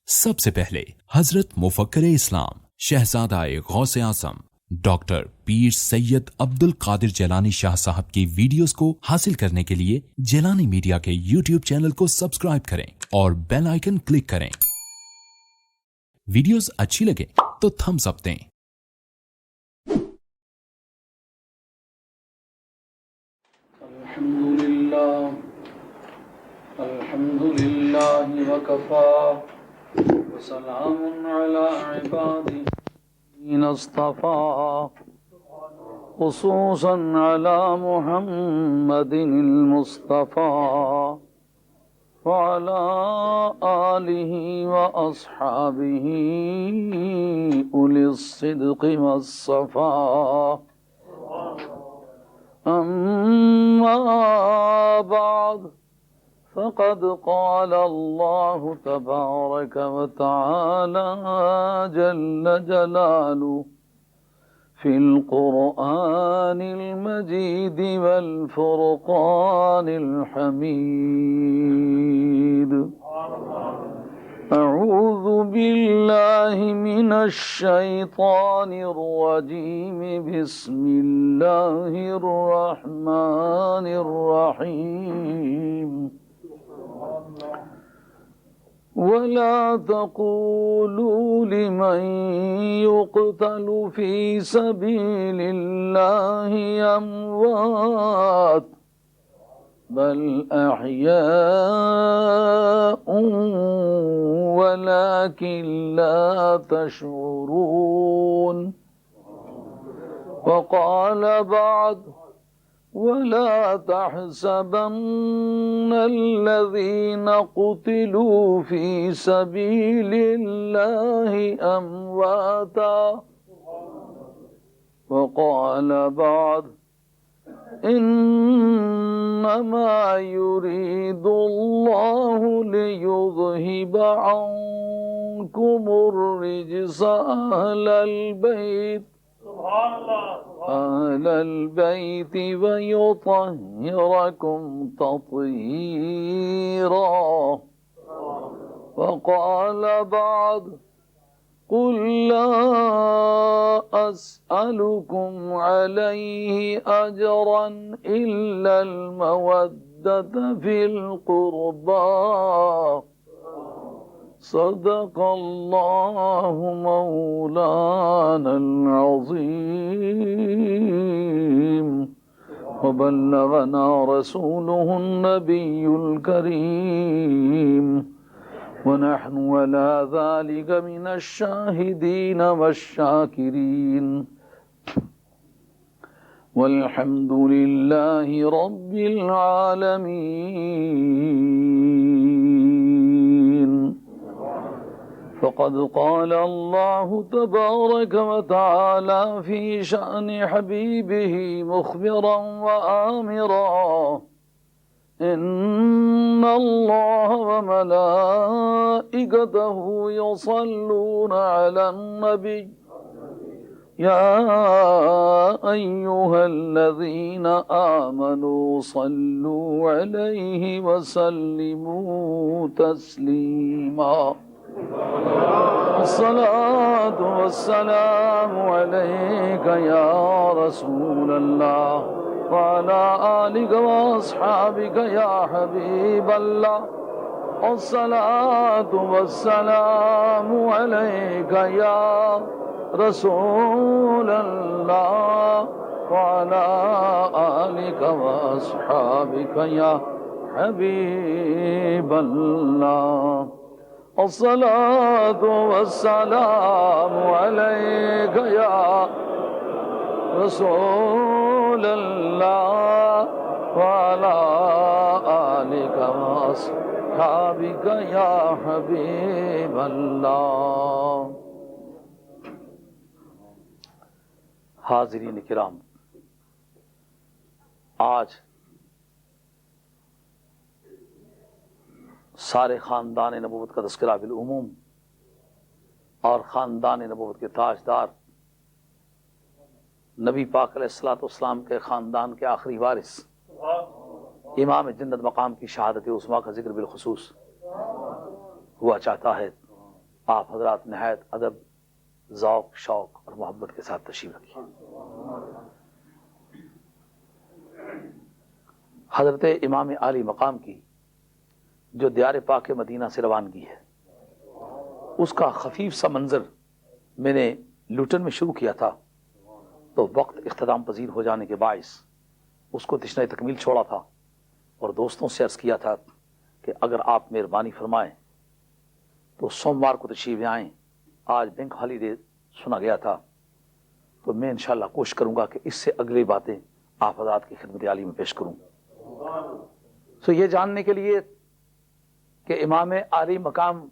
سب سے پہلے حضرت مفکر اسلام شہزادہ غوث اعظم ڈاکٹر پیر سید عبد القادر جیلانی شاہ صاحب کی ویڈیوز کو حاصل کرنے کے لیے جیلانی میڈیا کے یوٹیوب چینل کو سبسکرائب کریں اور بیل آئیکن کلک کریں۔ ویڈیوز اچھی لگے تو تھمز اپ دیں۔ الحمدللہ وکفا وسلام علی عباده الذین اصطفى خصوصا علی محمد المصطفى وعلى آلہ واصحابہ اولی الصدق والصفاء۔ اما بعد فقد قال الله تبارك وتعالى جل جلاله في القرآن المجيد والفرقان الحميد. أعوذ بالله من الشيطان الرجيم. بسم الله الرحمن الرحيم. ولا تقولوا لمن يقتل في سبيل الله أموات بل أحياء ولكن لا تشعرون. وقال بعد ولا تحسبن الذين قتلوا في سبيل الله أمواتا. وقال بعد إنما يريد الله ليذهب عنكم الرجس أهل البيت ويطهركم تطهيرا. وقال بعد قل لا أسألكم عليه أجرا إلا المودة في القربى. صدق الله مولانا العظيم وبلغنا رسوله النبي الكريم ونحن على ذلك من الشاهدين والشاكرين والحمد لله رب العالمين. فقد قال الله تبارك وتعالى في شأن حبيبه مخبرا وآمرا إن الله وملائكته يصلون على النبي يا أيها الذين آمنوا صلوا عليه وسلموا تسليما. الصلاة والسلام عليك يا رسول الله وعلى آلك وأصحابك يا حبيب الله. الصلاة والسلام عليك يا رسول الله وعلى آلك وأصحابك يا حبيب الله. الصلاة والسلام عليك يا رسول الله وعلى آلك وأصحابك يا حبيب الله. حاضرین کرام، آج سارے خاندان نبوت کا تذکرہ بالعموم اور خاندان نبوت کے تاجدار نبی پاک علیہ الصلوۃ والسلام کے خاندان کے آخری وارث امام جنت مقام کی شہادت عظمیٰ کا ذکر بالخصوص ہوا چاہتا ہے آپ حضرات نہایت ادب، ذوق، شوق اور محبت کے ساتھ تشریف رکھیے۔ حضرت امام عالی مقام کی جو دیار پاک مدینہ سے روانگی ہے، اس کا خفیف سا منظر میں نے لوٹن میں شروع کیا تھا، تو وقت اختتام پذیر ہو جانے کے باعث اس کو تشنہ تکمیل چھوڑا تھا اور دوستوں سے عرض کیا تھا کہ اگر آپ مہربانی فرمائیں تو سوموار کو تشریف آئیں۔ آج بینک ہالیڈے سنا گیا تھا، تو میں انشاءاللہ کوشش کروں گا کہ اس سے اگلی باتیں آپ حضرات کی خدمت عالی میں پیش کروں۔ تو یہ جاننے کے لیے کہ امام عالی مقام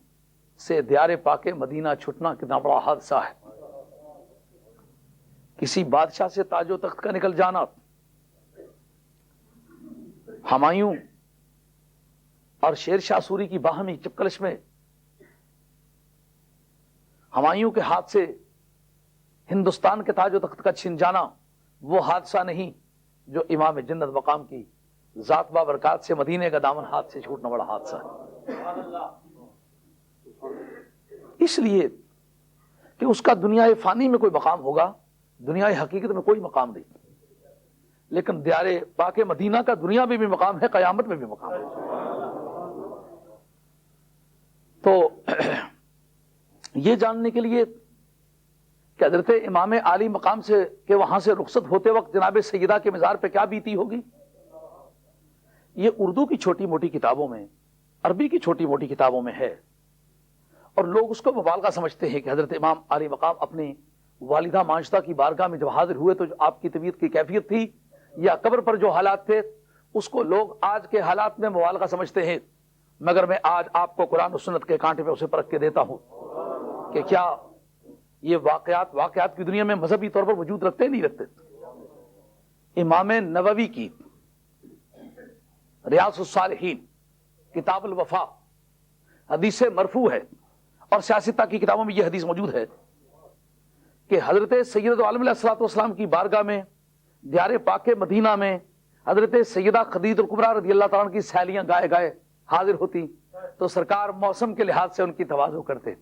سے دیار پاک مدینہ چھٹنا کتنا بڑا حادثہ ہے، کسی بادشاہ سے تاج و تخت کا نکل جانا، ہمایوں اور شیر شاہ سوری کی باہمی چپکلش میں ہمایوں کے ہاتھ سے ہندوستان کے تاج و تخت کا چھن جانا وہ حادثہ نہیں جو امام جنت مقام کی ذات بابرکات سے مدینے کا دامن ہاتھ سے چھوٹنا بڑا حادثہ ہے۔ اس لیے کہ اس کا دنیا فانی میں کوئی مقام ہوگا، دنیا حقیقت میں کوئی مقام نہیں، لیکن دیار پاک مدینہ کا دنیا میں بھی مقام ہے، قیامت میں بھی مقام ہے۔ تو یہ جاننے کے لیے کہ حضرت امام عالی مقام سے کہ وہاں سے رخصت ہوتے وقت جناب سیدہ کے مزار پہ کیا بیتی ہوگی، یہ اردو کی چھوٹی موٹی کتابوں میں، عربی کی چھوٹی موٹی کتابوں میں ہے، اور لوگ اس کو مبالغہ سمجھتے ہیں کہ حضرت امام عالی مقام اپنی والدہ مانشتہ کی بارگاہ میں جب حاضر ہوئے تو جو آپ کی طبیعت کی کیفیت تھی یا قبر پر جو حالات تھے اس کو لوگ آج کے حالات میں مبالغہ سمجھتے ہیں، مگر میں آج آپ کو قرآن و سنت کے کانٹے پہ اسے پرکھ کے دیتا ہوں کہ کیا یہ واقعات کی دنیا میں مذہبی طور پر وجود رکھتے نہیں رکھتے۔ امام نووی کی ریاض الصالحین کتاب الوفا حدیث مرفوع ہے، اور سیاستہ کی کتابوں میں یہ حدیث موجود ہے کہ حضرت سید عالم علیہ الصلوۃ والسلام کی بارگاہ میں دیار پاک مدینہ میں حضرت سیدہ خدیجہ الکبریٰ رضی اللہ تعالیٰ عنہ کی سہیلیاں گائے گائے حاضر ہوتی تو سرکار موسم کے لحاظ سے ان کی تواضع کرتے۔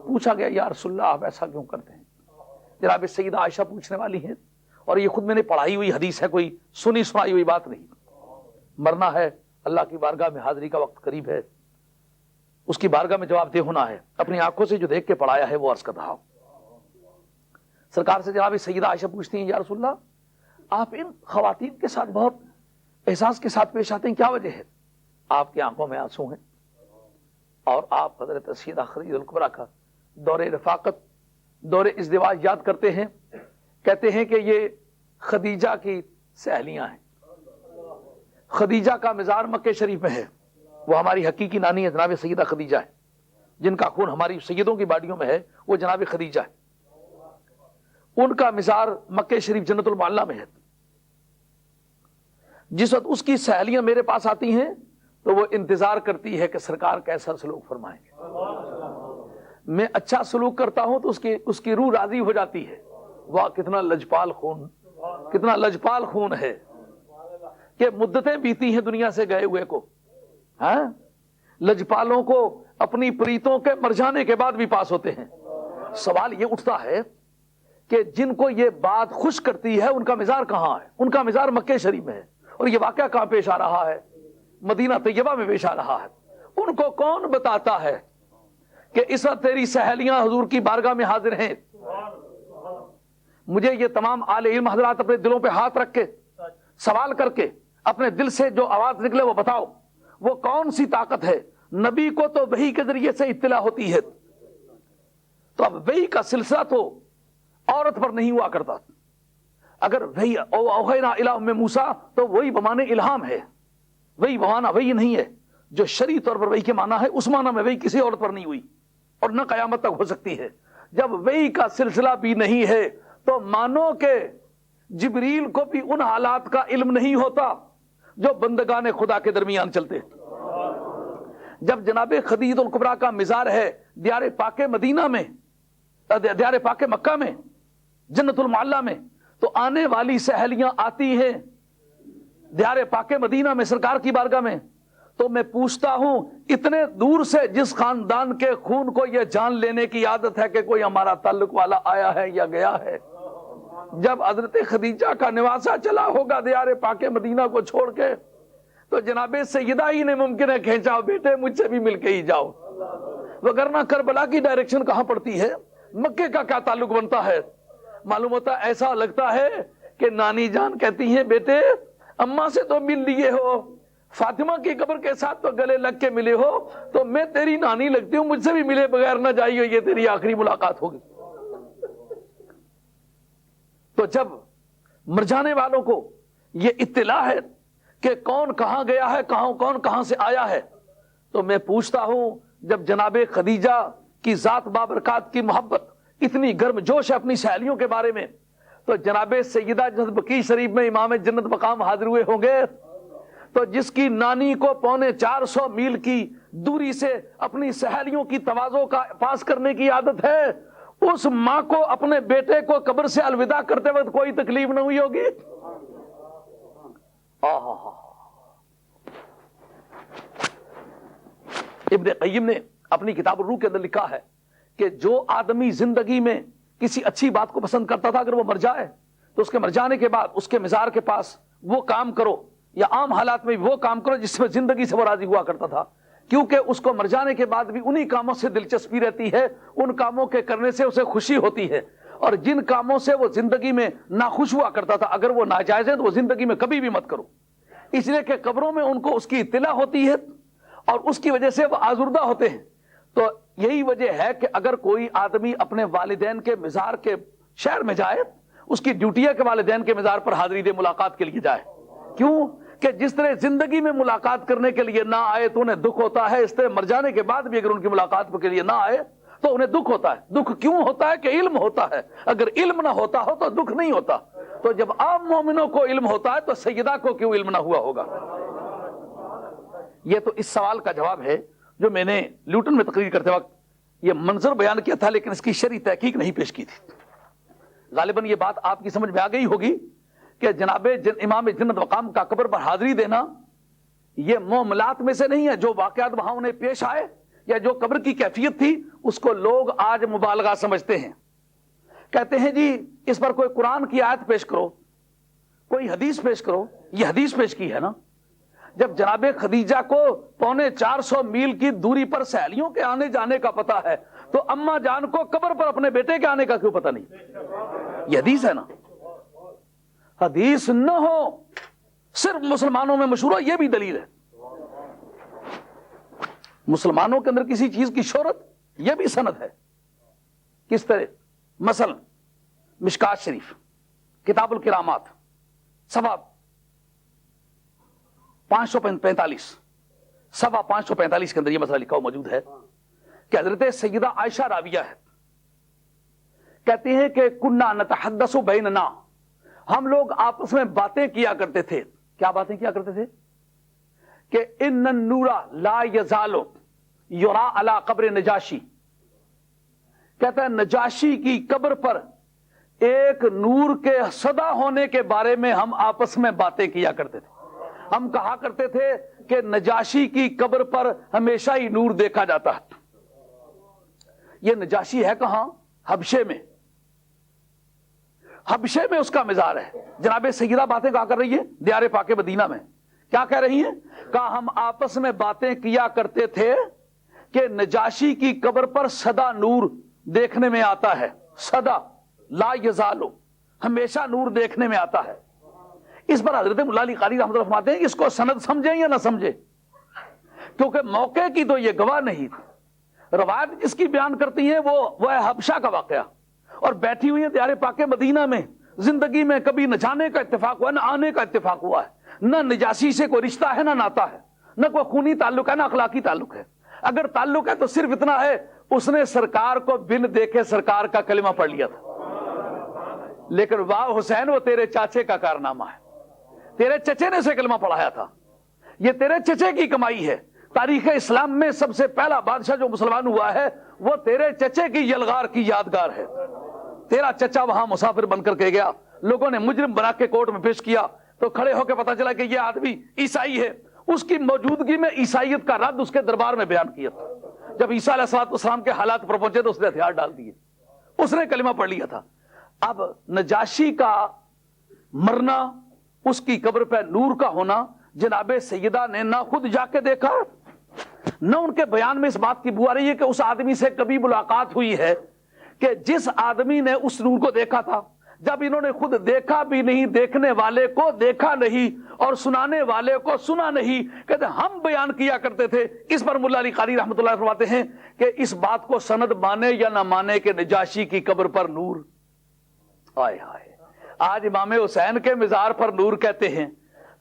پوچھا گیا یا رسول اللہ آپ ایسا کیوں کرتے ہیں؟ جناب سیدہ عائشہ پوچھنے والی ہیں، اور یہ خود میں نے پڑھائی ہوئی حدیث ہے، کوئی سنی سنائی ہوئی بات نہیں۔ مرنا ہے، اللہ کی بارگاہ میں حاضری کا وقت قریب ہے، اس کی بارگاہ میں جواب دہ ہونا ہے، اپنی آنکھوں سے جو دیکھ کے پڑھایا ہے وہ عرض کر رہا ہوں۔ سرکار سے جناب سیدہ عائشہ پوچھتی ہیں یا رسول اللہ آپ ان خواتین کے ساتھ بہت احساس کے ساتھ پیش آتے ہیں، کیا وجہ ہے؟ آپ کی آنکھوں میں آنسو ہیں، اور آپ حضرت سیدہ خدیجہ الکبریٰ کا دور رفاقت، دور ازدواج یاد کرتے ہیں، کہتے ہیں کہ یہ خدیجہ کی سہیلیاں ہیں، خدیجہ کا مزار مکہ شریف میں ہے، وہ ہماری حقیقی نانی ہے جناب سیدہ خدیجہ ہے، جن کا خون ہماری سیدوں کی باڈیوں میں ہے وہ جناب خدیجہ ہے، ان کا مزار مکہ شریف جنت المعلیٰ میں ہے۔ جس وقت اس کی سہیلیاں میرے پاس آتی ہیں تو وہ انتظار کرتی ہے کہ سرکار کیسا سلوک فرمائیں گے۔ میں اچھا سلوک کرتا ہوں تو اس کی روح راضی ہو جاتی ہے، واہ کتنا لجپال خون ہے کہ مدتیں بیتی ہیں دنیا سے گئے ہوئے کو، ہاں لجپالوں کو اپنی پریتوں کے مر جانے کے بعد بھی پاس ہوتے ہیں۔ سوال یہ اٹھتا ہے کہ جن کو یہ بات خوش کرتی ہے ان کا مزار کہاں ہے؟ ان کا مزار مکہ شریف میں ہے، اور یہ واقعہ کہاں پیش آ رہا ہے؟ مدینہ طیبہ میں پیش آ رہا ہے۔ ان کو کون بتاتا ہے کہ اس وقت تیری سہیلیاں حضور کی بارگاہ میں حاضر ہیں؟ مجھے یہ تمام اہل علم حضرات اپنے دلوں پہ ہاتھ رکھ کے سوال کر کے اپنے دل سے جو آواز نکلے وہ بتاؤ، وہ کون سی طاقت ہے؟ نبی کو تو وحی کے ذریعے سے اطلاع ہوتی ہے، تو اب وحی کا سلسلہ تو عورت پر نہیں ہوا کرتا۔ اگر وحی اوحینا الی ام موسیٰ تو وہی بمانے الہام ہے، وہی بمانا وہی نہیں ہے جو شرعی طور پر وحی کے معنی ہے، اس معنی میں وحی کسی عورت پر نہیں ہوئی اور نہ قیامت تک ہو سکتی ہے۔ جب وحی کا سلسلہ بھی نہیں ہے تو مانو کہ جبریل کو بھی ان حالات کا علم نہیں ہوتا جو بندگان خدا کے درمیان چلتے۔ جب جناب خدیجہ الکبریٰ کا مزار ہے دیار پاک مدینہ میں، دیار پاک مکہ میں، جنت المعلیٰ میں، تو آنے والی سہیلیاں آتی ہیں دیار پاک مدینہ میں سرکار کی بارگاہ میں، تو میں پوچھتا ہوں اتنے دور سے جس خاندان کے خون کو یہ جان لینے کی عادت ہے کہ کوئی ہمارا تعلق والا آیا ہے یا گیا ہے، جب حضرت خدیجہ کا نواسا چلا ہوگا دیار پاک مدینہ کو چھوڑ کے، تو جناب سیدہ ہی نے ممکن ہے کھینچا، بیٹے مجھ سے بھی مل کے ہی جاؤ، وگرنہ کربلا کی ڈائریکشن کہاں پڑتی ہے، مکے کا کیا تعلق بنتا ہے؟ معلوم ہوتا ایسا لگتا ہے کہ نانی جان کہتی ہیں بیٹے اماں سے تو مل لیے ہو، فاطمہ کی قبر کے ساتھ تو گلے لگ کے ملے ہو، تو میں تیری نانی لگتی ہوں، مجھ سے بھی ملے بغیر نہ جائیے، یہ تیری آخری ملاقات ہوگی۔ تو جب مر جانے والوں کو یہ اطلاع ہے کہ کون کہاں گیا ہے، کون کہاں سے آیا ہے، تو میں پوچھتا ہوں جب جناب خدیجہ کی ذات بابرکات کی محبت اتنی گرم جوش ہے اپنی سہیلیوں کے بارے میں، تو جناب سیدہ جب بقیع شریف میں امام جنت مقام حاضر ہوئے ہوں گے، تو جس کی نانی کو 450 میل کی دوری سے اپنی سہیلیوں کی تواضع کا پاس کرنے کی عادت ہے، اس ماں کو اپنے بیٹے کو قبر سے الوداع کرتے وقت کوئی تکلیف نہ ہوئی ہوگی؟ ابن قیم نے اپنی کتاب الروح کے اندر لکھا ہے کہ جو آدمی زندگی میں کسی اچھی بات کو پسند کرتا تھا، اگر وہ مر جائے تو اس کے مر جانے کے بعد اس کے مزار کے پاس وہ کام کرو، یا عام حالات میں وہ کام کرو جس میں زندگی سے وہ راضی ہوا کرتا تھا، کیونکہ اس کو مر جانے کے بعد بھی انہی کاموں سے دلچسپی رہتی ہے، ان کاموں کے کرنے سے اسے خوشی ہوتی ہے، اور جن کاموں سے وہ زندگی میں ناخوش ہوا کرتا تھا اگر وہ ناجائز ہیں تو وہ زندگی میں کبھی بھی مت کرو، اس لیے کہ قبروں میں ان کو اس کی اطلاع ہوتی ہے اور اس کی وجہ سے وہ آزردہ ہوتے ہیں۔ تو یہی وجہ ہے کہ اگر کوئی آدمی اپنے والدین کے مزار کے شہر میں جائے، اس کی ڈیوٹی ہے کہ والدین کے مزار پر حاضری دے، ملاقات کے لیے جائے، کیوں کہ جس طرح زندگی میں ملاقات کرنے کے لیے نہ آئے تو انہیں دکھ ہوتا ہے، اس طرح مر جانے کے بعد بھی اگر ان کی ملاقات کے لیے نہ آئے تو انہیں دکھ ہوتا ہے۔ دکھ کیوں ہوتا ہے؟ کہ علم ہوتا ہے، اگر علم نہ ہوتا ہو تو دکھ نہیں ہوتا، تو جب عام مومنوں کو علم ہوتا ہے تو سیدہ کو کیوں علم نہ ہوا ہوگا؟ یہ تو اس سوال کا جواب ہے جو میں نے لیوٹن میں تقریر کرتے وقت یہ منظر بیان کیا تھا، لیکن اس کی شرعی تحقیق نہیں پیش کی تھی۔ غالباً یہ بات آپ کی سمجھ میں آ گئی ہوگی کہ جناب امام جنت مقام کا قبر پر حاضری دینا یہ معاملات میں سے نہیں ہے، جو واقعات وہاں انہیں پیش آئے یا جو قبر کی کیفیت تھی اس کو لوگ آج مبالغہ سمجھتے ہیں، کہتے ہیں جی اس پر کوئی قرآن کی آیت پیش کرو، کوئی حدیث پیش کرو۔ یہ حدیث پیش کی ہے نا، جب جناب خدیجہ کو 450 میل کی دوری پر سہیلیوں کے آنے جانے کا پتہ ہے تو اماں جان کو قبر پر اپنے بیٹے کے آنے کا کیوں پتہ نہیں؟ یہ حدیث ہے نا۔ حدیث نہ ہو صرف مسلمانوں میں مشہور ہو، یہ بھی دلیل ہے۔ مسلمانوں کے اندر کسی چیز کی شہرت، یہ بھی سند ہے۔ کس طرح؟ مثلا مشکات شریف کتاب الکرامات صفحہ 545 صفحہ 545 کے اندر یہ مسئلہ لکھا ہوا موجود ہے کہ حضرت سیدہ عائشہ راویہ ہے، کہتی ہیں کہ کنا نتحدث بیننا، ہم لوگ آپس میں باتیں کیا کرتے تھے۔ کیا باتیں کیا کرتے تھے؟ کہ ان النور لا یزال یرا علی قبر نجاشی، کہتا ہے نجاشی کی قبر پر ایک نور کے صدا ہونے کے بارے میں ہم آپس میں باتیں کیا کرتے تھے۔ ہم کہا کرتے تھے کہ نجاشی کی قبر پر ہمیشہ ہی نور دیکھا جاتا ہے۔ یہ نجاشی ہے کہاں؟ حبشے میں۔ حبشے میں اس کا مزار ہے۔ جناب سیدہ باتیں کہا کر رہی ہے دیار پاک مدینہ میں، کیا کہہ رہی ہیں؟ کہا ہم آپس میں باتیں کیا کرتے تھے کہ نجاشی کی قبر پر سدا نور دیکھنے میں آتا ہے، سدا لا یزالو، ہمیشہ نور دیکھنے میں آتا ہے۔ اس پر حضرت مولا علی قاری رحمۃ اللہ فرماتے ہیں کہ اس کو سند سمجھیں یا نہ سمجھیں، کیونکہ موقع کی تو یہ گواہ نہیں، روایت جس کی بیان کرتی ہیں وہ ہے حبشہ کا واقعہ، اور بیٹھی ہوئی ہیں دیار پاک مدینہ میں، زندگی میں کبھی نہ جانے کا اتفاق ہوا ہے نہ آنے کا اتفاق ہوا ہے، نہ نجاشی سے کوئی رشتہ ہے نہ ناتا ہے، نہ کوئی خونی تعلق ہے نہ اخلاقی تعلق ہے۔ اگر تعلق ہے تو صرف اتنا ہے اس نے سرکار کو بن دیکھے سرکار کا کلمہ پڑھ لیا تھا، لیکن واہ حسین وہ تیرے چاچے کا کارنامہ ہے، تیرے چچے نے سے کلمہ پڑھایا تھا، یہ تیرے چچے کی کمائی ہے۔ تاریخ اسلام میں سب سے پہلا بادشاہ جو مسلمان ہوا ہے وہ تیرے چچے کی یلغار کی یادگار ہے۔ تیرا چچا وہاں مسافر بن کر کے گیا، لوگوں نے مجرم بنا کے کورٹ میں پیش کیا تو کھڑے ہو کے پتا چلا کہ یہ آدمی عیسائی ہے، اس کی موجودگی میں عیسائیت کا رد اس کے دربار میں بیان کیا تھا. جب عیسیٰ علیہ السلام کے حالات پر پہنچے تو اس نے ہتھیار ڈال دیے, اس نے کلمہ پڑھ لیا تھا. اب نجاشی کا مرنا, اس کی قبر پہ نور کا ہونا, جناب سیدہ نے نہ خود جا کے دیکھا, نہ ان کے بیان میں اس بات کی بو آ رہی ہے کہ اس آدمی سے کبھی ملاقات ہوئی ہے کہ جس آدمی نے اس نور کو دیکھا تھا. جب انہوں نے خود دیکھا بھی نہیں, دیکھنے والے کو دیکھا نہیں اور سنانے والے کو سنا نہیں, کہتے ہم بیان کیا کرتے تھے. اس پر مولا علی قاری رحمۃ اللہ فرماتے ہیں کہ اس بات کو سند مانے یا نہ مانے کہ نجاشی کی قبر پر نور. آئے ہائے, آج امام حسین کے مزار پر نور کہتے ہیں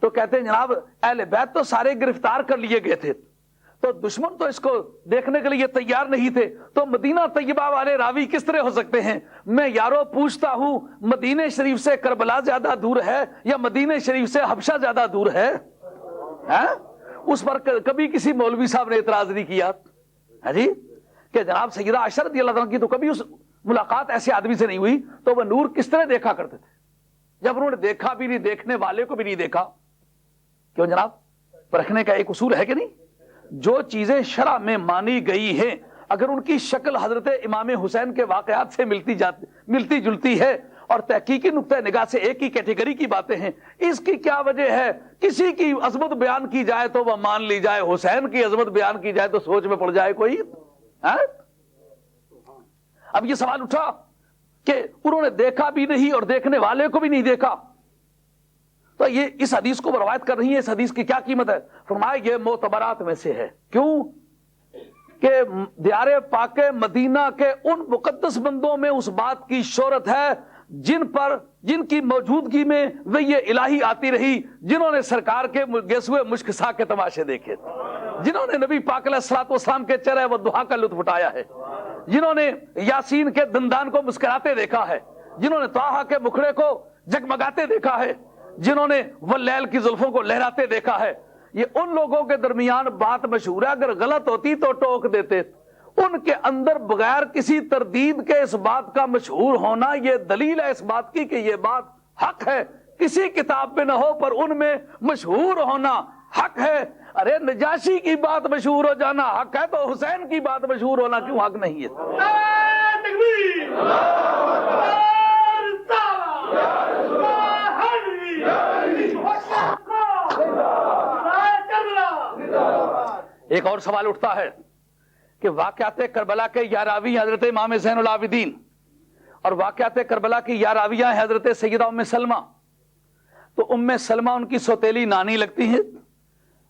تو کہتے ہیں جناب اہل بیت تو سارے گرفتار کر لیے گئے تھے, تو دشمن تو اس کو دیکھنے کے لیے تیار نہیں تھے, تو مدینہ طیبہ والے راوی کس طرح ہو سکتے ہیں؟ میں یارو پوچھتا ہوں, مدینہ شریف سے کربلا زیادہ دور ہے یا مدینہ شریف سے حبشہ زیادہ دور ہے؟ اس پر کبھی کسی مولوی صاحب نے اعتراض نہیں کیا جی کہ جناب سیدہ عائشہ رضی اللہ عنہ کی تو کبھی اس ملاقات ایسے آدمی سے نہیں ہوئی, تو وہ نور کس طرح دیکھا کرتے تھے جب انہوں نے دیکھا بھی نہیں, دیکھنے والے کو بھی نہیں دیکھا؟ کیوں جناب, پرکھنے کا ایک اصول ہے کہ نہیں؟ جو چیزیں شرع میں مانی گئی ہیں اگر ان کی شکل حضرت امام حسین کے واقعات سے ملتی جلتی ہے اور تحقیقی نقطہ نگاہ سے ایک ہی کیٹیگری کی باتیں ہیں, اس کی کیا وجہ ہے؟ کسی کی عظمت بیان کی جائے تو وہ مان لی جائے, حسین کی عظمت بیان کی جائے تو سوچ میں پڑ جائے کوئی. اب یہ سوال اٹھا کہ انہوں نے دیکھا بھی نہیں اور دیکھنے والے کو بھی نہیں دیکھا, تو یہ اس حدیث کو روایت کر رہی ہے, اس حدیث کی کیا قیمت ہے؟ فرمایا یہ معتبرات میں سے ہے. کیوں کہ دیار پاک مدینہ کے ان مقدس بندوں میں اس بات کی شہرت ہے جن کی موجودگی میں وحی الہی آتی رہی, جنہوں نے سرکار کے گیسوئے مشکسا کے تماشے دیکھے, جنہوں نے نبی پاک علیہ الصلوۃ والسلام کے چرہ و دعا کا لطف اٹھایا ہے, جنہوں نے یاسین کے دندان کو مسکراتے دیکھا ہے, جنہوں نے طٰہٰ کے مکھڑے کو جگمگاتے دیکھا ہے, جنہوں نے واللیل کی زلفوں کو لہراتے دیکھا ہے. یہ ان لوگوں کے درمیان بات مشہور ہے, اگر غلط ہوتی تو ٹوک دیتے. ان کے اندر بغیر کسی تردید کے اس بات کا مشہور ہونا یہ دلیل ہے اس بات کی کہ یہ بات حق ہے. کسی کتاب میں نہ ہو پر ان میں مشہور ہونا حق ہے. ارے نجاشی کی بات مشہور ہو جانا حق ہے تو حسین کی بات مشہور ہونا کیوں حق نہیں ہے؟ ایک اور سوال اٹھتا ہے کہ واقعات کربلا کے یا راوی حضرت امام زین العابدین اور واقعات کربلا کی یا راویہ حضرت سیدہ ام سلمہ, تو ام سلمہ ان کی سوتیلی نانی لگتی ہیں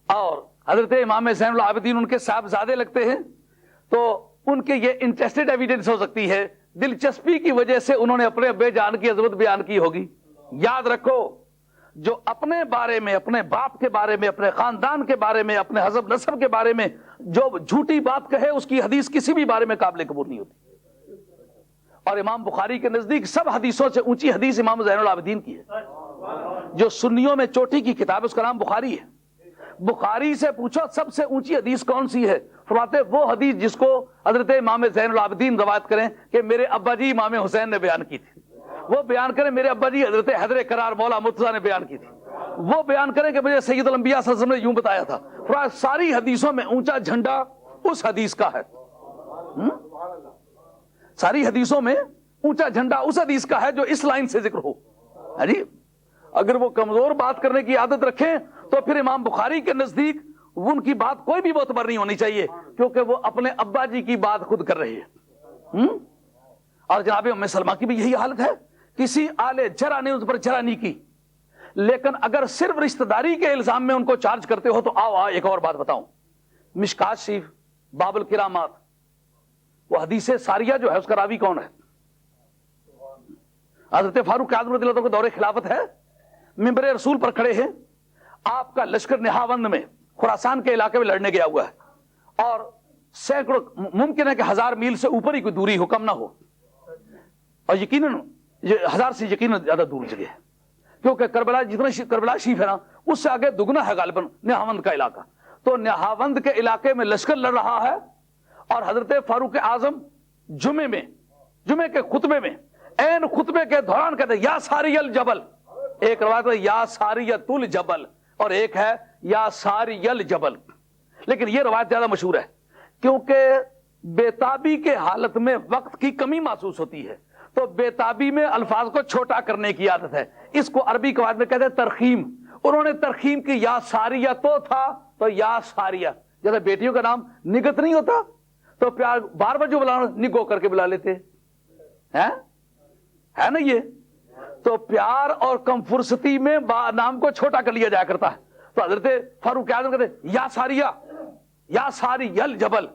اور حضرت امام زین العابدین ان کے صاحبزادے لگتے ہیں, تو ان کے یہ انٹرسٹڈ ایویڈنس ہو سکتی ہے, دلچسپی کی وجہ سے انہوں نے اپنے ابے جان کی عظمت بیان کی ہوگی. یاد رکھو جو اپنے بارے میں, اپنے باپ کے بارے میں, اپنے خاندان کے بارے میں, اپنے حسب نسب کے بارے میں جو جھوٹی بات کہے اس کی حدیث کسی بھی بارے میں قابل قبول نہیں ہوتی. اور امام بخاری کے نزدیک سب حدیثوں سے اونچی حدیث امام زین العابدین کی ہے. جو سنیوں میں چوٹی کی کتاب اس کا نام بخاری ہے. بخاری سے پوچھو سب سے اونچی حدیث کون سی ہے؟ فرماتے وہ حدیث جس کو حضرت امام زین العابدین روایت کریں کہ میرے ابا جی امام حسین نے بیان کی تھی, وہ بیان کریں میرے ابا جی حضرت حیدر کرار مولا مرتضیٰ نے بیان کی تھی, وہ بیان کریں کہ مجھے سید الانبیاء صلی اللہ علیہ وسلم نے یوں بتایا تھا. ساری حدیثوں میں اونچا جھنڈا اس حدیث کا ہے. ساری حدیثوں میں اونچا جھنڈا اس حدیث کا ہے جو اس لائن سے ذکر ہو. جی اگر وہ کمزور بات کرنے کی عادت رکھیں تو پھر امام بخاری کے نزدیک ان کی بات کوئی بھی معتبر نہیں ہونی چاہیے, کیونکہ وہ اپنے ابا جی کی بات خود کر رہے ہیں. اور جناب ام سلمہ کی بھی یہی حالت ہے, کسی آل جرح نے اس پر جرح نہیں کی, لیکن اگر صرف رشتہ داری کے الزام میں ان کو چارج کرتے ہو تو آؤ ایک اور بات بتاؤں. مشکات شریف باب الکرامات, وہ حدیث ساریہ جو ہے اس کا راوی کون ہے؟ حضرت فاروق اعظم رضی اللہ عنہ کے دور خلافت ہے, منبر رسول پر کھڑے ہیں, آپ کا لشکر نہاوند میں خراسان کے علاقے میں لڑنے گیا ہوا ہے اور سینکڑوں, ممکن ہے کہ 1000 میل سے اوپر ہی کوئی دوری ہو, کم نہ ہو, اور یقیناً 1000 سے یقیناً زیادہ دور جگہ ہے, کیونکہ کربلا جتنا کربلا شریف ہے نا اس سے آگے دگنا ہے غالباً نہاوند کا علاقہ. تو نہاوند کے علاقے میں لشکر لڑ رہا ہے اور حضرت فاروق اعظم جمعے کے خطبے میں این خطبے کے دوران کہتے ہیں یا ساری الجبل, ایک روایت ہے یا ساریۃ الجبل اور ایک ہے یا ساری الجبل. لیکن یہ روایت زیادہ مشہور ہے کیونکہ بےتابی کے حالت میں وقت کی کمی محسوس ہوتی ہے تو بےتابی میں الفاظ کو چھوٹا کرنے کی عادت ہے. اس کو عربی قواعد میں کہتے ہیں ترخیم. انہوں نے ترخیم کی, یا ساریہ تو تھا تو یا ساریہ. جیسے بیٹیوں کا نام نگت نہیں ہوتا تو پیار بار بار جو بلانا نگو کر کے بلا لیتے ہیں, ہے نا یہ. تو پیار اور کم فرصتی میں نام کو چھوٹا کر لیا جایا کرتا ہے. تو حضرت فاروق اعظم کہتے ہیں یا ساریہ یا ساری الجبل,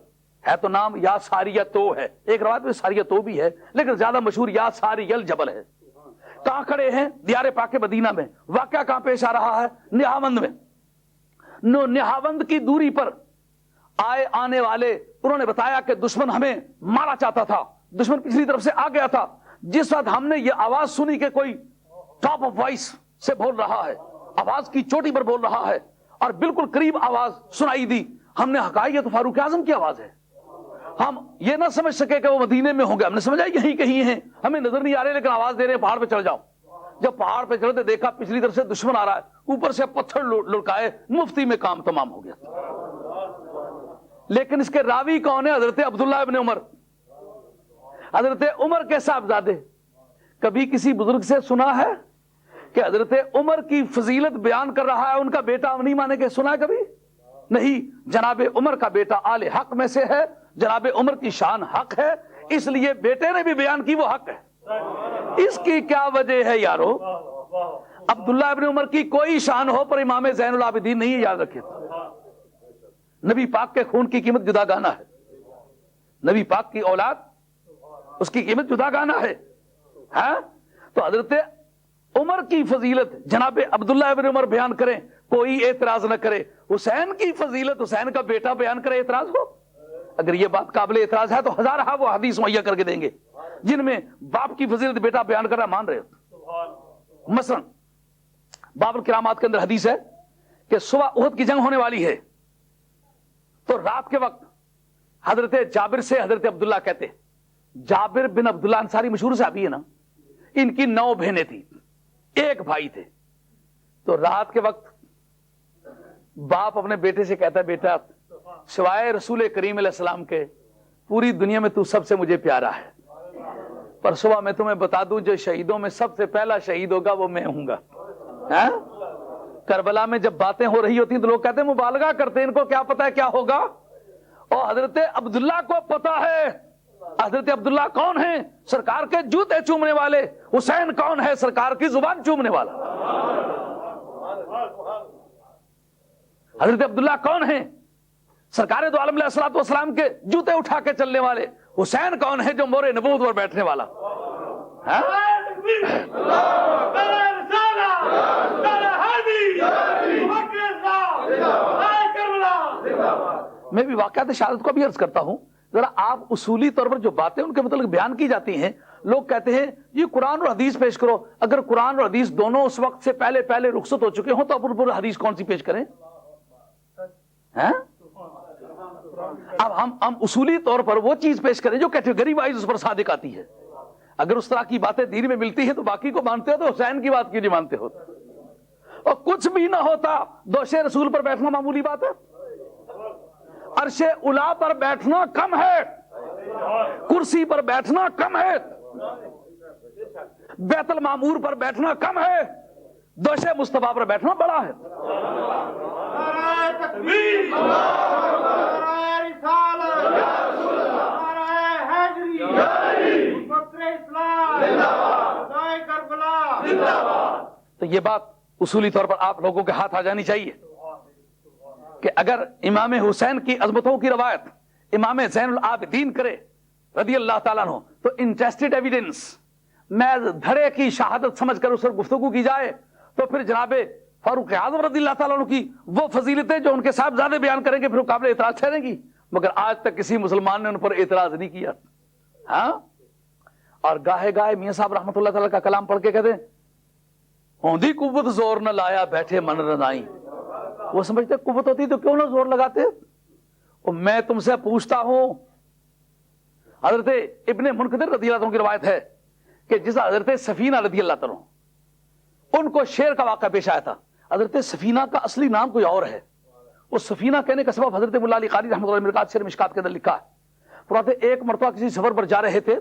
ہے تو نام یا ساریہ تو ہے. ایک روایت میں ساریہ تو بھی ہے لیکن زیادہ مشہور یا ساری الجبل ہے. کہاں کھڑے ہیں؟ دیار پاک مدینہ میں. واقعہ کہاں پیش آ رہا ہے؟ نہاوند میں. نہاوند کی دوری پر آنے والے انہوں نے بتایا کہ دشمن ہمیں مارا چاہتا تھا, دشمن پچھلی طرف سے آ گیا تھا. جس وقت ہم نے یہ آواز سنی کہ کوئی ٹاپ آف وائس سے بول رہا ہے, آواز کی چوٹی پر بول رہا ہے اور بالکل قریب آواز سنائی دی, ہم نے کہا یہ تو فاروق اعظم کی آواز ہے. ہم یہ نہ سمجھ سکے کہ وہ مدینے میں ہوں گے, ہم نے سمجھا یہیں کہیں ہیں, ہمیں نظر نہیں آ رہے لیکن آواز دے رہے ہیں پہاڑ پہ چڑھ جاؤ. جب پہاڑ پہ چڑھتے دیکھا پچھلی طرف سے دشمن آ رہا ہے, اوپر سے پتھر لڑکائے, مفتی میں کام تمام ہو گیا. لیکن اس کے راوی کون ہے؟ حضرت عبداللہ ابن عمر, حضرت عمر کے صاحبزادے. کبھی کسی بزرگ سے سنا ہے کہ حضرت عمر کی فضیلت بیان کر رہا ہے ان کا بیٹا نہیں مانے کے؟ سنا ہے کبھی نہیں. جناب عمر کا بیٹا آل حق میں سے ہے, جناب عمر کی شان حق ہے, اس لیے بیٹے نے بھی بیان کی وہ حق ہے. اس کی کیا وجہ ہے یارو؟ عبداللہ ابن عمر کی کوئی شان ہو پر امام زین العابدین نہیں, یاد رکھے. نبی پاک کے خون کی قیمت جدا گانا ہے, نبی پاک کی اولاد اس کی قیمت جدا گانا ہے. ہاں تو حضرت عمر کی فضیلت جناب عبداللہ ابن عمر بیان کریں, کوئی اعتراض نہ کرے. حسین کی فضیلت حسین کا بیٹا بیان کرے, اعتراض ہو؟ اگر یہ بات قابل اعتراض ہے تو ہزارہ وہ حدیث مہیا کر کے دیں گے جن میں باپ کی فضیلت بیٹا بیان کر رہا مان رہے ہو. مثلا باب الکرامات کے اندر حدیث ہے کہ صبح احد کی جنگ ہونے والی ہے تو رات کے وقت حضرت جابر سے حضرت عبداللہ کہتے, جابر بن عبداللہ انصاری مشہور صحابی ہے نا, ان کی 9 بہنیں تھیں, ایک بھائی تھے. تو رات کے وقت باپ اپنے بیٹے سے کہتا ہے بیٹا سوائے رسول کریم علیہ السلام کے پوری دنیا میں تو سب سے مجھے پیارا ہے, پر صبح میں تمہیں بتا دوں جو شہیدوں میں سب سے پہلا شہید ہوگا وہ میں ہوں گا. کربلا میں جب باتیں ہو رہی ہوتی ہیں تو لوگ کہتے ہیں مبالغہ کرتے ہیں, ان کو کیا پتا ہے کیا ہوگا. اور حضرت عبداللہ کو پتا ہے. حضرت عبداللہ کون ہیں؟ سرکار کے جوتے چومنے والے. حسین کون ہے؟ سرکار کی زبان چومنے والا. حضرت عبداللہ کون ہیں؟ سرکار دو عالم علیہ الصلوۃ والسلام کے جوتے اٹھا کے چلنے والے. حسین کون ہے؟ جو مورے نبوت پر بیٹھنے والا. میں بھی واقعات شہادت کو بھی عرض کرتا ہوں, ذرا آپ اصولی طور پر جو باتیں ان کے متعلق بیان کی جاتی ہیں, لوگ کہتے ہیں یہ قرآن اور حدیث پیش کرو. اگر قرآن اور حدیث دونوں اس وقت سے پہلے رخصت ہو چکے ہوں تو اب پورا حدیث کون سی پیش کریں؟ اب ہم اصولی طور پر وہ چیز پیش کریں جو کیٹیگری وائز اس پر صادق آتی ہے. اگر اس طرح کی باتیں دین میں ملتی ہیں تو باقی کو مانتے ہو, تو حسین کی بات کیوں نہیں مانتے ہو؟ اور کچھ بھی نہ ہوتا دوش رسول پر بیٹھنا معمولی بات ہے. عرش اولا پر بیٹھنا کم ہے, کرسی پر بیٹھنا کم ہے, بیت المعمور پر بیٹھنا کم ہے, دوش مصطفیٰ پر بیٹھنا بڑا ہے. تو یہ بات اصولی طور پر آپ لوگوں کے ہاتھ آ جانی چاہیے کہ اگر امام حسین کی عظمتوں کی روایت امام زین العابدین کرے رضی اللہ تعالیٰ عنہ تو انٹرسٹڈ ایویڈنس میں دھڑے کی شہادت سمجھ کر اس پر گفتگو کی جائے تو پھر جناب فاروق اعظم رضی اللہ تعالیٰ عنہ کی وہ فضیلتیں جو ان کے صاحبزادے بیان کریں گے پھر وہ قابل اعتراض ٹھہریں گی. مگر آج تک کسی مسلمان نے ان پر اعتراض نہیں کیا. ہاں, اور گاہے میاں صاحب رحمۃ اللہ تعالیٰ کا کلام پڑھ کے کہتے ہیں ہوندی قوت زور نہ لایا بیٹھے من رنائی. وہ سمجھتے قوت ہوتی تو کیوں نہ زور لگاتے. اور میں تم سے پوچھتا ہوں, حضرت ابن منقدر رضی اللہ عنہ کی روایت ہے کہ جس حضرت سفینہ رضی اللہ عنہ ان کو شیر کا واقعہ پیش آیا تھا. حضرت سفینہ کا اصلی نام کوئی اور ہے. وہ سفینہ کہنے کا سبب حضرت مولا علی قاری رحمۃ اللہ علیہ مرکات شرح مشکات کے اندر لکھا ہے. فرماتے ایک مرتبہ کسی سفر پر جا رہے تھے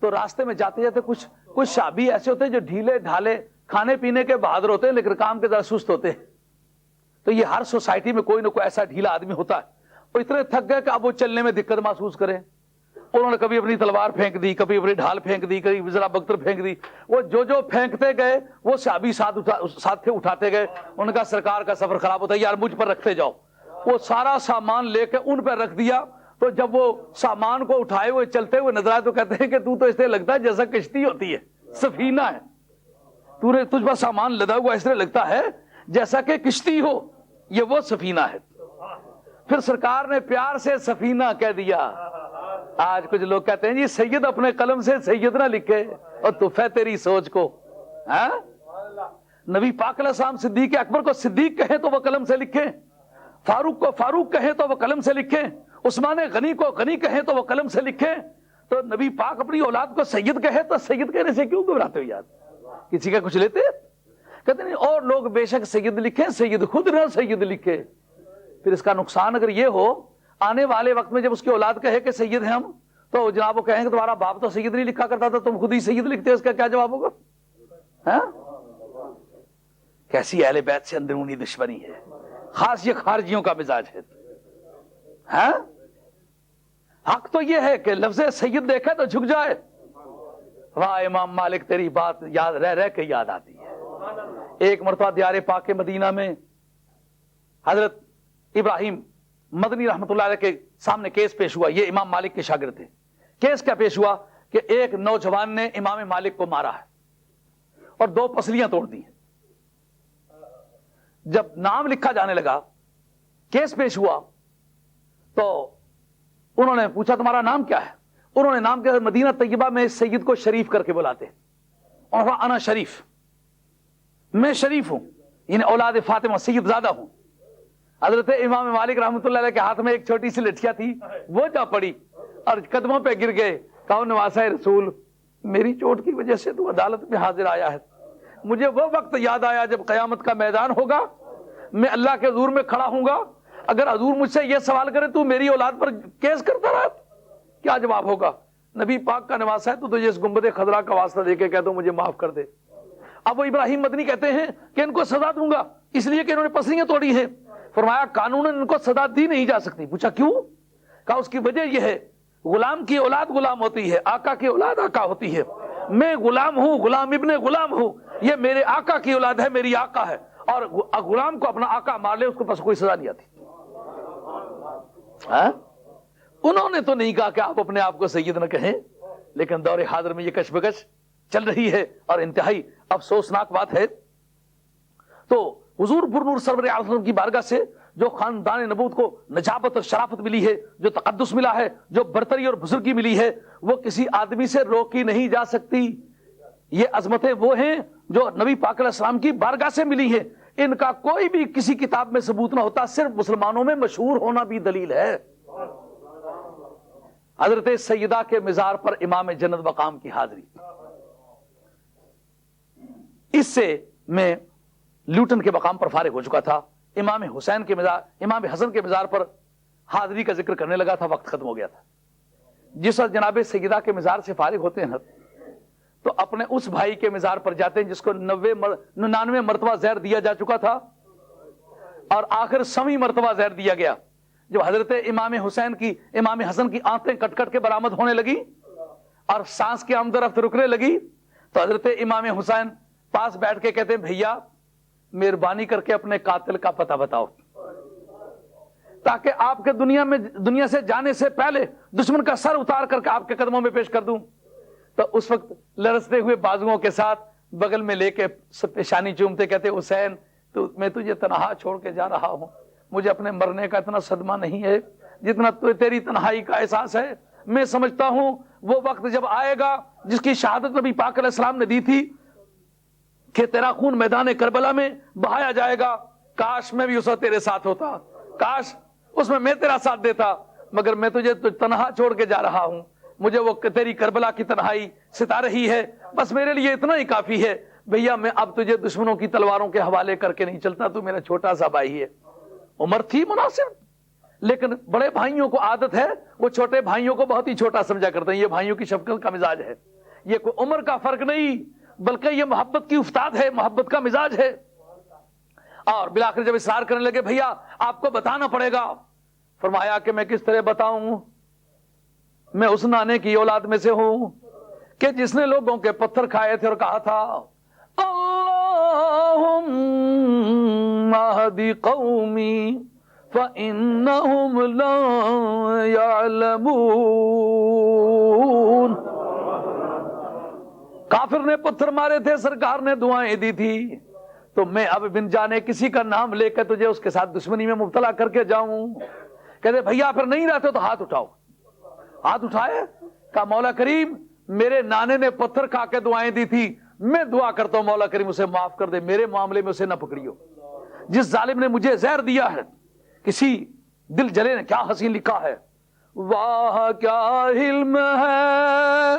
تو راستے میں جاتے جاتے کچھ شعبی ایسے ہوتے ہیں جو ڈھیلے ڈھالے کھانے پینے کے بہادر ہوتے ہیں لیکن کام کے ذرا سست ہوتے ہیں. تو یہ ہر سوسائٹی میں کوئی نہ کوئی ایسا ڈھیلا آدمی ہوتا ہے. وہ اتنے تھک گئے کہ اب وہ چلنے میں دقت محسوس کریں. انہوں نے کبھی اپنی تلوار پھینک دی, کبھی اپنی ڈھال پھینک دی, کبھی ذرا بختر پھینک دی. وہ جو پھینکتے گئے وہ صحابی ساتھ تھے اٹھاتے گئے. ان کا سرکار کا سفر خراب ہوتا ہے, یار مجھ پر رکھتے جاؤ. وہ سارا سامان لے کے ان پر رکھ دیا. تو جب وہ سامان کو اٹھائے ہوئے چلتے ہوئے نظر آئے تو کہتے ہیں کہ تو اس طرح لگتا ہے جیسا کشتی ہوتی ہے, سفینہ ہے. تجھ پر سامان لدا ہوا اس طرح لگتا ہے جیسا کہ کشتی ہو. یہ وہ سفینہ ہے. پھر سرکار نے پیار سے سفینہ کہہ دیا. آج کچھ لوگ کہتے ہیں جی سید اپنے قلم سے سید نہ لکھے اور تحفہ تیری سوچ کو. نبی پاک علیہ السلام صدیق اکبر کو صدیق کہیں تو وہ قلم سے لکھیں, فاروق کو فاروق کہیں تو وہ قلم سے لکھیں, عثمان غنی کو غنی کہیں تو وہ قلم سے لکھیں. تو نبی پاک اپنی اولاد کو سید کہے تو سید کہنے سے کیوں گھبراتے ہو یار؟ کسی کا کچھ لیتے کہتے نہیں اور لوگ بے شک سید لکھیں, سید خود نہ سید لکھے. پھر اس کا نقصان اگر یہ ہو آنے والے وقت میں جب اس کی اولاد کہے کہ سید ہیں ہم تو جناب وہ کہیں کہ تمہارا باپ تو سید نہیں لکھا کرتا تھا, تم خود ہی سید لکھتے. اس کا کیا جواب ہوگا؟ کیسی اہل بیت سے اندرونی دشمنی ہے, خاص یہ خارجیوں کا مزاج ہے. حق تو یہ ہے کہ لفظ سید دیکھے تو جھک جائے. واہ امام مالک تیری بات یاد رہ کے یاد آتی ہے. ایک مرتبہ دیار پاک مدینہ میں حضرت ابراہیم مدنی رحمت اللہ علیہ کے سامنے کیس پیش ہوا. یہ امام مالک کے شاگرد تھے. کیس کیا پیش ہوا کہ ایک نوجوان نے امام مالک کو مارا ہے اور 2 پسلیاں توڑ دی. جب نام لکھا جانے لگا, کیس پیش ہوا, تو انہوں نے پوچھا تمہارا نام کیا ہے؟ انہوں نے نام کیا, مدینہ طیبہ میں سید کو شریف کر کے بلاتے. اور انا شریف, میں شریف ہوں, یعنی اولاد فاطمہ سید زادہ ہوں. حضرت امام مالک رحمۃ اللہ علیہ کے ہاتھ میں ایک چھوٹی سی لٹھیا تھی, وہ جا پڑی اور قدموں پہ گر گئے. کہا نواسہ رسول, میری چوٹ کی وجہ سے تو عدالت میں حاضر آیا ہے. مجھے وہ وقت یاد آیا جب قیامت کا میدان ہوگا, میں اللہ کے حضور میں کھڑا ہوں گا. اگر حضور مجھ سے یہ سوال کرے تو میری اولاد پر کیس کرتا رہا, کیا جواب ہوگا؟ نبی پاک کا نواسہ ہے تو تجھے اس گنبد خضرا کا واسطہ دے کے کہتا ہوں مجھے معاف کر دے. اب وہ ابراہیم مدنی کہتے ہیں کہ ان کو سزا دوں گا اس لیے کہ انہوں نے پسلیاں توڑی ہیں. فرمایا قانون ان کو سزا دی نہیں جا سکتی. پوچھا کیوں؟ کہا اس کی وجہ یہ ہے غلام کی اولاد غلام ہوتی ہے, آقا کی اولاد آقا ہوتی ہے. میں غلام ہوں, غلام ابن غلام ہوں, یہ میرے آقا کی اولاد ہے, میری آقا ہے. اور غلام کو اپنا آقا مار لے اس کو پس کوئی سزا نہیں آتی. انہوں نے تو نہیں کہا کہ آپ اپنے آپ کو سید نہ کہیں, لیکن دور حاضر میں یہ کشمکش چل رہی ہے اور انتہائی افسوسناک بات ہے. تو حضور پر نور سرور عالم کی بارگاہ سے جو خاندان نبوت کو نجابت اور شرافت ملی ہے, جو تقدس ملا ہے, جو برتری اور بزرگی ملی ہے, وہ کسی آدمی سے روکی نہیں جا سکتی. یہ عظمتیں وہ ہیں جو نبی پاک علیہ السلام کی بارگاہ سے ملی ہیں. ان کا کوئی بھی کسی کتاب میں ثبوت نہ ہوتا, صرف مسلمانوں میں مشہور ہونا بھی دلیل ہے. حضرت سیدہ کے مزار پر امام جنت مقام کی حاضری, اس سے میں لیوٹن کے مقام پر فارغ ہو چکا تھا. امام حسن کے مزار پر حاضری کا ذکر کرنے لگا تھا, وقت ختم ہو گیا تھا. جس وقت جناب سیدہ کے مزار سے فارغ ہوتے ہیں تو اپنے اس بھائی کے مزار پر جاتے ہیں جس کو 99 مرتبہ زہر دیا جا چکا تھا اور آخر 100ویں مرتبہ زہر دیا گیا. جب حضرت امام حسن کی آنتیں کٹ کٹ کے برآمد ہونے لگی اور سانس کی آمد و رفت رکنے لگی تو حضرت امام حسین پاس بیٹھ کے کہتے ہیں بھیا مہربانی کر کے اپنے قاتل کا پتہ بتاؤ تاکہ آپ کے دنیا سے جانے سے پہلے دشمن کا سر اتار کر کے آپ کے قدموں میں پیش کر دوں. تو اس وقت لرزتے ہوئے بازوؤں کے ساتھ بغل میں لے کے پیشانی چومتے کہتے حسین میں تجھے تنہا چھوڑ کے جا رہا ہوں, مجھے اپنے مرنے کا اتنا صدمہ نہیں ہے جتنا تیری تنہائی کا احساس ہے. میں سمجھتا ہوں وہ وقت جب آئے گا جس کی شہادت نبی پاک علیہ السلام نے دی تھی کہ تیرا خون میدان کربلا میں بہایا جائے گا, کاش میں بھی اس وقت تیرے ساتھ ہوتا, کاش اس میں تیرا ساتھ دیتا, مگر میں تجھے تنہا چھوڑ کے جا رہا ہوں. مجھے وہ تیری کربلا کی تنہائی ستا رہی ہے, بس میرے لیے اتنا ہی کافی ہے. بھیا میں اب تجھے دشمنوں کی تلواروں کے حوالے کر کے نہیں چلتا، تو میرا چھوٹا سا بھائی ہے۔ عمر تھی مناسب، لیکن بڑے بھائیوں کو عادت ہے وہ چھوٹے بھائیوں کو بہت ہی چھوٹا سمجھا کرتے ہیں، یہ بھائیوں کی شفقت کا مزاج ہے، یہ کوئی عمر کا فرق نہیں بلکہ یہ محبت کی افتاد ہے، محبت کا مزاج ہے۔ اور بالآخر جب اصرار کرنے لگے بھیا آپ کو بتانا پڑے گا، فرمایا کہ میں کس طرح بتاؤں، میں اس نانے کی اولاد میں سے ہوں کہ جس نے لوگوں کے پتھر کھائے تھے اور کہا تھا اللہم اہدی قومی فإنہم لا یعلمون۔ کافر نے پتھر مارے تھے، سرکار نے دعائیں دی تھی، تو میں اب بن جانے کسی کا نام لے کر تجھے اس کے ساتھ دشمنی میں مبتلا کر کے جاؤں؟ کہتے بھیا پھر نہیں رہتے تو ہاتھ اٹھاؤ۔ ہاتھ اٹھائے، کہا مولا کریم میرے نانے نے پتھر کھا کے دعائیں دی تھی، میں دعا کرتا ہوں مولا کریم اسے معاف کر دے، میرے معاملے میں اسے نہ پکڑیو۔ جس ظالم نے مجھے زہر دیا ہے، کسی دل جلے نے کیا حسین لکھا ہے، واہ کیا علم ہے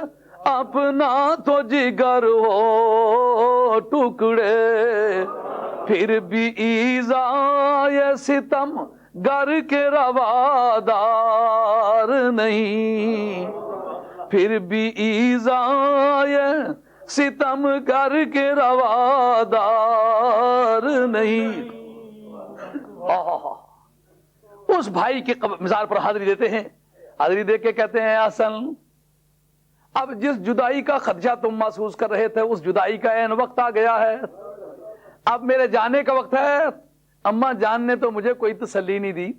اپنا تو جگر ہو ٹکڑے، پھر بھی ایذائے ستم گر کے روادار نہیں، پھر بھی ایذائے ستم گر کے روادار نہیں۔ اس بھائی کے مزار پر حاضری دیتے ہیں، حاضری دے کے کہتے ہیں حسن اب جس جدائی کا خدشہ تم محسوس کر رہے تھے اس جدائی کا عین وقت آ گیا ہے، اب میرے جانے کا وقت ہے۔ اماں جان نے تو مجھے کوئی تسلی نہیں دی،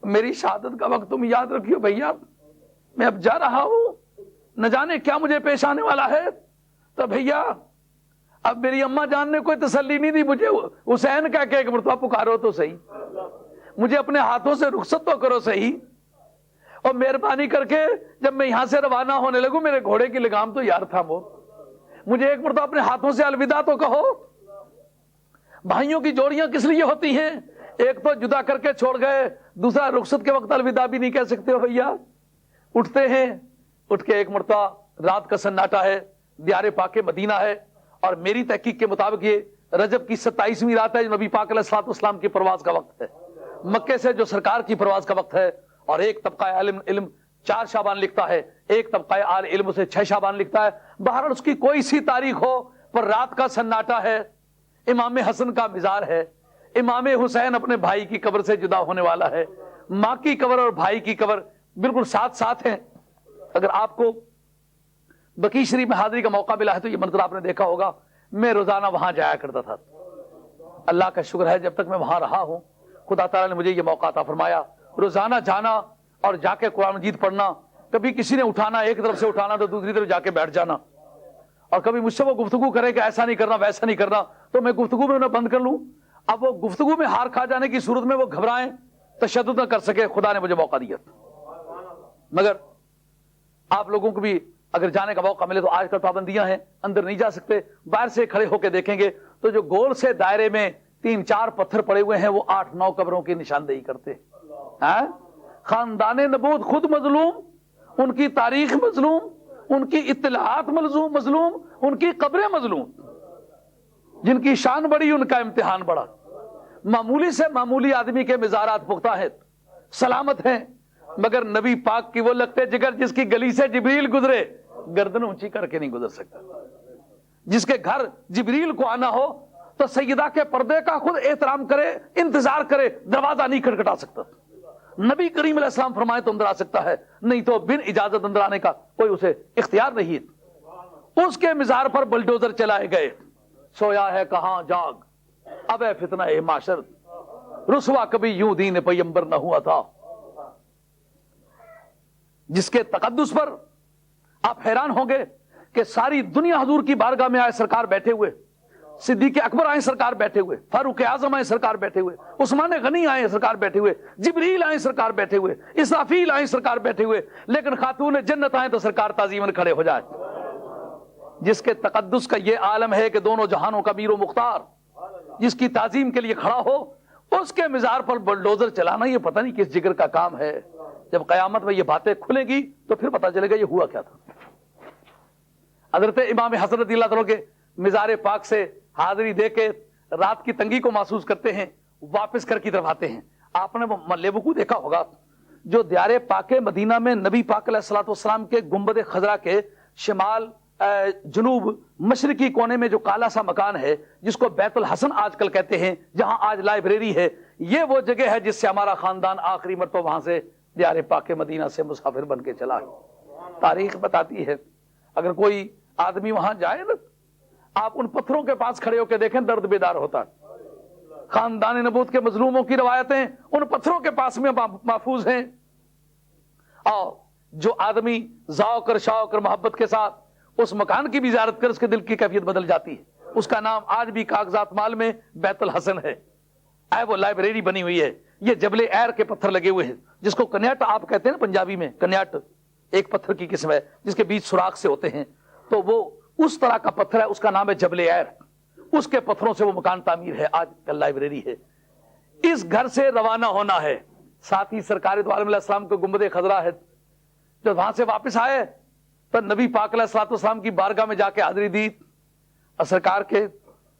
میری شہادت کا وقت تم یاد رکھیو بھیا، میں اب جا رہا ہوں، نہ جانے کیا مجھے پیش آنے والا ہے، تو بھیا اب میری اماں جان نے کوئی تسلی نہیں دی، مجھے حسین کہہ کے ایک مرتبہ پکارو تو صحیح، مجھے اپنے ہاتھوں سے رخصت تو کرو صحیح، اور مہربانی کر کے جب میں یہاں سے روانہ ہونے لگوں میرے گھوڑے کی لگام تو یار تھامو، مجھے ایک مرتبہ اپنے ہاتھوں سے الوداع تو کہو۔ بھائیوں کی جوڑیاں کس لیے ہوتی ہیں، ایک تو جدا کر کے چھوڑ گئے، دوسرا رخصت کے وقت الوداع بھی نہیں کہہ سکتے ہو بھیا۔ اٹھتے ہیں، اٹھ کے ایک مرتبہ رات کا سناٹا ہے، دیار پاک مدینہ ہے، اور میری تحقیق کے مطابق یہ رجب کی 27ویں رات ہے جو نبی پاک علیہ الصلوۃ والسلام کی پرواز کا وقت ہے، مکے سے جو سرکار کی پرواز کا وقت ہے، اور ایک طبقہ علم 4 شعبان لکھتا ہے، ایک طبقہ آل علم اسے 6 شعبان لکھتا ہے، بہرحال اس کی کوئی سی تاریخ ہو پر رات کا سناٹا ہے، امام حسن کا مزار ہے، امام حسین اپنے بھائی کی قبر سے جدا ہونے والا ہے، ماں کی قبر اور بھائی کی قبر بالکل ساتھ ساتھ ہیں۔ اگر آپ کو بقیع شریف میں حاضری کا موقع ملا ہے تو یہ منظر آپ نے دیکھا ہوگا، میں روزانہ وہاں جایا کرتا تھا، اللہ کا شکر ہے جب تک میں وہاں رہا ہوں خدا تعالیٰ نے مجھے یہ موقع عطا فرمایا، روزانہ جانا اور جا کے قرآن مجید پڑھنا، کبھی کسی نے اٹھانا ایک طرف سے اٹھانا تو دوسری طرف جا کے بیٹھ جانا، اور کبھی مجھ سے وہ گفتگو کرے کہ ایسا نہیں کرنا ویسا نہیں کرنا تو میں گفتگو میں انہیں بند کر لوں، اب وہ گفتگو میں ہار کھا جانے کی صورت میں وہ گھبرائیں تشدد نہ کر سکے، خدا نے مجھے موقع دیا۔ مگر آپ لوگوں کو بھی اگر جانے کا موقع ملے تو آج کل پابندیاں ہیں، اندر نہیں جا سکتے، باہر سے کھڑے ہو کے دیکھیں گے تو جو گول سے دائرے میں 3-4 پتھر پڑے ہوئے ہیں وہ 8-9 قبروں کی نشاندہی کرتے ہیں۔ خاندان نبوت خود مظلوم، ان کی تاریخ مظلوم، ان کی اطلاعات مظلوم، ان کی قبریں مظلوم، جن کی شان بڑی ان کا امتحان بڑا، معمولی سے معمولی آدمی کے مزارات پختہ ہیں، سلامت ہیں، مگر نبی پاک کی وہ لگتے جگر جس کی گلی سے جبریل گزرے گردن اونچی کر کے نہیں گزر سکتا، جس کے گھر جبریل کو آنا ہو تو سیدہ کے پردے کا خود احترام کرے، انتظار کرے، دروازہ نہیں کھٹکھٹا سکتا، نبی کریم علیہ السلام فرمائے تو اندر آ سکتا ہے، نہیں تو بن اجازت اندر آنے کا کوئی اسے اختیار نہیں۔ اس کے مزار پر بلڈوزر چلائے گئے، سویا ہے کہاں جاگ اب ہے فتنہ معاشر، رسوا کبھی یوں دین پیمبر نہ ہوا تھا، جس کے تقدس پر آپ حیران ہوں گے کہ ساری دنیا حضور کی بارگاہ میں آئے سرکار بیٹھے ہوئے، صدیق اکبر آئے سرکار بیٹھے ہوئے، فاروق اعظم آئے سرکار بیٹھے ہوئے، عثمان غنی آئے سرکار بیٹھے ہوئے، جبریل آئے سرکار بیٹھے ہوئے، اسرافیل آئے سرکار بیٹھے ہوئے، لیکن خاتون جنت آئے تو سرکار تعظیماً کھڑے ہو جائے، جس کے تقدس کا یہ عالم ہے کہ دونوں جہانوں کا میر و مختار، جس کی تعظیم کے لیے کھڑا ہو، اس کے مزار پر بلڈوزر چلانا یہ پتہ نہیں کس جگر کا کام ہے۔ جب قیامت میں یہ باتیں کھلیں گی تو پھر پتہ چلے گا یہ ہوا کیا تھا۔ حضرت امام حسن رضی اللہ عنہ کے مزار پاک سے حاضری دے کے رات کی تنگی کو محسوس کرتے ہیں، واپس گھر کی طرف آتے ہیں۔ آپ نے وہ ملیبو کو دیکھا ہوگا جو دیار پاک مدینہ میں نبی پاک علیہ الصلوۃ والسلام کے گنبد خضرا کے شمال جنوب مشرقی کونے میں جو کالا سا مکان ہے جس کو بیت الحسن آج کل کہتے ہیں، جہاں آج لائبریری ہے، یہ وہ جگہ ہے جس سے ہمارا خاندان آخری مرتبہ وہاں سے دیار پاک مدینہ سے مسافر بن کے چلا ہے۔ تاریخ بتاتی ہے اگر کوئی آدمی وہاں جائے نا، آپ ان پتھروں کے پاس کھڑے ہو کے دیکھیں، درد بیدار ہوتا ہے۔ خاندان نبوت کے مظلوموں کی روایتیں ان پتھروں کے پاس میں محفوظ ہیں، اور جو آدمی ذوق اور شوق اور محبت کے ساتھ اس مکان کی بھی زیارت کر، اس کے دل کی کیفیت بدل جاتی ہے۔ اس کا نام آج بھی کاغذات مال میں بیت الحسن ہے۔ وہ لائبریری بنی ہوئی ہے، یہ جبل ایر کے پتھر لگے ہوئے ہیں، جس کو کنیٹ آپ کہتے ہیں نا پنجابی میں، کنیٹ ایک پتھر کی قسم ہے جس کے بیچ سوراخ سے ہوتے ہیں، تو وہ اس طرح کا پتھر ہے، اس کا نام ہے جبل ایر۔ اس کے پتھروں سے وہ مکان تعمیر ہے، آج کل لائبریری ہے۔ اس گھر سے روانہ ہونا ہے، ساتھ ہی سرکار دو عالم علیہ السلام کو گنبد خضرا ہے۔ جب وہاں سے واپس آئے تو نبی پاک علیہ الصلوۃ والسلام کی بارگاہ میں جا کے حاضری دی، اور سرکار کے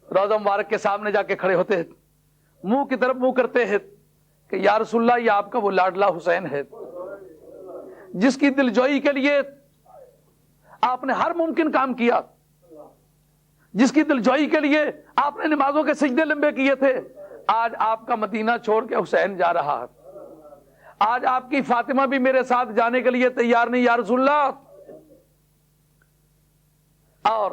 روضہ مبارک کے سامنے جا کے کھڑے ہوتے ہیں، منہ کی طرف منہ کرتے ہیں کہ یا رسول اللہ، یہ آپ کا وہ لاڈلا حسین ہے جس کی دلجوئی کے لیے آپ نے ہر ممکن کام کیا، جس کی دلجوئی کے لیے آپ نے نمازوں کے سجدے لمبے کیے تھے۔ آج آپ کا مدینہ چھوڑ کے حسین جا رہا ہے، آج آپ کی فاطمہ بھی میرے ساتھ جانے کے لیے تیار نہیں یا رسول اللہ۔ اور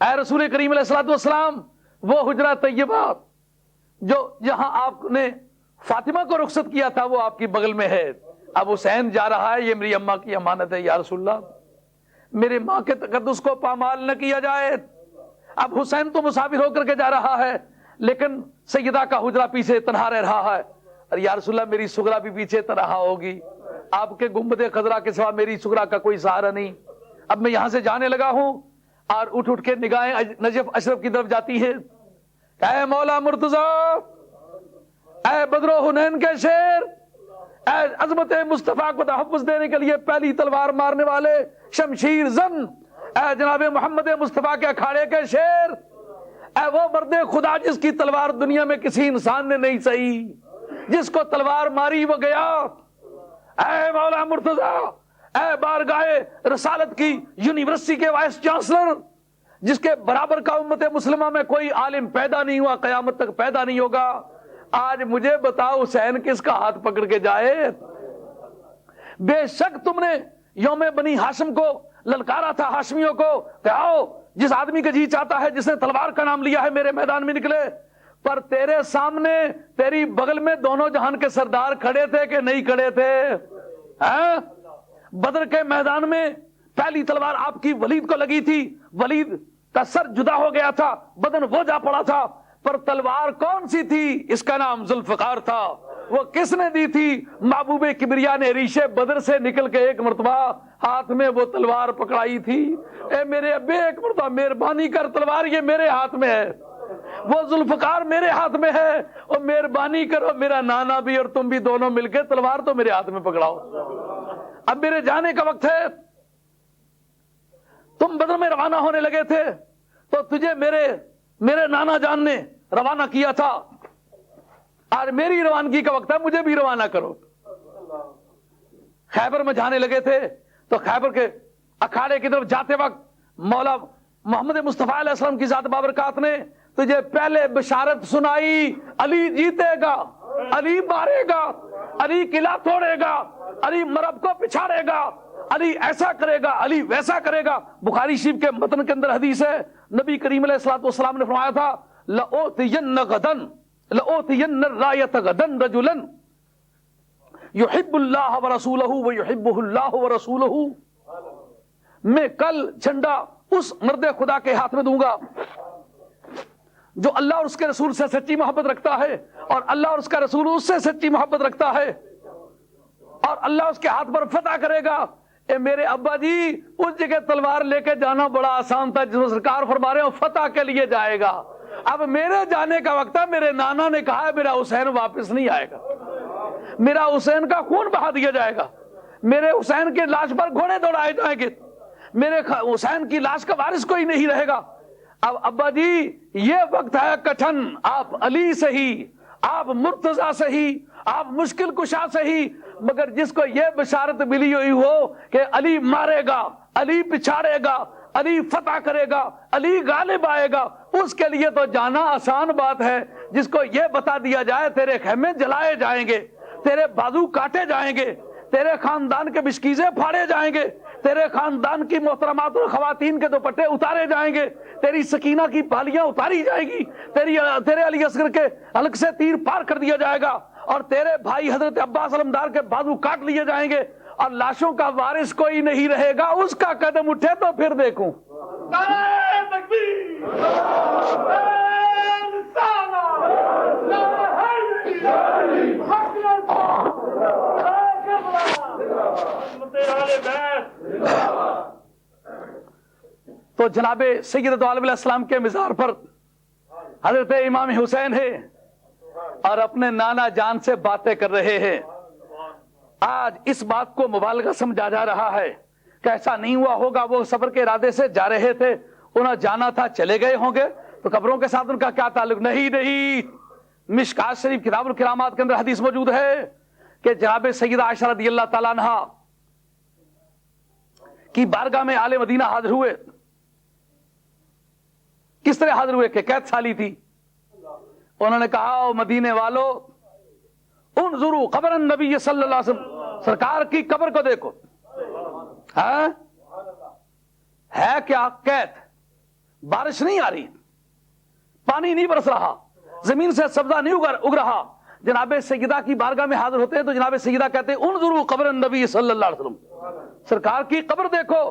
اے رسول کریم علیہ الصلوۃ والسلام، وہ حجرہ طیبہ جو جہاں آپ نے فاطمہ کو رخصت کیا تھا وہ آپ کی بغل میں ہے، اب حسین جا رہا ہے، یہ میری اماں کی امانت ہے یا رسول اللہ، میرے ماں کے تقدس کو پامال نہ کیا جائے۔ اب حسین تو مسافر ہو کر کے جا رہا ہے، لیکن سیدہ کا حجرہ پیچھے تنہا رہ رہا ہے، اور یا رسول اللہ میری سغرا بھی پیچھے تنہا ہوگی، آپ کے گنبد خضرا کے سوا میری سغرا کا کوئی سہارا نہیں۔ اب میں یہاں سے جانے لگا ہوں، اور اٹھ کے نگاہیں نجف اشرف کی طرف جاتی ہے، اے مولا مرتضیٰ، اے بدر و حنین کے شیر، اے عظمت مصطفیٰ کو تحفظ دینے کے لیے پہلی تلوار مارنے والے شمشیر زن، اے جناب محمد مصطفیٰ کے اکھاڑے کے شیر، اے وہ مرد خدا جس کی تلوار دنیا میں کسی انسان نے نہیں سہی، جس کو تلوار ماری وہ گیا، اے مولا مرتضیٰ، اے بارگاہ رسالت کی یونیورسٹی کے وائس چانسلر، جس کے برابر کا امت مسلمہ میں کوئی عالم پیدا نہیں ہوا، قیامت تک پیدا نہیں ہوگا، آج مجھے بتاؤ حسین کس کا ہاتھ پکڑ کے جائے؟ بے شک تم نے یوم بنی ہاشم کو للکارا تھا، ہاشمیوں کو کہ آؤ، جس آدمی کا جی چاہتا ہے، جس نے تلوار کا نام لیا ہے، میرے میدان میں نکلے، پر تیرے سامنے تیری بغل میں دونوں جہان کے سردار کھڑے تھے کہ نہیں کھڑے تھے؟ بدر کے میدان میں پہلی تلوار آپ کی ولید کو لگی تھی، ولید کا سر جدا ہو گیا تھا، بدن وہ جا پڑا تھا، پر تلوار کون سی تھی؟ اس کا نام ذوالفقار تھا۔ وہ کس نے دی تھی؟ محبوب کبریا نے ریشے بدر سے نکل کے ایک مرتبہ ہاتھ میں وہ تلوار پکڑائی تھی۔ اے میرے ابے، ایک مرتبہ مہربانی کر، تلوار یہ میرے ہاتھ میں ہے، وہ ذوالفقار میرے ہاتھ میں ہے، اور مہربانی کرو میرا نانا بھی اور تم بھی دونوں مل کے تلوار تو میرے ہاتھ میں پکڑاؤ۔ اب میرے جانے کا وقت ہے، تم بدر میں روانہ ہونے لگے تھے تو تجھے میرے نانا جان نے روانہ کیا تھا، آج میری روانگی کا وقت ہے، مجھے بھی روانہ کرو۔ خیبر میں جانے لگے تھے تو خیبر کے اکھاڑے کی طرف جاتے وقت مولا محمد مصطفیٰ علیہ السلام کی ذات بابرکات نے تجھے پہلے بشارت سنائی، علی جیتے گا، علی مارے گا، علی قلعہ توڑے گا، علی مرب کو پچھاڑے گا، علی ایسا کرے گا، علی ویسا کرے گا۔ بخاری شریف کے متن کے اندر حدیث ہے، نبی کریم علیہ الصلوۃ والسلام نے فرمایا تھا، لَأُوتِيَنَّ غَدًا لَأُوتِيَنَّ الرَّایَةَ غَدًا رَجُلًا يُحِبُّ اللَّهَ وَرَسُولَهُ وَيُحِبُّهُ اللَّهُ وَرَسُولُهُ، میں کل جھنڈا اس مرد خدا کے ہاتھ میں دوں گا جو اللہ اور اس کے رسول سے سچی محبت رکھتا ہے، اور اللہ اور اس کا رسول اس سے سچی محبت رکھتا ہے، اور اللہ اس کے ہاتھ پر فتح کرے گا۔ اے میرے ابا جی، اس جگہ تلوار لے کے جانا بڑا آسان تھا، جس میں سرکار فرما رہے ہو فتح کے لیے جائے گا۔ اب میرے جانے کا وقت ہے، میرے نانا نے کہا ہے میرا حسین واپس نہیں آئے گا، میرا حسین کا خون بہا دیا جائے گا، میرے حسین کی لاش پر گھوڑے دوڑائے جائیں گے، میرے حسین کی لاش کا وارث کوئی نہیں رہے گا۔ اب ابا جی یہ وقت ہے کٹھن، آپ علی سے ہی، آپ مرتضی سے ہی، آپ مشکل کشا سے ہی، مگر جس کو یہ بشارت ملی ہوئی ہو کہ علی مارے گا، علی پچھاڑے گا، علی فتح کرے گا، علی غالب آئے گا، اس کے لیے تو جانا آسان بات ہے۔ جس کو یہ بتا دیا جائے تیرے خیمے جلائے جائیں گے، تیرے بازو کاٹے جائیں گے، تیرے خاندان کے بشکیزے پھاڑے جائیں گے، تیرے خاندان کی محترمات اور خواتین کے دوپٹے اتارے جائیں گے، تیری سکینہ کی بالیاں اتاری جائیں گی، تیرے علی اصغر کے حلق سے تیر پار کر دیا جائے گا، اور تیرے بھائی حضرت عباس علمدار کے بازو کاٹ لیے جائیں گے، اور لاشوں کا وارث کوئی نہیں رہے گا، اس کا قدم اٹھے تو پھر دیکھوں۔ نعرہ تکبیر، تو جناب سید عالم علیہ السلام کے مزار پر حضرت امام حسین ہے اور اپنے نانا جان سے باتیں کر رہے ہیں۔ آج اس بات کو مبالغہ سمجھا جا رہا ہے کہ ایسا نہیں ہوا ہوگا، وہ سفر کے ارادے سے جا رہے تھے، انہیں جانا تھا، چلے گئے ہوں گے، تو قبروں کے ساتھ ان کا کیا تعلق؟ نہیں، مشکات شریف کتاب الکرامات کے اندر حدیث موجود ہے کہ جناب سیدہ عائشہ رضی اللہ تعالیٰ عنہا کی بارگاہ میں آل مدینہ حاضر ہوئے۔ کس طرح حاضر ہوئے کہ قید سالی تھی، انہوں نے کہا او مدینے والو انظروا قبر النبی صلی اللہ علیہ وسلم، سرکار کی قبر کو دیکھو۔ ہے کیا قید؟ بارش نہیں آ رہی، پانی نہیں برس رہا، زمین سے سبزہ نہیں اگ رہا، جناب سیدہ کی بارگاہ میں حاضر ہوتے ہیں تو جناب سیدہ کہتے ہیں انظروا قبر النبی صلی اللہ علیہ وسلم، سرکار کی قبر دیکھو۔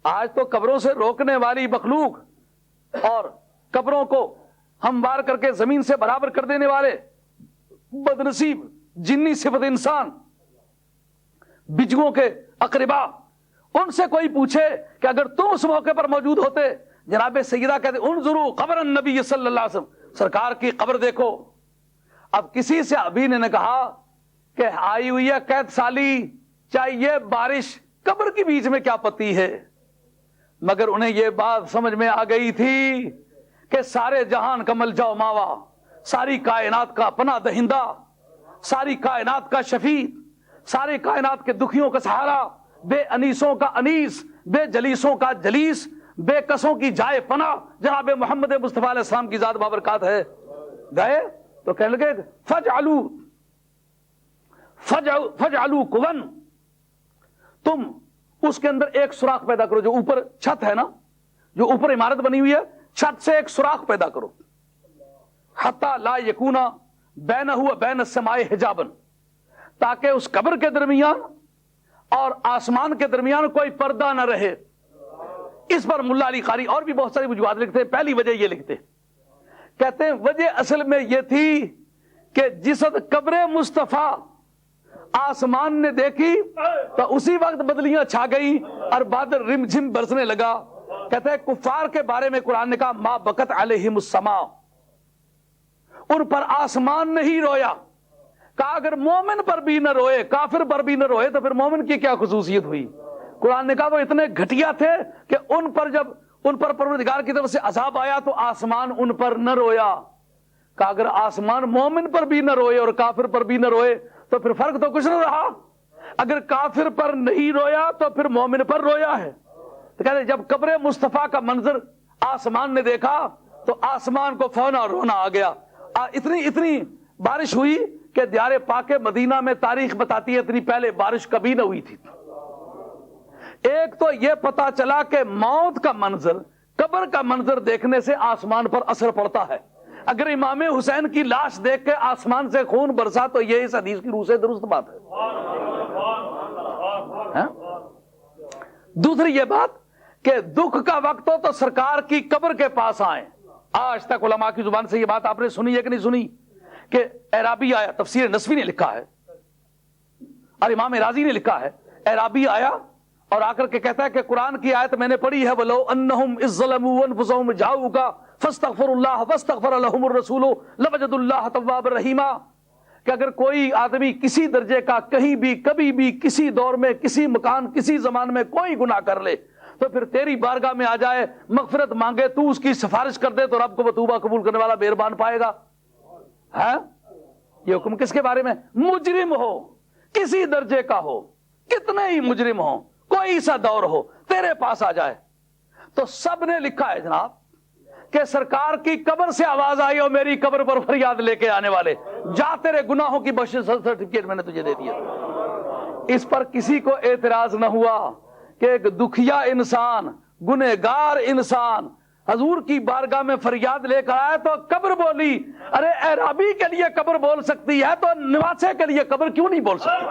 آج تو قبروں سے روکنے والی مخلوق اور قبروں کو ہموار کر کے زمین سے برابر کر دینے والے بدنصیب جنی صفت انسان، بجگوں کے اقربا، ان سے کوئی پوچھے کہ اگر تم اس موقع پر موجود ہوتے، جناب سیدہ کہتے انظروا قبر النبی صلی اللہ علیہ وسلم، سرکار کی قبر دیکھو۔ اب کسی سے ابھی نے کہا کہ آئی ہوئی ہے قید سالی، چاہیے بارش، قبر کے بیچ میں کیا پتی ہے، مگر انہیں یہ بات سمجھ میں آ گئی تھی کہ سارے جہان کا ملجا و ماوا، ساری کائنات کا پناہ دہندہ، ساری کائنات کا شفیع، ساری کائنات کے دکھیوں کا سہارا، بے انیسوں کا انیس، بے جلیسوں کا جلیس، بے کسوں کی جائے پناہ جناب محمد مصطفیٰ علیہ السلام کی ذات بابرکات ہے۔ گئے تو کہنے لگے فجعلوا کون، تم اس کے اندر ایک سوراخ پیدا کرو، جو اوپر چھت ہے نا، جو اوپر عمارت بنی ہوئی ہے، چھت سے ایک سوراخ پیدا کرو، حتی لا یکونا بینہ و بین السماء حجابا، تاکہ اس قبر کے درمیان اور آسمان کے درمیان کوئی پردہ نہ رہے۔ اس پر ملا علی قاری اور بھی بہت ساری وجوہات لکھتے ہیں، پہلی وجہ یہ لکھتے کہتے ہیں وجہ اصل میں یہ تھی کہ جس قبر مصطفیٰ آسمان نے دیکھی تو اسی وقت بدلیاں چھا گئی اور بادل رم جھم برسنے لگا۔ کہتے ہیں کفار کے بارے میں قرآن نے کہا ما بکت علیہم السماء، ان پر آسمان نہیں رویا۔ کہا اگر مومن پر بھی نہ روئے، کافر پر بھی نہ روئے تو پھر مومن کی کیا خصوصیت ہوئی؟ قرآن نے کہا وہ اتنے گھٹیا تھے کہ ان پر جب ان پر پروردگار کی طرف سے عذاب آیا تو آسمان ان پر نہ رویا۔ کہا اگر آسمان مومن پر بھی نہ روئے اور کافر پر بھی نہ روئے تو پھر فرق تو کچھ نہ رہا، اگر کافر پر نہیں رویا تو پھر مومن پر رویا ہے۔ تو کہتے جب قبر مصطفیٰ کا منظر آسمان نے دیکھا تو آسمان کو فونا رونا آ گیا۔ اتنی بارش ہوئی کہ دیار پاک مدینہ میں تاریخ بتاتی ہے اتنی پہلے بارش کبھی نہ ہوئی تھی۔ ایک تو یہ پتا چلا کہ موت کا منظر، قبر کا منظر دیکھنے سے آسمان پر اثر پڑتا ہے۔ اگر امام حسین کی لاش دیکھ کے آسمان سے خون برسا تو یہ اس حدیث کی روح سے درست بات ہے۔ دوسری یہ بات کہ دکھ کا وقت ہو تو سرکار کی قبر کے پاس آئیں۔ آج تک علماء کی زبان سے یہ بات آپ نے سنی ہے کہ نہیں سنی کہ اعرابی آیا، تفسیر نسوی نے لکھا ہے اور امام رازی نے لکھا ہے، اعرابی آیا اور آ کر کے کہتا ہے کہ قرآن کی آیت میں نے پڑھی ہے وَلَوْ أَنَّهُمْ إِذ ظَلَمُوا أَنفُسَهُمْ جَاءُوكَ فَاسْتَغْفَرُوا اللَّهَ وَاسْتَغْفَرَ لَهُمُ الرَّسُولُ لَوَجَدُوا اللَّهَ تَوَّابًا رَحِيمًا، کہ اگر کوئی آدمی کسی درجے کا کہیں بھی کبھی بھی کسی دور میں کسی مکان کسی زمان میں کوئی گناہ کر لے تو پھر تیری بارگاہ میں آ جائے, مغفرت مانگے, تو اس کی سفارش کر دے تو رب کو وہ توبہ قبول کرنے والا مہربان پائے گا. یہ حکم کس کے بارے میں؟ مجرم ہو, کسی درجے کا ہو, کتنے ہی مجرم ہو, کوئی سا دور ہو, تیرے پاس آ جائے تو سب نے لکھا ہے جناب کہ سرکار کی قبر سے آواز آئی اور میری قبر پر فریاد لے کے آنے والے, جا تیرے گناہوں کی بخشش سرٹیفکیٹ میں نے تجھے دے دیا. اس پر کسی کو اعتراض نہ ہوا کہ ایک دکھیا انسان, گنہگار انسان حضور کی بارگاہ میں فریاد لے کر آیا تو قبر بولی. ارے اعرابی کے لیے قبر بول سکتی ہے تو نواسے کے لیے قبر کیوں نہیں بول سکتی؟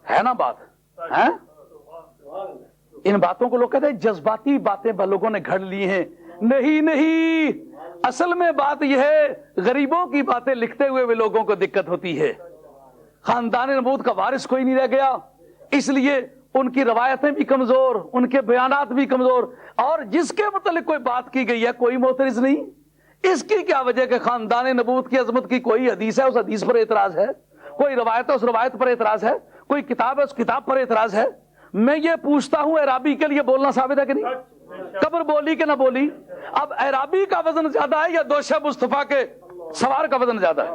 ہے نا بات ہے؟ ان باتوں کو لوگ کہتے ہیں جذباتی باتیں لوگوں نے گھڑ لی ہیں. نہیں, اصل میں بات یہ ہے غریبوں کی باتیں لکھتے ہوئے بھی لوگوں کو دقت ہوتی ہے. خاندان نبوت کا وارث کوئی نہیں رہ گیا, اس لیے ان کی روایتیں بھی کمزور, ان کے بیانات بھی کمزور, اور جس کے متعلق کوئی بات کی گئی ہے کوئی معترض نہیں. اس کی کیا وجہ کہ خاندان نبوت کی عظمت کی کوئی حدیث ہے, اس حدیث پر اعتراض ہے, کوئی روایت ہے, اس روایت پر اعتراض ہے, کوئی کتاب ہے, اس کتاب پر اعتراض ہے. میں یہ پوچھتا ہوں اعرابی کے لیے بولنا ثابت ہے کہ نہیں؟ قبر بولی کہ نہ بولی؟ اب اعرابی کا وزن زیادہ ہے یا دوش مصطفیٰ کے سوار کا وزن زیادہ ہے؟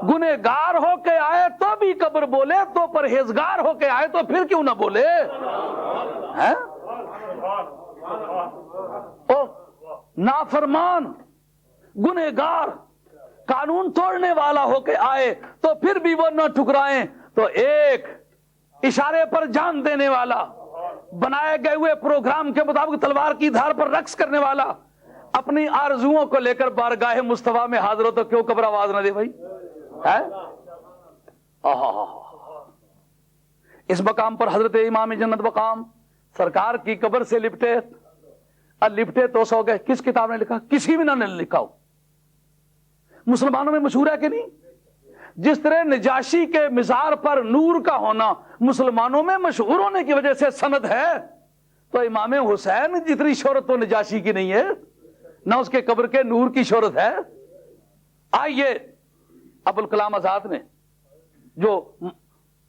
گنہگار ہو کے آئے تو بھی قبر بولے, تو پرہیزگار ہو کے آئے تو پھر کیوں نہ بولے؟ نافرمان, گنہگار, قانون توڑنے والا ہو کے آئے تو پھر بھی وہ نہ ٹھکرائیں, تو ایک اشارے پر جان دینے والا, بنائے گئے ہوئے پروگرام کے مطابق تلوار کی دھار پر رقص کرنے والا, اپنی آرزوؤں کو لے کر بارگاہ مصطفیٰ میں حاضر ہو تو کیوں قبر آواز نہ دے بھائی؟ اس مقام پر حضرت امام جنت مقام سرکار کی قبر سے لپٹے تو سو گئے. کس کتاب نے لکھا؟ کسی بھی نہ نے لکھا ہو. مسلمانوں میں مشہور ہے کہ نہیں؟ جس طرح نجاشی کے مزار پر نور کا ہونا مسلمانوں میں مشہور ہونے کی وجہ سے سند ہے, تو امام حسین جتنی شہرت تو نجاشی کی نہیں ہے, نہ اس کے قبر کے نور کی شہرت ہے. آئیے ابوالکلام آزاد نے جو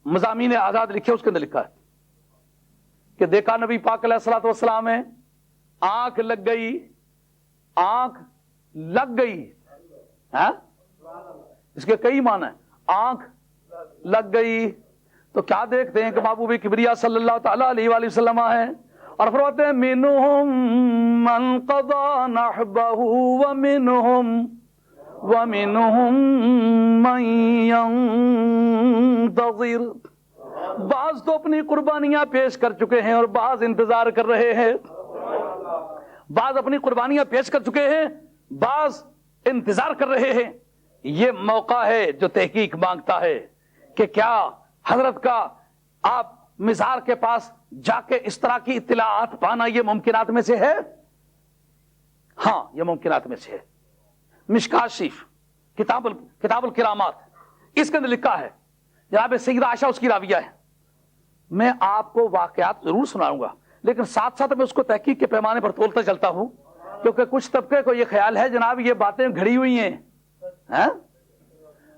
مضامین آزاد لکھے اس کے اندر لکھا ہے کہ دیکھا نبی پاک علیہ الصلوۃ والسلام ہے, آنکھ لگ گئی. اس کے کئی معنی ہیں. آنکھ لگ گئی تو کیا دیکھتے ہیں کہ محبوب کبریا صلی اللہ تعالی علیہ وآلہ وسلم ہیں, اور فرماتے ہیں منہم من قضا نحبہ ومنہم من ينتظر. بعض تو اپنی قربانیاں پیش کر چکے ہیں اور بعض انتظار کر رہے ہیں. بعض اپنی قربانیاں پیش کر چکے ہیں, بعض انتظار کر رہے ہیں. یہ موقع ہے جو تحقیق مانگتا ہے کہ کیا حضرت کا آپ مزار کے پاس جا کے اس طرح کی اطلاعات پانا یہ ممکنات میں سے ہے؟ ہاں, یہ ممکنات میں سے ہے. مشکات شریف کتاب الکرامات, اس کے اندر لکھا ہے جناب سیدہ عائشہ اس کی راویہ ہے. میں آپ کو واقعات ضرور سناؤں گا, لیکن ساتھ ساتھ میں اس کو تحقیق کے پیمانے پر تولتا چلتا ہوں, کیونکہ کچھ طبقے کو یہ خیال ہے جناب یہ باتیں گھڑی ہوئی ہیں.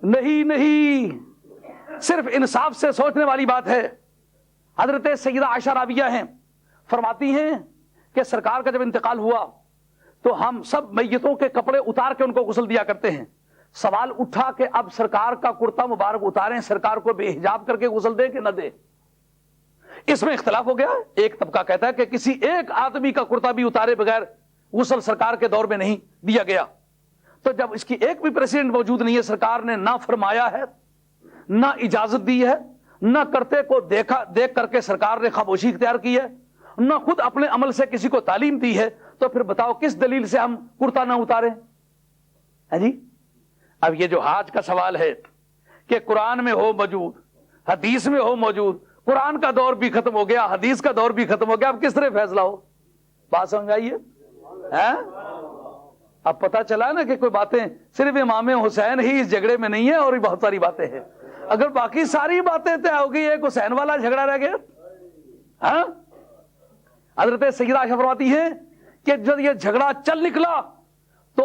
نہیں, صرف انصاف سے سوچنے والی بات ہے. حضرت سیدہ عائشہ راویہ ہیں, فرماتی ہیں کہ سرکار کا جب انتقال ہوا تو ہم سب میتوں کے کپڑے اتار کے ان کو غسل دیا کرتے ہیں. سوال اٹھا کہ اب سرکار کا کرتا مبارک اتاریں, سرکار کو بے حجاب کر کے غسل دیں کہ نہ دیں. اس میں اختلاف ہو گیا. ایک طبقہ کہتا ہے کہ کسی ایک آدمی کا کرتا بھی اتارے بغیر غسل سرکار کے دور میں نہیں دیا گیا. تو جب اس کی ایک بھی پریسیڈنٹ موجود نہیں ہے, سرکار نے نہ فرمایا ہے نہ اجازت دی ہے, نہ کرتے کو دیکھ کر کے سرکار نے خاموشی اختیار کی ہے, نہ خود اپنے عمل سے کسی کو تعلیم دی ہے, تو پھر بتاؤ کس دلیل سے ہم کرتا نہ اتاریں؟ جی اب یہ جو حاج کا سوال ہے کہ قرآن میں ہو موجود, حدیث میں ہو موجود, قرآن کا دور بھی ختم ہو گیا, حدیث کا دور بھی ختم ہو گیا, اب کس طرح فیصلہ ہو؟ بات سمجھ آئیے؟ اب پتہ چلا نا کہ کوئی باتیں صرف امام حسین ہی اس جھگڑے میں نہیں ہے, اور بھی بہت ساری باتیں ہیں. اگر باقی ساری باتیں طے ہو گئی, ایک حسین والا جھگڑا رہ گیا. حضرت سیدہ عائشہ فرماتی ہیں کہ جب یہ جھگڑا چل نکلا تو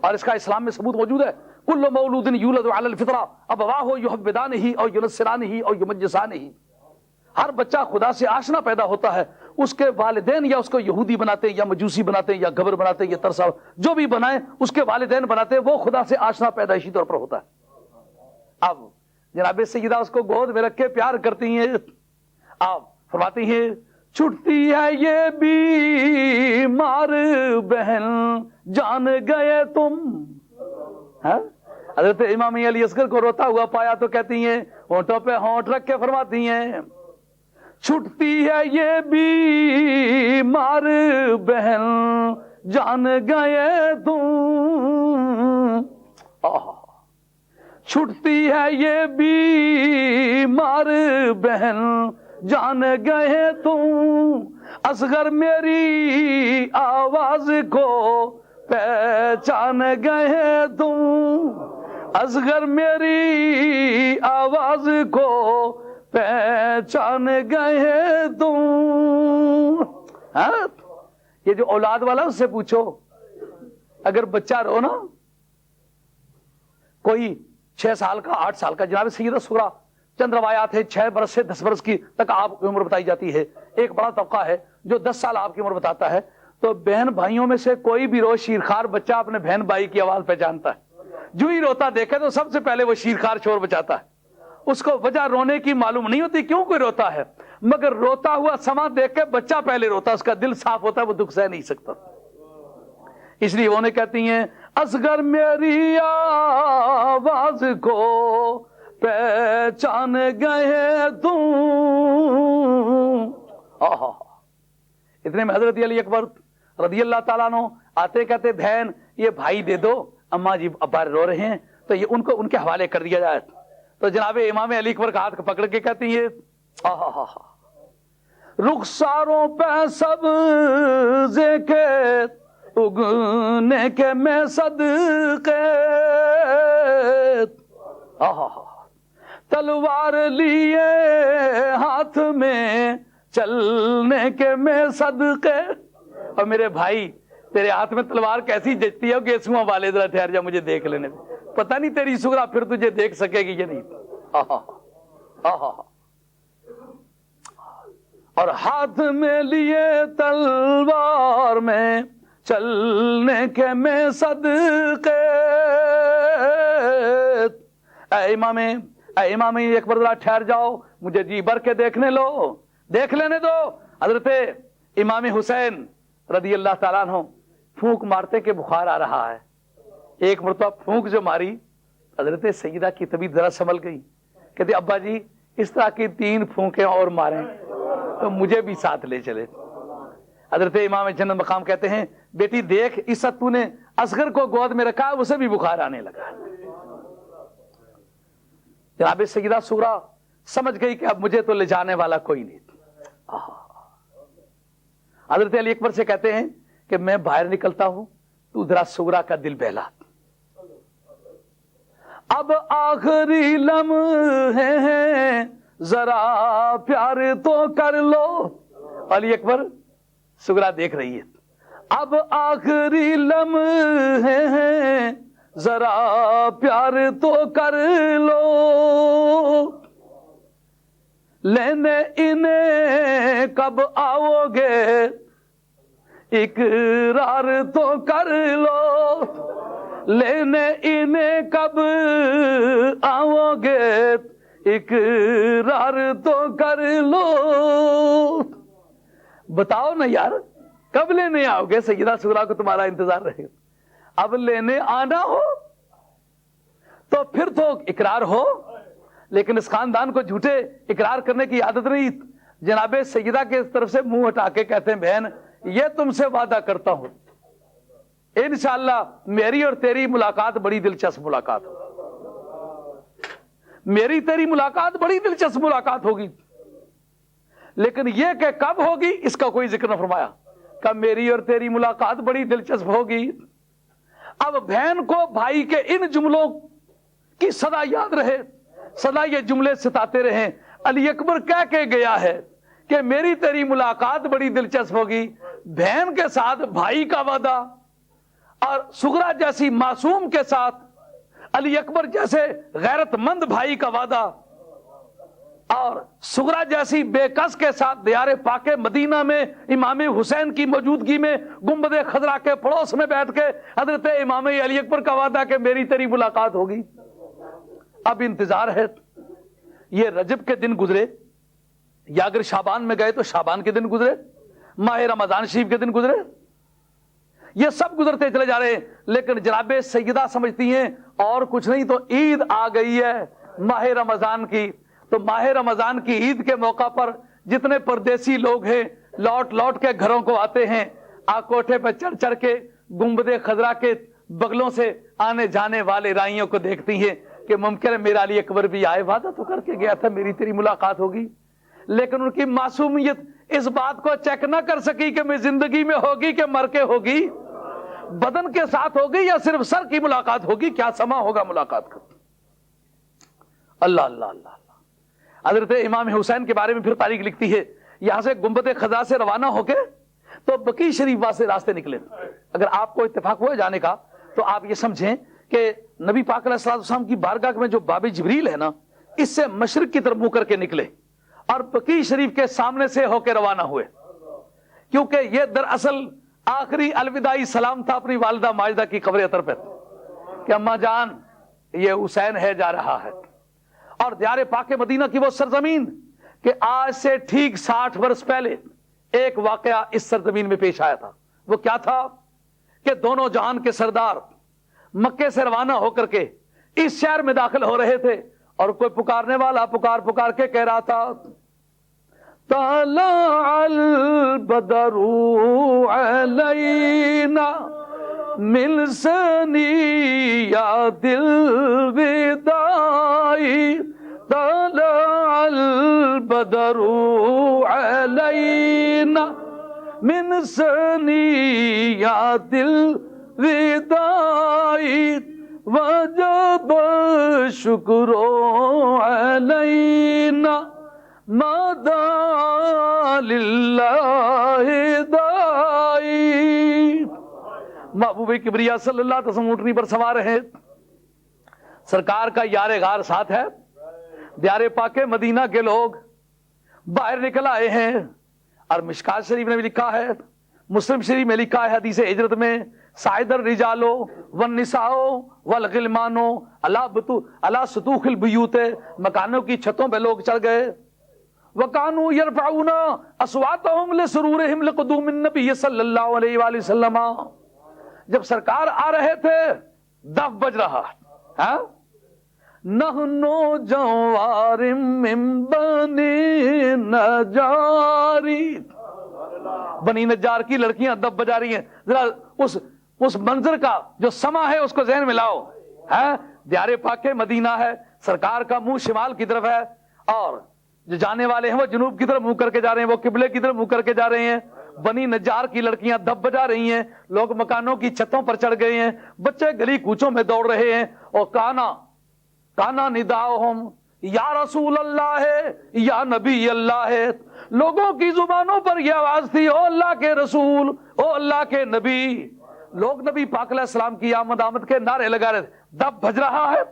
اور اس کا اسلام میں ثبوت موجود ہے. کل مولود یولد علی الفطرہ ابواہ یحودانہ او ینصرانہ او یمجسانہ. ہر بچہ خدا سے آشنا پیدا ہوتا ہے, اس کے والدین یا اس کو یہودی بناتے ہیں یا مجوسی بناتے ہیں یا گبر بناتے ہیں یا ترسا, جو بھی بنائیں اس کے والدین بناتے ہیں, وہ خدا سے آشنا پیدائشی طور پر ہوتا ہے. اب جناب سیدہ اس کو گود میں رکھ کے پیار کرتی ہیں. آپ فرماتی ہیں چھٹتی ہے یہ بیمار بہن جان گئے تم. حضرت امام علی اصغر کو روتا ہوا پایا تو کہتی ہیں, ہونٹوں پہ ہونٹ رکھ کے فرماتی ہیں چھٹتی ہے یہ بیمار بہن جان گئے تم. چھٹتی ہے یہ بیمار بہن جان گئے تم. اصغر میری آواز کو پہچان گئے تم. اصغر میری آواز کو پہچان گئے تم. یہ جو اولاد والا اس سے پوچھو, اگر بچہ رو نا, کوئی 6 سال کا 8 سال کا, جناب سیدہ سغرا چند روایات ہے 6 برس سے 10 برس کی تک آپ کی عمر بتائی جاتی ہے. ایک بڑا طبقہ ہے جو 10 سال آپ کی عمر بتاتا ہے. تو بہن بھائیوں میں سے کوئی بھی رو, شیرخوار بچہ اپنے بہن بھائی کی آواز پہچانتا ہے. جو ہی روتا دیکھے تو سب سے پہلے وہ شیرخوار شور بچاتا ہے. اس کو وجہ رونے کی معلوم نہیں ہوتی کیوں کوئی روتا ہے, مگر روتا ہوا سما دیکھ کے بچہ پہلے روتا, اس کا دل صاف ہوتا ہے, وہ دکھ سہ نہیں سکتا. اس لیے وہ کہتی ہیں اصغر میری آواز کو پہچان گئے تم. اتنے میں حضرت علی اکبر رضی اللہ تعالیٰ عنہ آتے کہتے بہن یہ بھائی دے دو, اماں جی ابا رو رہے ہیں, تو یہ ان کے حوالے کر دیا جائے. تو جناب امام علی اکبر کا ہاتھ پکڑ کے کہتی ہیں رخساروں پہ سبزے کے اگنے کے میں صدقے, تلوار لیے ہاتھ میں چلنے کے میں صدقے. اور میرے بھائی تیرے ہاتھ میں تلوار کیسی جچتی ہے, گیسواں والے ذرا ٹھہر جا مجھے دیکھ لینے دے, پتہ نہیں تیری سغرا پھر تجھے دیکھ سکے گی یا نہیں. اور ہاتھ میں لیے تلوار میں چلنے کے میں صدقے. اے امام اکبر ذرا ٹھہر جاؤ, مجھے جی بھر کے دیکھنے لو, دیکھ لینے دو. حضرت امام حسین رضی اللہ تعالیٰ عنہ پھونک مارتے کہ بخار آ رہا ہے. ایک مرتبہ پھونک جو ماری, حضرت سیدہ کی طبیعت ذرا سنبھل گئی. کہتے ابا جی اس طرح کی 3 پھونکیں اور ماریں تو مجھے بھی ساتھ لے چلے. حضرت امام جنت مقام کہتے ہیں بیٹی دیکھ اس وقت تو نے اصغر کو گود میں رکھا, اسے بھی بخار آنے لگا. جناب سیدہ سغرا سمجھ گئی کہ اب مجھے تو لے جانے والا کوئی نہیں. حضرت علی اکبر سے کہتے ہیں کہ میں باہر نکلتا ہوں, تو ذرا سغرا کا دل بہلا. اب آخری لمحے ہیں ذرا پیار تو کر لو. علی اکبر سغرا دیکھ رہی ہے, اب آخری لمحے ہیں ذرا پیار تو کر لو. لینے انہیں کب آؤ گے اقرار تو کر لو. لینے انہیں کب آؤ گے اقرار تو کر لو. بتاؤ نا یار کب لینے آؤ گے, سیدہ سغرا کو تمہارا انتظار رہے گا. اب لینے آنا ہو تو پھر تو اقرار ہو, لیکن اس خاندان کو جھوٹے اقرار کرنے کی عادت نہیں. جناب سیدہ کے طرف سے منہ ہٹا کے کہتے ہیں بہن یہ تم سے وعدہ کرتا ہوں انشاءاللہ میری اور تیری ملاقات بڑی دلچسپ ملاقات ہوگی. میری تیری ملاقات بڑی دلچسپ ملاقات ہوگی, لیکن یہ کہ کب ہوگی اس کا کوئی ذکر نہ فرمایا. کہ میری اور تیری ملاقات بڑی دلچسپ ہوگی. اب بہن کو بھائی کے ان جملوں کی صدا یاد رہے, سدا یہ جملے ستاتے رہیں. علی اکبر کہہ کے گیا ہے کہ میری تیری ملاقات بڑی دلچسپ ہوگی, بہن کے ساتھ بھائی کا وعدہ. اور سغرا جیسی معصوم کے ساتھ علی اکبر جیسے غیرت مند بھائی کا وعدہ، اور سغرا جیسی بے کس کے ساتھ دیار پاک مدینہ میں امام حسین کی موجودگی میں گنبد خضرا کے پڑوس میں بیٹھ کے حضرت امام علی اکبر کا وعدہ کہ میری تیری ملاقات ہوگی۔ اب انتظار ہے، یہ رجب کے دن گزرے یا اگر شعبان میں گئے تو شعبان کے دن گزرے، ماہ رمضان شریف کے دن گزرے، یہ سب گزرتے چلے جا رہے ہیں۔ لیکن جناب سیدہ سمجھتی ہیں اور کچھ نہیں تو عید آ گئی ہے ماہ رمضان کی، تو ماہ رمضان کی عید کے موقع پر جتنے پردیسی لوگ ہیں لوٹ لوٹ کے گھروں کو آتے ہیں، کوٹھے پہ چڑھ چڑھ کے گنبد خضرا کے بغلوں سے آنے جانے والے رائیوں کو دیکھتی ہیں کہ ممکن ہے میرا علی اکبر بھی آئے، وعدہ تو کر کے گیا تھا میری تیری ملاقات ہوگی، لیکن ان کی معصومیت اس بات کو چیک نہ کر سکی کہ میں زندگی میں ہوگی کہ مر کے ہوگی، بدن کے ساتھ ہوگی یا صرف سر کی ملاقات ہوگی، کیا سما ہوگا ملاقات کا۔ اللہ اللہ اللہ اللہ۔ حضرت امام حسین کے بارے میں پھر تاریخ لکھتی ہے، یہاں سے گنبد خضرا سے روانہ ہو کے تو بقی شریف واسطے راستے نکلے۔ اگر آپ کو اتفاق ہوا جانے کا تو آپ یہ سمجھیں کہ نبی پاک علیہ الصلوۃ والسلام کی بارگاہ میں جو باب جبریل ہے نا، اس سے مشرق کی طرف منہ کر کے نکلے اور بقی شریف کے سامنے سے ہو کے روانہ ہوئے، کیونکہ یہ دراصل آخری الوداعی سلام تھا اپنی والدہ ماجدہ کی قبر اطہر پہ کہ اماں جان یہ حسین ہے جا رہا ہے۔ اور دیار پاک مدینہ کی وہ سرزمین کہ آج سے ٹھیک 60 برس پہلے ایک واقعہ اس سرزمین میں پیش آیا تھا، وہ کیا تھا کہ دونوں جہان کے سردار مکے سے روانہ ہو کر کے اس شہر میں داخل ہو رہے تھے، اور کوئی پکارنے والا پکار پکار کے کہہ رہا تھا طلع البدر علینا من ثنیات الوداع، طلع البدر علینا من ثنیات الوداع، وجب الشکر علینا ما دعا للہ داعی۔ محبوب کبریا صلی اللہ علیہ وسلم اونٹنی پر سوار ہے، سرکار کا یار غار ساتھ ہے، دیار پاک مدینہ کے لوگ باہر نکل آئے ہیں، اور مشکات شریف نے بھی لکھا ہے، مسلم شریف میں لکھا ہے حدیث ہجرت میں صعد الرجال والنساء والغلمان علی سطوح البیوت، مکانوں کی چھتوں پہ لوگ چڑھ گئے، وَكَانُوا يَرْفَعُونَ أَصْوَاتَهُمْ لِسُرُورِهِمْ لِقُدُومِ النَّبِيِّ صلی اللہ علیہ وآلہ وسلم۔ جب سرکار آ رہے تھے دف بج رہا، نَحْنُ جَوَارٍ مِّن بَنِي نَجَّارِ، بنی نجار کی لڑکیاں دف بجا رہی ہیں، ذرا اس منظر کا جو سما ہے اس کو ذہن میں لاؤ۔ دیار پاک مدینہ ہے، سرکار کا منہ شمال کی طرف ہے، اور جو جانے والے ہیں وہ جنوب کی طرف منہ کر کے جا رہے ہیں، وہ قبلے کی طرف منہ کر کے جا رہے ہیں، بنی نجار کی لڑکیاں دف بجا رہی ہیں، لوگ مکانوں کی چھتوں پر چڑھ گئے ہیں، بچے گلی کوچوں میں دوڑ رہے ہیں، اور کانا نداؤہم یا رسول اللہ ہے یا نبی اللہ ہے، لوگوں کی زبانوں پر یہ آواز تھی او اللہ کے رسول، او اللہ کے نبی۔ لوگ نبی پاک علیہ السلام کی آمد آمد کے نعرے لگا رہے تھے، دف بج رہا ہے،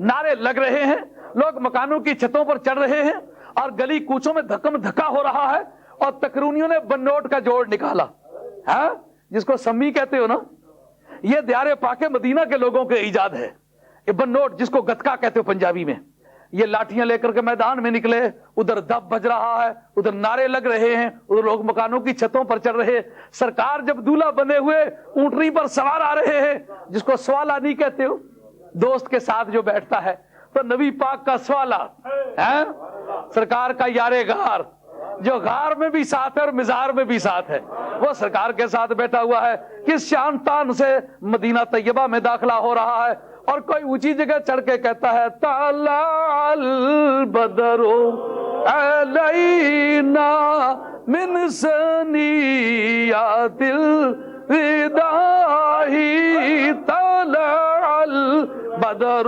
نعرے لگ رہے ہیں، لوگ مکانوں کی چھتوں پر چڑھ رہے ہیں، اور گلی کوچوں میں دھکم دھکا ہو رہا ہے، اور تکرونیوں نے بن نوٹ کا جوڑ نکالا، جس کو سمی کہتے ہو نا، یہ دیار پاک مدینہ کے لوگوں کے ایجاد ہے، یہ بن نوٹ جس کو گتکا کہتے ہو پنجابی میں۔ یہ لاٹیاں لے کر کے میدان میں نکلے، ادھر دف بج رہا ہے، ادھر نعرے لگ رہے ہیں، ادھر لوگ مکانوں کی چھتوں پر چڑھ رہے ہیں، سرکار جب دولہا بنے ہوئے اونٹنی پر سوار آ رہے ہیں، جس کو سوالانی کہتے ہو، دوست کے ساتھ جو بیٹھتا ہے، تو نبی پاک کا سوالہ ہے، سرکار کا یار غار جو غار میں بھی ساتھ ہے اور مزار میں بھی ساتھ ہے، وہ سرکار کے ساتھ بیٹھا ہوا ہے، کس شان تان سے مدینہ طیبہ میں داخلہ ہو رہا ہے، اور کوئی اونچی جگہ چڑھ کے کہتا ہے طلع البدر علینا من ثنیات الوداع، طلع البدر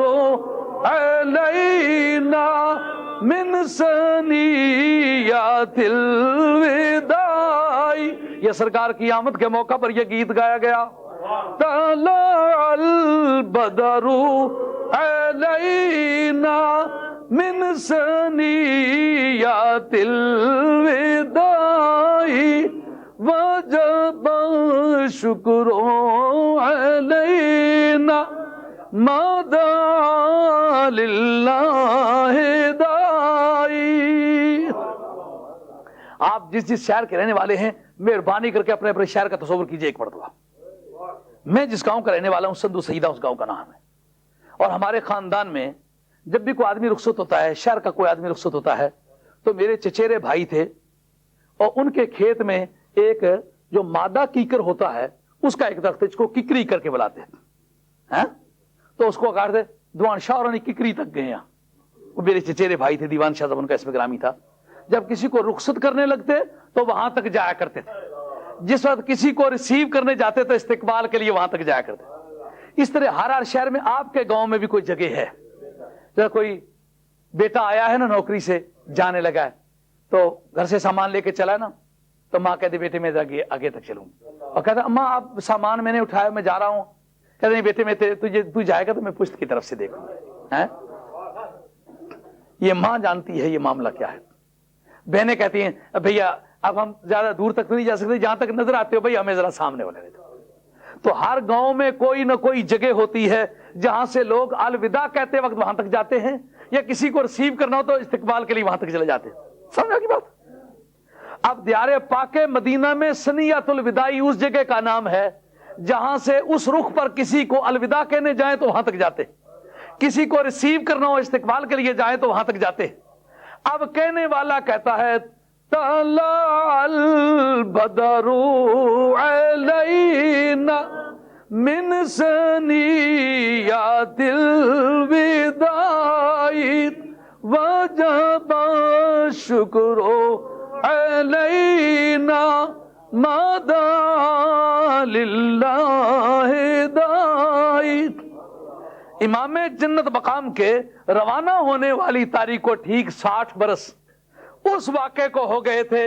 علینا من ثنیات الوداع۔ یہ سرکار کی آمد کے موقع پر یہ گیت گایا گیا، طلع البدر علینا من ثنیات الوداع وجب الشکر علینا ما دعا للہ داعی۔ آپ جس شہر کے رہنے والے ہیں مہربانی کر کے اپنے اپنے شہر کا تصور کیجئے ایک مرتبہ۔ میں جس گاؤں کا رہنے والا ہوں سندھ سیدہ اس گاؤں کا نام ہے، اور ہمارے خاندان میں جب بھی کوئی آدمی رخصت ہوتا ہے، شہر کا کوئی آدمی رخصت ہوتا ہے، تو میرے چچیرے بھائی تھے اور ان کے کھیت میں ایک جو مادہ کیکر ہوتا ہے اس کا ایک درخت، اس کو ککری کر کے بلاتے ہیں، تو اس کو کہتے دیوان شاہ اور ککری تک گئے ہیں۔ وہ میرے چچیرے بھائی تھے، دیوان شاہ صاحب ان کا اسم گرامی تھا۔ جب کسی کو رخصت کرنے لگتے تو وہاں تک جایا کرتے تھے، جس وقت کسی کو ریسیو کرنے جاتے تو استقبال کے لیے وہاں تک جایا کرتے۔ اس طرح ہر شہر میں آپ کے گاؤں میں بھی کوئی جگہ ہے، جب کوئی بیٹا آیا ہے نا نوکری سے جانے لگا ہے تو گھر سے سامان لے کے چلا ہے نا، تو ماں کہتی بیٹے میں آگے تک چلوں، اور کہتا اماں آپ سامان میں نے اٹھایا میں جا رہا ہوں، کہتے نہیں بیٹے میں تو جائے گا تو میں پشت کی طرف سے دیکھوں گا۔ یہ ماں جانتی ہے یہ معاملہ کیا ہے۔ بہنیں کہتی ہیں بھیا اب ہم زیادہ دور تک تو نہیں جا سکتے، جہاں تک نظر آتے ہو بھائی ہمیں ذرا سامنے والے رہتے۔ تو ہر گاؤں میں کوئی نہ کوئی جگہ ہوتی ہے جہاں سے لوگ الوداع کہتے وقت وہاں تک جاتے ہیں، یا کسی کو ریسیو کرنا ہو تو استقبال کے لیے وہاں تک چلے جاتے ہیں۔ سمجھا کی بات؟ اب دیار پاک مدینہ میں ثنیۃ الوداع اس جگہ کا نام ہے جہاں سے اس رخ پر کسی کو الوداع کہنے جائیں تو وہاں تک جاتے، کسی کو ریسیو کرنا ہو استقبال کے لیے جائیں تو وہاں تک جاتے۔ اب کہنے والا کہتا ہے طلع البدر علینا من ثنیات الوداع وجب الشکر علینا ما دعا للہ داعی۔ امام جنت مقام کے روانہ ہونے والی تاریخ کو ٹھیک 60 برس اس واقعے کو ہو گئے تھے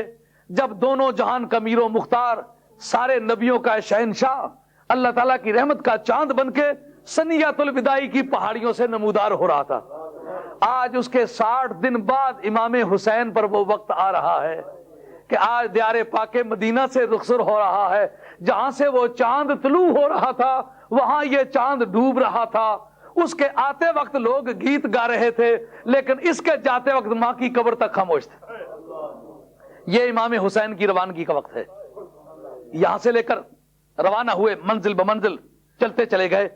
جب دونوں جہان کا میر و مختار، سارے نبیوں کا شہنشاہ، اللہ تعالیٰ کی رحمت کا چاند بن کے ثنیۃ الوداع کی پہاڑیوں سے نمودار ہو رہا تھا۔ آج اس کے 60 دن بعد امام حسین پر وہ وقت آ رہا ہے کہ آج دیار پاک مدینہ سے رخصت ہو رہا ہے، جہاں سے وہ چاند طلوع ہو رہا تھا وہاں یہ چاند ڈوب رہا تھا۔ اس کے آتے وقت لوگ گیت گا رہے تھے، لیکن اس کے جاتے وقت ماں کی قبر تک خاموش تھے۔ یہ امام حسین کی روانگی کا وقت ہے۔ یہاں سے لے کر روانہ ہوئے، منزل بمنزل چلتے چلے گئے،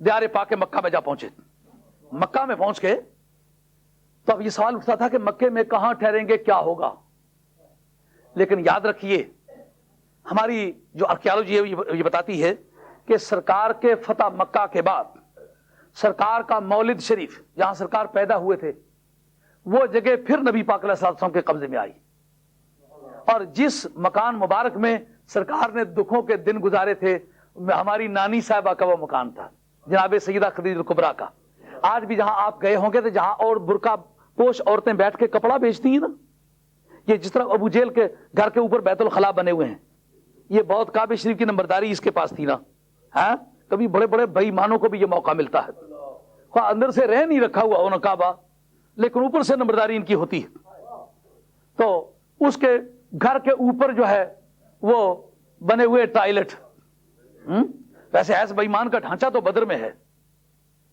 دیار پاک مکہ میں جا پہنچے۔ مکہ میں پہنچ کے تو اب یہ سوال اٹھتا تھا کہ مکے میں کہاں ٹھہریں گے، کیا ہوگا؟ لیکن یاد رکھیے ہماری جو آرکیالوجی ہے یہ بتاتی ہے کہ سرکار کے فتح مکہ کے بعد سرکار کا مولد شریف جہاں سرکار پیدا ہوئے تھے وہ جگہ پھر نبی پاک علیہ السلام کے قبضے میں آئی، اور جس مکان مبارک میں سرکار نے دکھوں کے دن گزارے تھے ہماری نانی صاحبہ کا وہ مکان تھا، جناب سیدہ خدیجہ الکبریٰ کا۔ آج بھی جہاں آپ گئے ہوں گے تو جہاں اور برقع پوش عورتیں بیٹھ کے کپڑا بیچتی ہیں نا، یہ جس طرح ابو جیل کے گھر کے اوپر بیت الخلاء بنے ہوئے ہیں، یہ بہت کعبہ شریف کی نمبرداری اس کے پاس تھی نا۔ کبھی بڑے بڑے بے ایمانوں کو بھی یہ موقع ملتا ہے، اندر سے رہ نہیں رکھا ہوا ہونا کعبہ، لیکن اوپر سے نمبرداری ان کی ہوتی ہے۔ تو اس کے گھر کے اوپر جو ہے وہ بنے ہوئے ٹائلٹ، ویسے ایسے بے ایمان کا ڈھانچہ تو بدر میں ہے،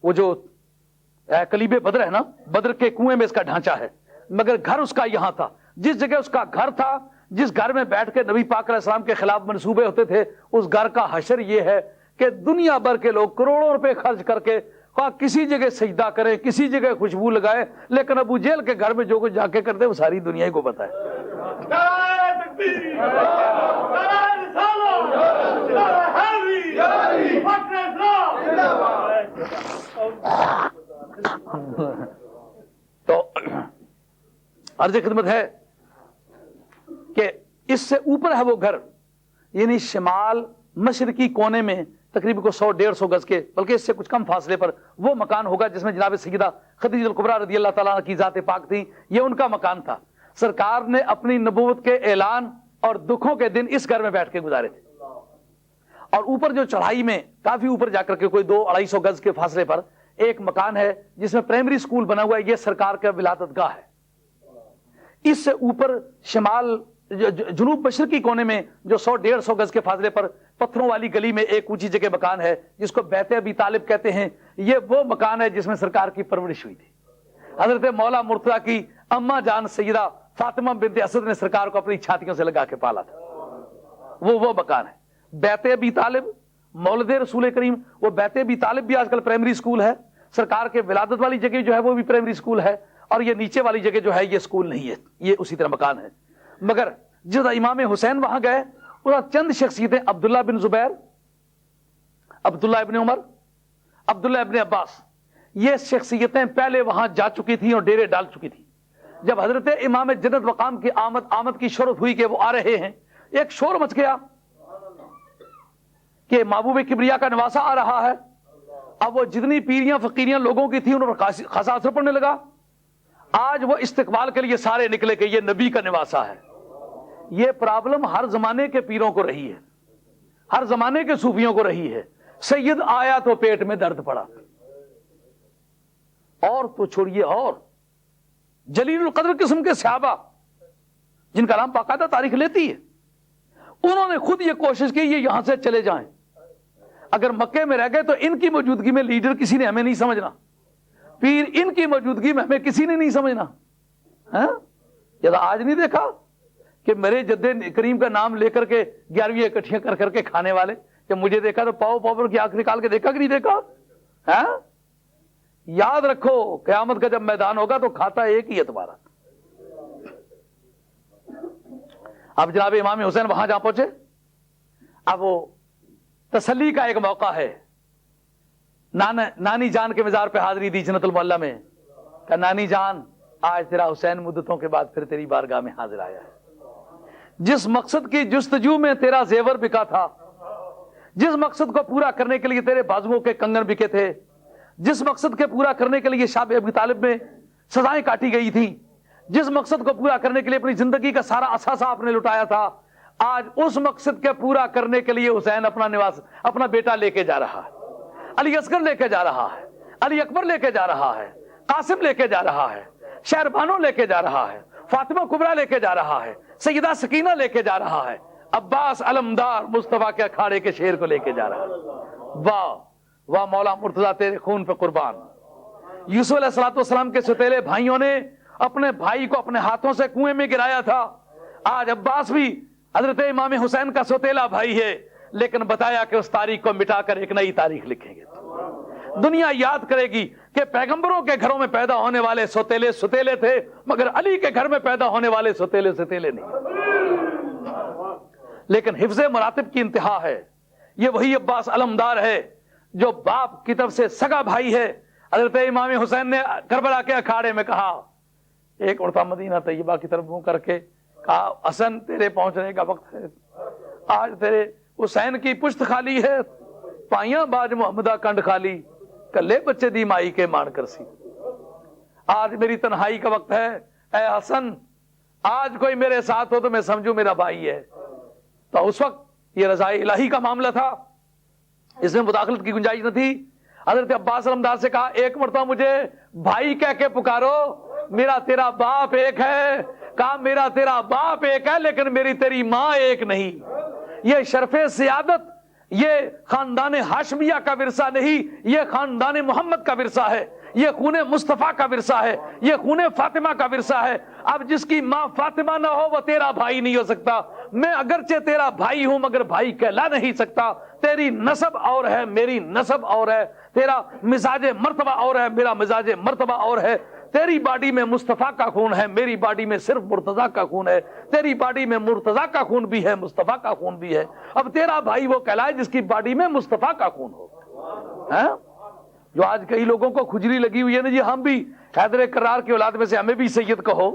وہ جو کلیب بدر ہے نا، بدر کے کنویں میں اس کا ڈھانچہ ہے، مگر گھر اس کا یہاں تھا۔ جس جگہ اس کا گھر تھا، جس گھر میں بیٹھ کے نبی پاک علیہ السلام کے خلاف منصوبے ہوتے تھے، اس گھر کا حشر یہ ہے کہ دنیا بھر کے لوگ کروڑوں روپے خرچ کر کے کسی جگہ سجدہ کریں، کسی جگہ خوشبو لگائے، لیکن ابو جیل کے گھر میں جو کچھ جا کے کرتے وہ ساری دنیا کو پتہ ہے۔ تو عرض خدمت ہے کہ اس سے اوپر ہے وہ گھر، یعنی شمال مشرقی کونے میں تقریباً کو 100-150 گز کے، بلکہ اس سے کچھ کم فاصلے پر وہ مکان ہوگا جس میں جناب سیدہ خدیجہ الکبریٰ رضی اللہ تعالیٰ کی ذات پاک تھی، یہ ان کا مکان تھا۔ سرکار نے اپنی نبوت کے اعلان اور دکھوں کے دن اس گھر میں بیٹھ کے گزارے تھے، اور اوپر جو چڑھائی میں کافی اوپر جا کر کے کوئی 200-250 گز کے فاصلے پر ایک مکان ہے جس میں پرائمری سکول بنا ہوا ہے. یہ سرکار کا ولادت گاہ ہے. اس سے اوپر شمال جنوب مشرقی کونے میں جو 100-150 گز کے فاصلے پر پتھروں والی گلی میں ایک اونچی جگہ مکان ہے جس کو بیت ابی طالب کہتے ہیں. یہ وہ مکان ہے جس میں سرکار کی پرورش ہوئی تھی. حضرت مولا مرتضیٰ کی اماں جان سیدہ فاطمہ بنت اسد نے سرکار کو اپنی چھاتیوں سے لگا کے پالا تھا. وہ مکان ہے بیت ابی طالب مولد رسول کریم. وہ بیت ابی طالب بھی آج کل پرائمری سکول ہے. سرکار کے ولادت والی جگہ جو ہے وہ بھی پرائمری سکول ہے, اور یہ نیچے والی جگہ جو ہے یہ سکول نہیں ہے, یہ اسی طرح مکان ہے. مگر جب امام حسین وہاں گئے, چند شخصیتیں عبداللہ بن زبیر, عبداللہ ابن عمر, عبداللہ ابن عباس, یہ شخصیتیں پہلے وہاں جا چکی تھیں اور ڈیرے ڈال چکی تھیں. جب حضرت امام جنت وقام کی آمد کی شروع ہوئی کہ وہ آ رہے ہیں, ایک شور مچ گیا کہ محبوب کبریا کا نواسہ آ رہا ہے. اب وہ جتنی پیریاں فقیریاں لوگوں کی تھیں ان پر خاصا اثر پڑنے لگا. آج وہ استقبال کے لیے سارے نکلے کہ یہ نبی کا نواسہ ہے. یہ پرابلم ہر زمانے کے پیروں کو رہی ہے, ہر زمانے کے صوفیوں کو رہی ہے. سید آیا تو پیٹ میں درد پڑا, اور تو چھوڑیے اور جلیل القدر قسم کے صحابہ جن کا نام باقاعدہ تاریخ لیتی ہے, انہوں نے خود یہ کوشش کی یہ یہاں سے چلے جائیں. اگر مکے میں رہ گئے تو ان کی موجودگی میں لیڈر کسی نے ہمیں نہیں سمجھنا, پیر ان کی موجودگی میں ہمیں کسی نے نہیں سمجھنا. آج نہیں دیکھا کہ میرے جد کریم کا نام لے کر کے 11ویں اکٹھیاں کر کر کے کھانے والے, جب مجھے دیکھا تو پاؤ پر کی آنکھ نکال کے دیکھا کہ نہیں دیکھا. یاد رکھو قیامت کا جب میدان ہوگا تو کھاتا ایک ہی ہے تمہارا. اب جناب امام حسین وہاں جہاں پہنچے, اب وہ تسلی کا ایک موقع ہے. نانی جان کے مزار پہ حاضری دی جنت المعلا میں, کہ نانی جان آج تیرا حسین مدتوں کے بعد پھر تیری بارگاہ میں حاضر آیا ہے. جس مقصد کی جستجو میں تیرا زیور بکا تھا, جس مقصد کو پورا کرنے کے لیے تیرے بازوؤں کے کنگن بکے تھے, جس مقصد کے پورا کرنے کے لیے شاب ابی طالب میں سزائیں کاٹی گئی تھی, جس مقصد کو پورا کرنے کے لیے اپنی زندگی کا سارا اثاثہ آپ نے لٹایا تھا, آج اس مقصد کے پورا کرنے کے لیے حسین اپنا بیٹا لے کے جا رہا ہے. علی اصغر لے کے جا رہا ہے, علی اکبر لے کے جا رہا ہے, قاسم لے کے جا رہا ہے, شہربانو لے کے جا رہا ہے, فاطمہ کبریٰ لے کے جا رہا ہے, سیدہ سکینہ لے کے جا رہا ہے, عباس علمدار مصطفیٰ کے اکھاڑے کے شیر کو لے کے جا رہا ہے. واہ واہ مولا مرتضیٰ تیرے خون پہ قربان. یوسف علیہ السلام کے ستیلے بھائیوں نے اپنے بھائی کو اپنے ہاتھوں سے کنویں میں گرایا تھا. آج عباس بھی حضرت امام حسین کا ستیلا بھائی ہے, لیکن بتایا کہ اس تاریخ کو مٹا کر ایک نئی تاریخ لکھیں گے. دنیا یاد کرے گی کہ پیغمبروں کے گھروں میں پیدا ہونے والے ستیلے تھے, مگر علی کے گھر میں پیدا ہونے والے ستیلے نہیں. لیکن حفظ مراتب کی انتہا ہے. یہ وہی عباس علمدار ہے جو باپ کی طرف سے سگا بھائی ہے. حضرت امام حسین نے کربلا کے اکھاڑے میں کہا, ایک اڑتا مدینہ طیبہ کی طرف منہ کر کے کہا, حسن تیرے پہنچنے کا وقت ہے. آج تیرے حسین کی پشت خالی ہے, پائیاں باج محمدہ کنڈ خالی, کلے بچے دی مائی کے مان کر سی. آج میری تنہائی کا وقت ہے, اے حسن آج کوئی میرے ساتھ ہو تو میں سمجھوں میرا بھائی ہے. تو اس وقت یہ رضا الہی کا معاملہ تھا, اس میں مداخلت کی گنجائش نہ تھی. حضرت عباس علمدار سے کہا, ایک مرتبہ مجھے بھائی کہہ کے پکارو, میرا تیرا باپ ایک ہے. کہا میرا تیرا باپ ایک ہے لیکن میری تیری ماں ایک نہیں. یہ شرف سیادت یہ خاندان ہاشمیہ کا ورثہ نہیں, یہ خاندان محمد کا ورثہ ہے, یہ خون مصطفیٰ کا ورثہ ہے, یہ خون فاطمہ کا ورثہ ہے. اب جس کی ماں فاطمہ نہ ہو وہ تیرا بھائی نہیں ہو سکتا. میں اگرچہ تیرا بھائی ہوں مگر بھائی کہلا نہیں سکتا. تیری نسب اور ہے, میری نسب اور ہے, تیرا مزاج مرتبہ اور ہے, میرا مزاج مرتبہ اور ہے. تیری باڈی میں مصطفیٰ کا خون ہے, میری باڈی میں صرف مرتضیٰ کا خون ہے. تیری باڈی میں مرتضیٰ کا خون بھی ہے, مصطفیٰ کا خون بھی ہے. اب تیرا بھائی وہ کہلائے جس کی باڈی میں مصطفیٰ کا خون ہو. جو آج کئی لوگوں کو کھجلی لگی ہوئی ہے نا جی, ہم بھی حیدر کرار کی اولاد میں سے ہمیں بھی سید کہو.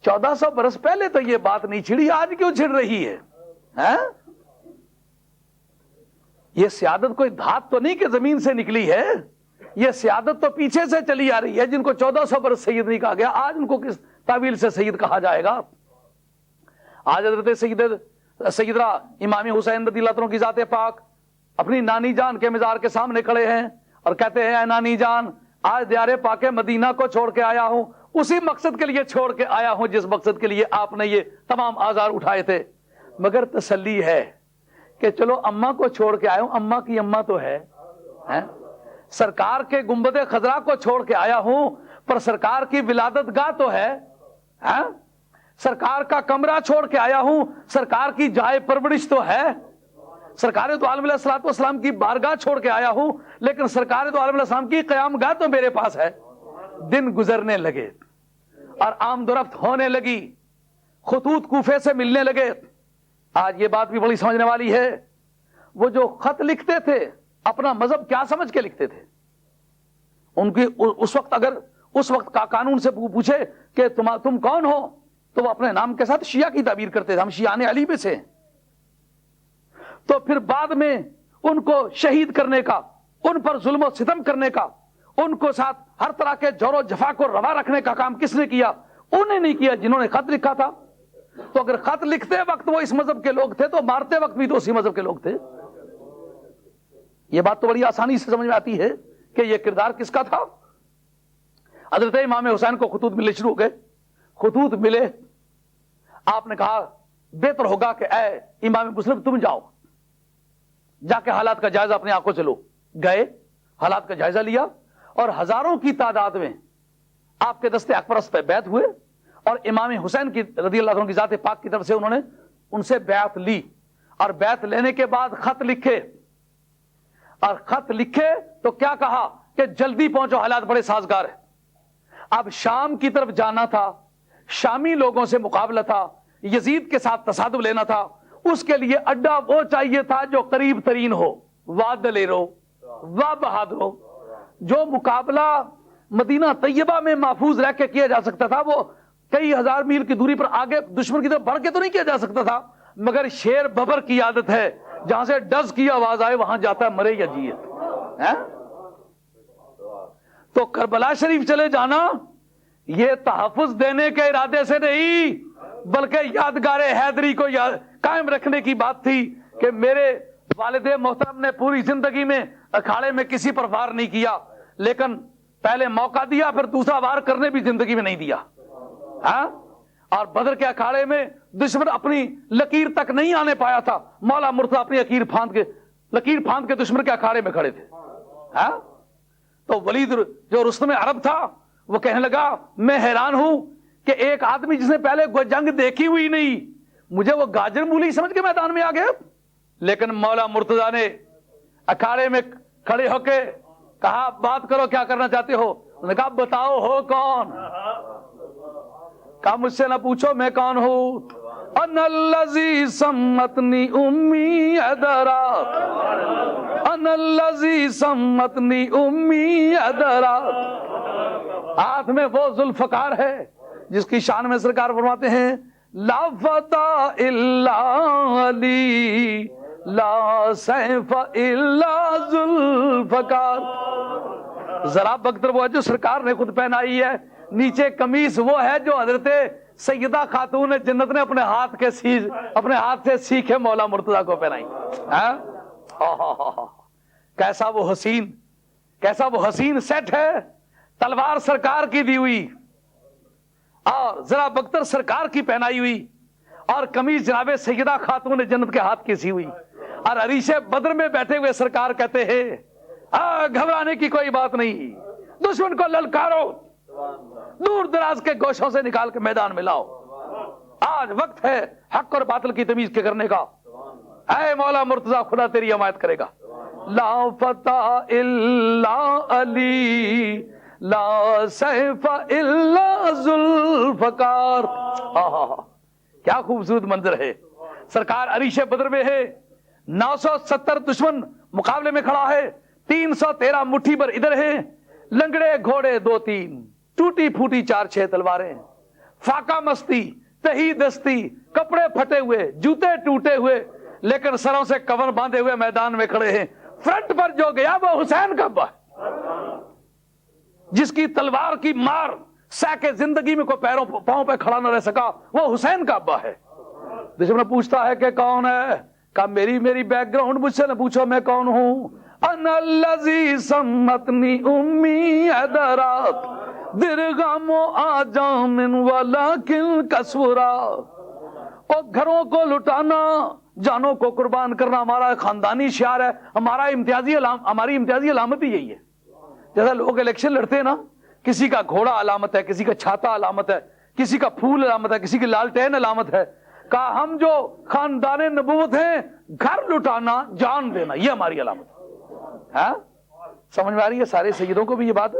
1400 برس پہلے تو یہ بات نہیں چھڑی, آج کیوں چھڑ رہی ہے؟ یہ سیادت کوئی دھات تو نہیں کہ زمین سے نکلی ہے, یہ سیادت تو پیچھے سے چلی آ رہی ہے. جن کو 1400 برس سید نہیں کہا گیا, آج ان کو کس تعویل سے سید کہا جائے گا؟ آج حضرت سیدنا امام حسین رضی اللہ عنہ کی ذات پاک اپنی نانی جان کے مزار کے سامنے کھڑے ہیں اور کہتے ہیں اے نانی جان آج دیار پاک مدینہ کو چھوڑ کے آیا ہوں, اسی مقصد کے لیے چھوڑ کے آیا ہوں جس مقصد کے لیے آپ نے یہ تمام آزار اٹھائے تھے, مگر تسلی ہے کہ چلو اماں کو چھوڑ کے آیا ہوں, اماں کی اماں تو ہے, سرکار کے گنبد خضرا کو چھوڑ کے آیا ہوں پر سرکار کی ولادت گاہ تو ہے, سرکار کا کمرہ چھوڑ کے آیا ہوں, سرکار کی جائے پرورش تو ہے, سرکار دو عالم علیہ الصلوۃ والسلام کی بارگاہ چھوڑ کے آیا ہوں لیکن سرکار دو عالم علیہ السلام کی قیام گاہ تو میرے پاس ہے. دن گزرنے لگے اور آمد و رفت ہونے لگی, خطوط کوفے سے ملنے لگے. آج یہ بات بھی بڑی سمجھنے والی ہے, وہ جو خط لکھتے تھے اپنا مذہب کیا سمجھ کے لکھتے تھے؟ ان کی اس وقت اگر اس وقت کا قانون سے پوچھے کہ تم کون ہو تو وہ اپنے نام کے ساتھ شیعہ کی تعبیر کرتے تھے, ہم شیعان علی میں سے. تو پھر بعد میں ان کو شہید کرنے کا, ان پر ظلم و ستم کرنے کا, ان کو ساتھ ہر طرح کے جور و جفا کو روا رکھنے کا کام کس نے کیا؟ انہیں نہیں کیا جنہوں نے خط لکھا تھا. تو اگر خط لکھتے وقت وہ اس مذہب کے لوگ تھے تو مارتے وقت بھی تو اسی مذہب کے لوگ تھے. یہ بات تو بڑی آسانی سے سمجھ میں آتی ہے کہ یہ کردار کس کا تھا. حضرت امام حسین کو خطوط ملنے شروع ہو گئے, خطوط ملے, آپ نے کہا بہتر ہوگا کہ اے امام مسلم تم جاؤ, جا کے حالات کا جائزہ اپنی آنکھوں سے لو. گئے, حالات کا جائزہ لیا اور ہزاروں کی تعداد میں آپ کے دستے اکبرست پہ بیعت ہوئے اور امام حسین کی رضی اللہ عنہ کی ذات پاک کی طرف سے انہوں نے ان سے بیعت لی. اور بیعت لینے کے بعد خط لکھے, اور خط لکھے تو کیا کہا کہ جلدی پہنچو, حالات بڑے سازگار ہیں. اب شام کی طرف جانا تھا, شامی لوگوں سے مقابلہ تھا, یزید کے ساتھ تصادم لینا تھا, اس کے لیے اڈا وہ چاہیے تھا جو قریب ترین ہو, وا دلیرو وا بہادرو. جو مقابلہ مدینہ طیبہ میں محفوظ رہ کے کیا جا سکتا تھا وہ کئی ہزار میل کی دوری پر آگے دشمن کی طرف بڑھ کے تو نہیں کیا جا سکتا تھا, مگر شیر ببر کی عادت ہے جہاں سے ڈز کی آواز آئے وہاں جاتا ہے مرے یا جیے. تو کربلا شریف چلے جانا یہ تحفظ دینے کے ارادے سے نہیں بلکہ یادگار حیدری کو قائم رکھنے کی بات تھی کہ میرے والد محترم نے پوری زندگی میں اکھاڑے میں کسی پر وار نہیں کیا, لیکن پہلے موقع دیا پھر دوسرا وار کرنے بھی زندگی میں نہیں دیا. اور بدر کے اکھاڑے میں دشمن اپنی لکیر تک نہیں آنے پایا تھا, مولا مرتضی اپنی لکیر پھاند کے دشمن کے اکھاڑے میں کھڑے تھے. تو ولید جو رستم عرب تھا وہ کہنے لگا میں حیران ہوں کہ ایک آدمی جس نے پہلے جنگ دیکھی ہوئی نہیں مجھے وہ گاجر مولی سمجھ کے میدان میں آ گیا. لیکن مولا مرتضی نے اکھاڑے میں کھڑے ہو کے کہا بات کرو کیا کرنا چاہتے ہو. انہوں نے کہا بتاؤ ہو کون. کہا مجھ سے نہ پوچھو میں کون ہوں. انا الذی سمتنی امی ادرا, انا الذی سمتنی امی ادرا. ہاتھ میں وہ ذوالفقار ہے جس کی شان میں سرکار فرماتے ہیں لا فتح الا علی لا سیف الا ذوالفقار. ذرا بختر وہ ہے جو سرکار نے خود پہنائی ہے, نیچے قمیص وہ ہے جو حضرت سیدہ خاتون جنت نے اپنے ہاتھ سے سیکھے مولا مرتضی کو پہنائی. کیسا وہ حسین سیٹ ہے, تلوار سرکار کی دی ہوئی اور ذرا بختر سرکار کی پہنائی ہوئی اور قمیص جناب سیدہ خاتون جنت کے ہاتھ کی سی ہوئی, اور عریش بدر میں بیٹھے ہوئے سرکار کہتے ہیں گھبرانے کی کوئی بات نہیں, دشمن کو للکارو, دور دراز کے گوشوں سے نکال کے میدان میں لاؤ. آج وقت ہے حق اور باطل کی تمیز کے کرنے کا. اے مولا مرتضی خدا تیری حمایت کرے گا. لا فتح الا علی لا سیف الا ذوالفقار. کیا خوبصورت منظر ہے. سرکار عریش بدر میں ہے, 970 دشمن مقابلے میں کھڑا ہے, 313 مٹھی پر ادھر ہے, لنگڑے گھوڑے 2-3, ٹوٹی پھوٹی 4-6 تلواریں, فاقہ مستی, تہی دستی, کپڑے پھٹے ہوئے, جوتے ٹوٹے ہوئے, لیکن سروں سے کفن باندھے ہوئے میدان میں کھڑے ہیں. فرنٹ پر جو گیا وہ حسین کا ابا ہے, جس کی تلوار کی مار سہ کے زندگی میں کوئی پاؤں پہ کھڑا نہ رہ سکا, وہ حسین کا ابا ہے. دشمن پوچھتا ہے کہ کون ہے, کہا میری بیک گراؤنڈ مجھ سے نہ پوچھو میں کون ہوں. انا الذی سمتنی امی ادرات درغم آجام ولکن کسورا. اور گھروں کو لٹانا جانوں کو قربان کرنا ہمارا خاندانی شعار ہے. ہماری امتیازی علامت ہی یہی ہے. جیسا لوگ الیکشن لڑتے ہیں نا, کسی کا گھوڑا علامت ہے, کسی کا چھاتا علامت ہے, کسی کا پھول علامت ہے, کسی کی لالٹین علامت ہے. کہا ہم جو خاندان نبوت ہیں گھر لٹانا جان دینا یہ ہماری علامت ہے. سمجھ میں آ رہی ہے سارے سیدوں کو بھی یہ بات؟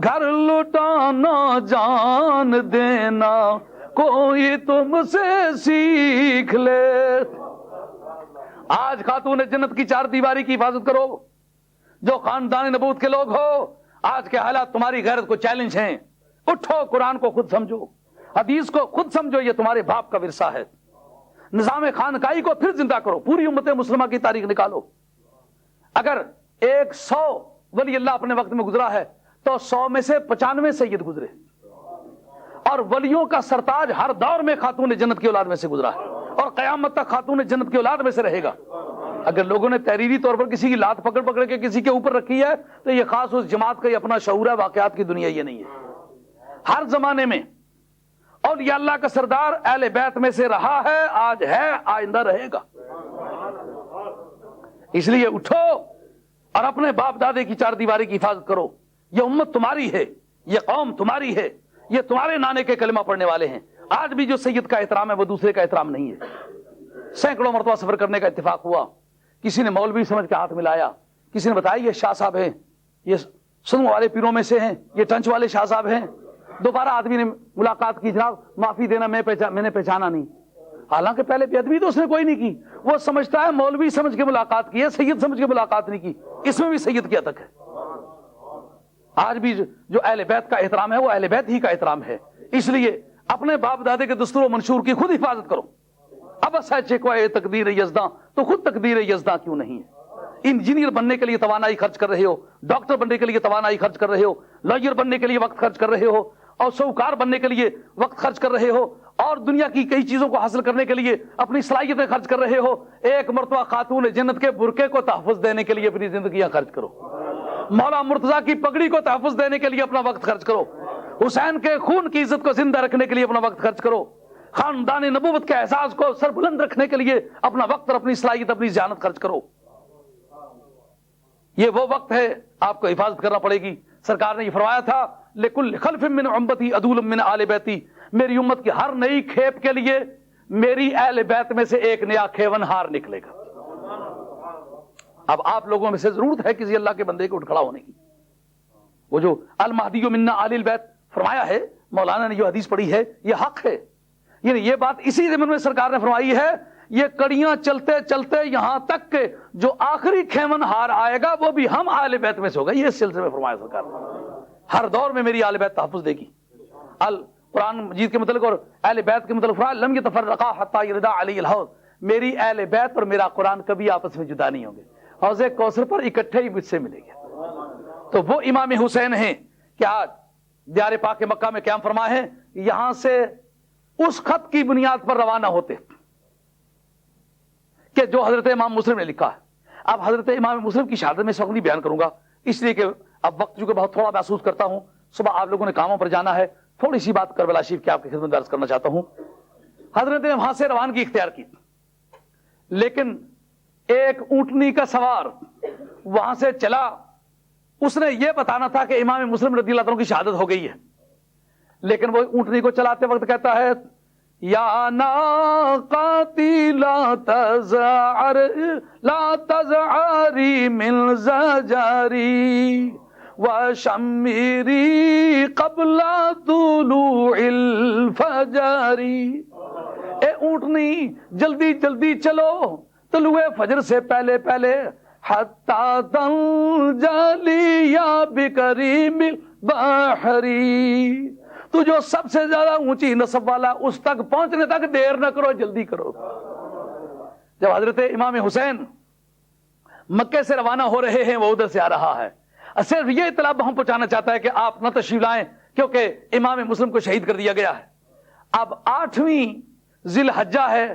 گھر لٹانا جان دینا کوئی تم سے سیکھ لے. آج خاتون جنت کی چار دیواری کی حفاظت کرو. جو خاندان نبوت کے لوگ ہو, آج کے حالات تمہاری غیرت کو چیلنج ہیں. اٹھو, قرآن کو خود سمجھو, حدیث کو خود سمجھو, یہ تمہارے باپ کا ورثہ ہے. نظام خانقاہی کو پھر زندہ کرو. پوری امت مسلمہ کی تاریخ نکالو. اگر 100 ولی اللہ اپنے وقت میں گزرا ہے تو 100 میں سے 95 سید گزرے, اور ولیوں کا سرتاج ہر دور میں خاتون جنت کی اولاد میں سے گزرا ہے, اور قیامت تک خاتون جنت کی اولاد میں سے رہے گا. اگر لوگوں نے تحریری طور پر کسی کی لات پکڑ کے کسی کے اوپر رکھی ہے تو یہ خاص اس جماعت کا یہ اپنا شعور ہے, واقعات کی دنیا یہ نہیں ہے. ہر زمانے میں اولیاء اللہ کا سردار اہل بیت میں سے رہا ہے, آج ہے, آئندہ رہے گا. اس لیے اٹھو اور اپنے باپ دادے کی چار دیواری کی حفاظت کرو. یہ امت تمہاری ہے, یہ قوم تمہاری ہے, یہ تمہارے نانے کے کلمہ پڑھنے والے ہیں. آج بھی جو سید کا احترام ہے وہ دوسرے کا احترام نہیں ہے. سینکڑوں مرتبہ سفر کرنے کا اتفاق ہوا, کسی نے مولوی سمجھ کے ہاتھ ملایا, کسی نے بتایا یہ شاہ صاحب ہیں, یہ سنو والے پیروں میں سے ہیں, یہ ٹنچ والے شاہ صاحب ہیں. دوبارہ آدمی نے ملاقات کی, جناب معافی دینا میں نے پہچانا نہیں. حالانکہ پہلے بے ادبی تو اس نے کوئی نہیں کی. وہ سمجھتا ہے مولوی سمجھ کے ملاقات کی ہے, سید سمجھ کے ملاقات نہیں کی. اس میں بھی سید کی اتک ہے. آج بھی جو اہل بیت کا احترام ہے وہ اہل بیت ہی کا احترام ہے. اس لیے اپنے باپ دادے کے دستور و منشور کی خود حفاظت کرو. اب ایسا چکوائے تقدیر یزداں تو خود تقدیر یزداں کیوں نہیں ہے؟ انجینئر بننے کے لیے توانائی خرچ کر رہے ہو, ڈاکٹر بننے کے لیے توانائی خرچ کر رہے ہو, لائر بننے کے لیے وقت خرچ کر رہے ہو, اور سوکار بننے کے لیے وقت خرچ کر رہے ہو, اور دنیا کی کئی چیزوں کو حاصل کرنے کے لیے اپنی صلاحیتیں خرچ کر رہے ہو. ایک مرتبہ خاتون جنت کے برقعے کو تحفظ دینے کے لیے اپنی زندگیاں خرچ کرو. مولا مرتضیٰ کی پگڑی کو تحفظ دینے کے لیے اپنا وقت خرچ کرو. حسین کے خون کی عزت کو زندہ رکھنے کے لیے اپنا وقت خرچ کرو. خاندان نبوت کے احساس کو سر بلند رکھنے کے لیے اپنا وقت اور اپنی صلاحیت, اپنی ذہانت خرچ کرو. یہ وہ وقت ہے آپ کو حفاظت کرنا پڑے گی. سرکار نے یہ فرمایا تھا لِكُلِّ خَلْفٍ مِّنْ أُمَّتِي عَدُولٌ مِّنْ آلِ بَيْتِي, میری امت کی ہر نئی کھیپ کے لیے میری اہل بیت میں سے ایک نیا کھیون ہار نکلے گا. اب آپ لوگوں میں سے ضرورت ہے کسی اللہ کے بندے کو اٹھ کھڑا ہونے کی. وہ جو المہدی منا آل البیت فرمایا ہے, مولانا نے جو حدیث پڑھی ہے یہ حق ہے. یعنی یہ بات اسی ضمن میں سرکار نے فرمائی ہے. یہ کڑیاں چلتے چلتے یہاں تک کہ جو آخری کھیون ہار آئے گا وہ بھی ہم اہل بیت میں سے ہوگا. یہ اس سلسلے میں فرمایا سرکار نے. ہر دور میں میری اہل بیت تحفظ دے گی. قرآن مجید کے متعلق اور اہل بیت کے متعلق فرمایا لم یتفرقا حتی یردا علی الحوض, میری اہل بیت اور میرا قرآن کبھی آپس میں جدا نہیں ہوں گے. حوض کوثر پر اکٹھے ہی مجھ سے ملے گے. تو وہ امام حسین ہیں کہ آج دیار پاک مکہ میں قیام فرما ہے. یہاں سے اس خط کی بنیاد پر روانہ ہوتے کہ جو حضرت امام مسلم نے لکھا ہے. اب حضرت امام مسلم کی شہادت میں اس وقت نہیں بیان کروں گا, اس لیے کہ اب وقت چونکہ بہت تھوڑا محسوس کرتا ہوں. صبح آپ لوگوں نے کاموں پر جانا ہے. تھوڑی سی بات کربلا شریف کی آپ کی خدمت میں عرض کرنا چاہتا ہوں. حضرت نے وہاں سے روانگی اختیار کی, لیکن ایک اونٹنی کا سوار وہاں سے چلا. اس نے یہ بتانا تھا کہ امام مسلم رضی اللہ عنہ کی شہادت ہو گئی ہے, لیکن وہ اونٹنی کو چلاتے وقت کہتا ہے یا ناقاتی لا تزعری من زجری وشمیری قبل طلوع الفجر. اے اونٹنی جلدی جلدی چلو طلوع فجر سے پہلے پہلے. حتی تنجلی یا بکریم البحری, تو جو سب سے زیادہ اونچی نسب والا اس تک پہنچنے تک دیر نہ کرو, جلدی کرو. جب حضرت امام حسین مکے سے روانہ ہو رہے ہیں, وہ ادھر سے آ رہا ہے. صرف یہ اطلاع ہم پہنچانا چاہتا ہے کہ آپ نہ تشریف لائیں کیونکہ امام مسلم کو شہید کر دیا گیا ہے. اب 8ویں ذی الحجہ ہے,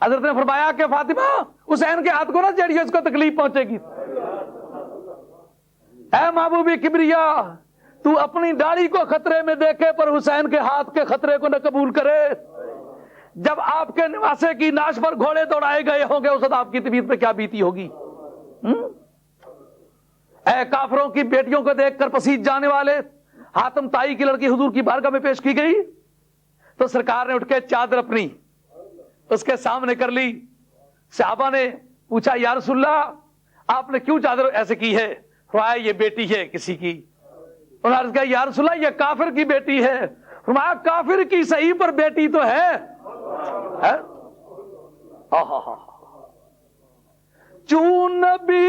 حضرت نے فرمایا کہ فاطمہ حسین کے ہاتھ کو نہ چھیڑیے، اس کو تکلیف پہنچے گی۔ اے محبوب کبریا، تو اپنی داڑھی کو خطرے میں دیکھے پر حسین کے ہاتھ کے خطرے کو نہ قبول کرے۔ جب آپ کے نواسے کی ناش پر گھوڑے دوڑائے گئے ہوں گے اس وقت آپ کی طبیعت پہ کیا بیتی ہوگی؟ اے کافروں کی بیٹیوں کو دیکھ کر پسیج جانے والے، حاتم طائی کی لڑکی حضور کی بارگاہ میں پیش کی گئی تو سرکار نے اٹھ کے چادر اپنی اس کے سامنے کر لی۔ صحابہ نے پوچھا یا رسول اللہ آپ نے کیوں چادر ایسے کی ہے؟ فرمایا یہ بیٹی ہے کسی کی۔ انہوں نے کہا یا رسول اللہ یہ کافر کی بیٹی ہے۔ فرمایا کافر کی صحیح پر بیٹی تو ہے۔ چون نبی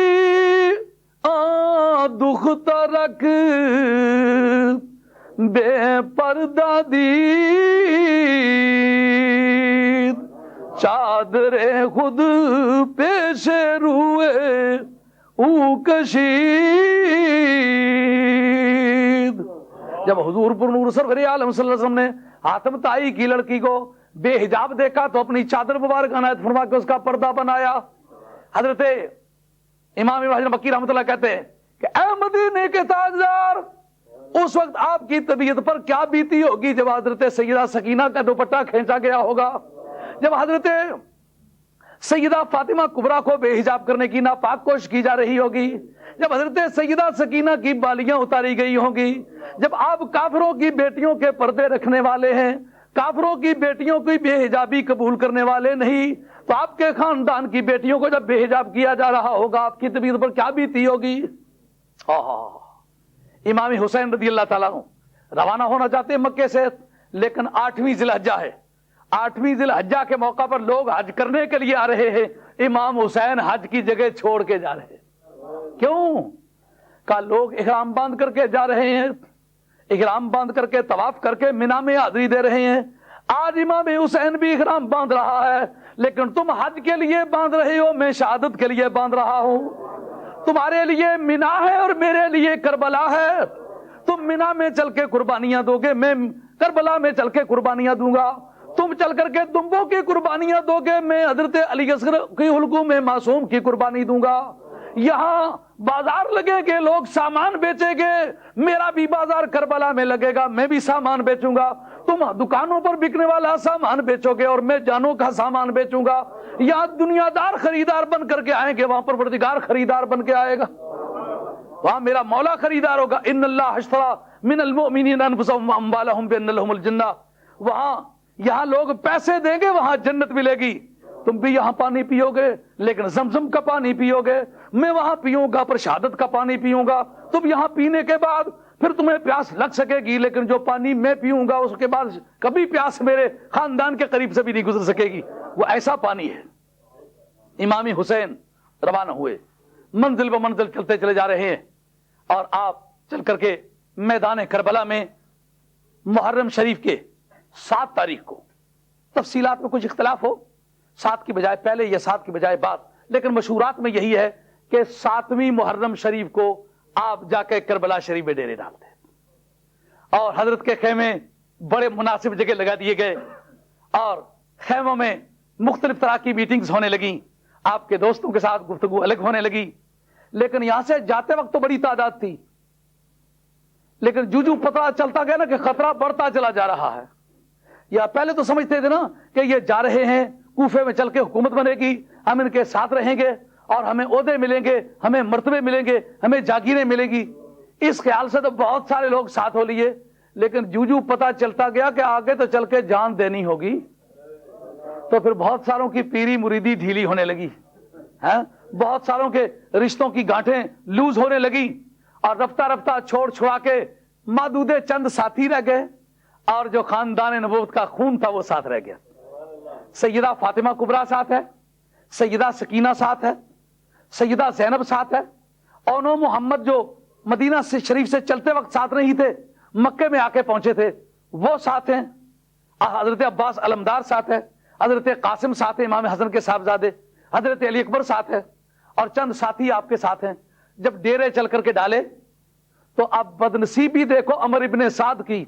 دکھ ترک بے پردہ دید، چادر خود پیش روئے او کشید۔ جب حضور پر نور سرور عالم صلی اللہ علیہ وسلم نے حاتم طائی کی لڑکی کو بے حجاب دیکھا تو اپنی چادر مبارک عنایت فرما کے اس کا پردہ بنایا۔ حضرت امام ابن حجر مکی رحمۃ اللہ کہتے ہیں کہ اے مدینے کے تاجدار، اس وقت آپ کی طبیعت پر کیا بیتی ہوگی جب حضرت سیدہ سکینہ کا دوپٹہ کھینچا گیا ہوگا، جب حضرت سیدہ فاطمہ کبریٰ کو بے حجاب کرنے کی ناپاک کوشش کی جا رہی ہوگی، جب حضرت سیدہ سکینہ کی بالیاں اتاری گئی ہوں گی، جب آپ کافروں کی بیٹیوں کے پردے رکھنے والے ہیں، کافروں کی بیٹیوں کی بے حجابی قبول کرنے والے نہیں، تو آپ کے خاندان کی بیٹیوں کو جب بے حجاب کیا جا رہا ہوگا آپ کی طبیعت پر کیا بیتی ہوگی؟ امام حسین رضی اللہ تعالیٰ عنہ روانہ ہونا چاہتے ہیں مکے سے، لیکن 8ویں ذی الحجہ ہے، 8ویں ذی الحجہ کے موقع پر لوگ حج کرنے کے لیے آ رہے ہیں، امام حسین حج کی جگہ چھوڑ کے جا رہے ہیں۔ کیوں؟ کہ لوگ احرام باندھ کر کے جا رہے ہیں، احرام باندھ کر کے طواف کر کے مینا میں حاضری دے رہے ہیں۔ آج امام حسین بھی احرام باندھ رہا ہے، لیکن تم حج کے لیے باندھ رہے ہو، میں شہادت کے لیے باندھ رہا ہوں۔ تمہارے لیے مینا ہے اور میرے لیے کربلا ہے، تم مینا میں چل کے قربانیاں دو گے، میں کربلا میں چل کے قربانیاں دوں گا۔ تم چل کر کے دمبوں کی قربانیاں دو گے، میں حضرت علی اصغر کی حلقوں میں معصوم کی قربانی دوں گا۔ یہاں بازار لگے گے، لوگ سامان بیچیں گے، میرا بھی بازار کربلا میں لگے گا، میں بھی سامان بیچوں گا۔ تم دکانوں پر بکنے والا سامان بیچو گے اور میں جانوں کا سامان بیچوں گا۔ یہاں دنیا دار خریدار بن کر کے آئیں گے، وہاں پر پروردگار خریدار بن کے آئے گا، وہاں میرا مولا خریدار ہوگا۔ ان اللہ اشتری من المؤمنین انفسهم واموالهم بان لهم الجنہ۔ وہاں یہاں لوگ پیسے دیں گے، وہاں جنت ملے گی۔ تم بھی یہاں پانی پیو گے لیکن زمزم کا پانی پیو گے، میں وہاں پیوں گا پر شہادت کا پانی پیوں گا۔ تم یہاں پینے کے بعد پھر تمہیں پیاس لگ سکے گی، لیکن جو پانی میں پیوں گا اس کے بعد کبھی پیاس میرے خاندان کے قریب سے بھی نہیں گزر سکے گی، وہ ایسا پانی ہے۔ امام حسین روانہ ہوئے، منزل و منزل چلتے چلے جا رہے ہیں، اور آپ چل کر کے میدان کربلا میں محرم شریف کے 7 تاریخ کو، تفصیلات میں کچھ اختلاف ہو، 7 کی بجائے پہلے یا 7 کی بجائے بعد، لیکن مشہورات میں یہی ہے کہ 7ویں محرم شریف کو آپ جا کے کربلا شریف میں ڈیرے ڈالتے ہیں، اور حضرت کے خیمے بڑے مناسب جگہ لگا دیے گئے، اور خیموں میں مختلف طرح کی میٹنگز ہونے لگیں، آپ کے دوستوں کے ساتھ گفتگو الگ ہونے لگی۔ لیکن یہاں سے جاتے وقت تو بڑی تعداد تھی، لیکن جو پتہ چلتا گیا نا کہ خطرہ بڑھتا چلا جا رہا ہے، یا پہلے تو سمجھتے تھے نا کہ یہ جا رہے ہیں کوفے میں چل کے حکومت بنے گی، ہم ان کے ساتھ رہیں گے اور ہمیں عہدے ملیں گے، ہمیں مرتبے ملیں گے، ہمیں جاگیریں ملیں گی، اس خیال سے تو بہت سارے لوگ ساتھ ہو لیے۔ لیکن جو پتہ چلتا گیا کہ آگے تو چل کے جان دینی ہوگی، تو پھر بہت ساروں کی پیری مریدی ڈھیلی ہونے لگی، بہت ساروں کے رشتوں کی گانٹھیں لوز ہونے لگی، اور رفتہ رفتہ چھوڑ چھڑا کے محدود چند ساتھی رہ گئے، اور جو خاندان نبوت کا خون تھا وہ ساتھ رہ گیا۔ سیدہ فاطمہ کبریٰ ساتھ ہے، سیدہ سکینہ ساتھ ہے، سیدہ زینب ساتھ ہے، اونو محمد جو مدینہ سے شریف سے چلتے وقت ساتھ نہیں تھے، مکے میں آ کے پہنچے تھے، وہ ساتھ ہیں، حضرت عباس علمدار ساتھ ہے، حضرت قاسم ساتھ ہے، امام حسن کے صاحبزادے، حضرت علی اکبر ساتھ ہے، اور چند ساتھی آپ کے ساتھ ہیں۔ جب ڈیرے چل کر کے ڈالے تو اب بدنصیبی دیکھو عمر ابن سعد کی،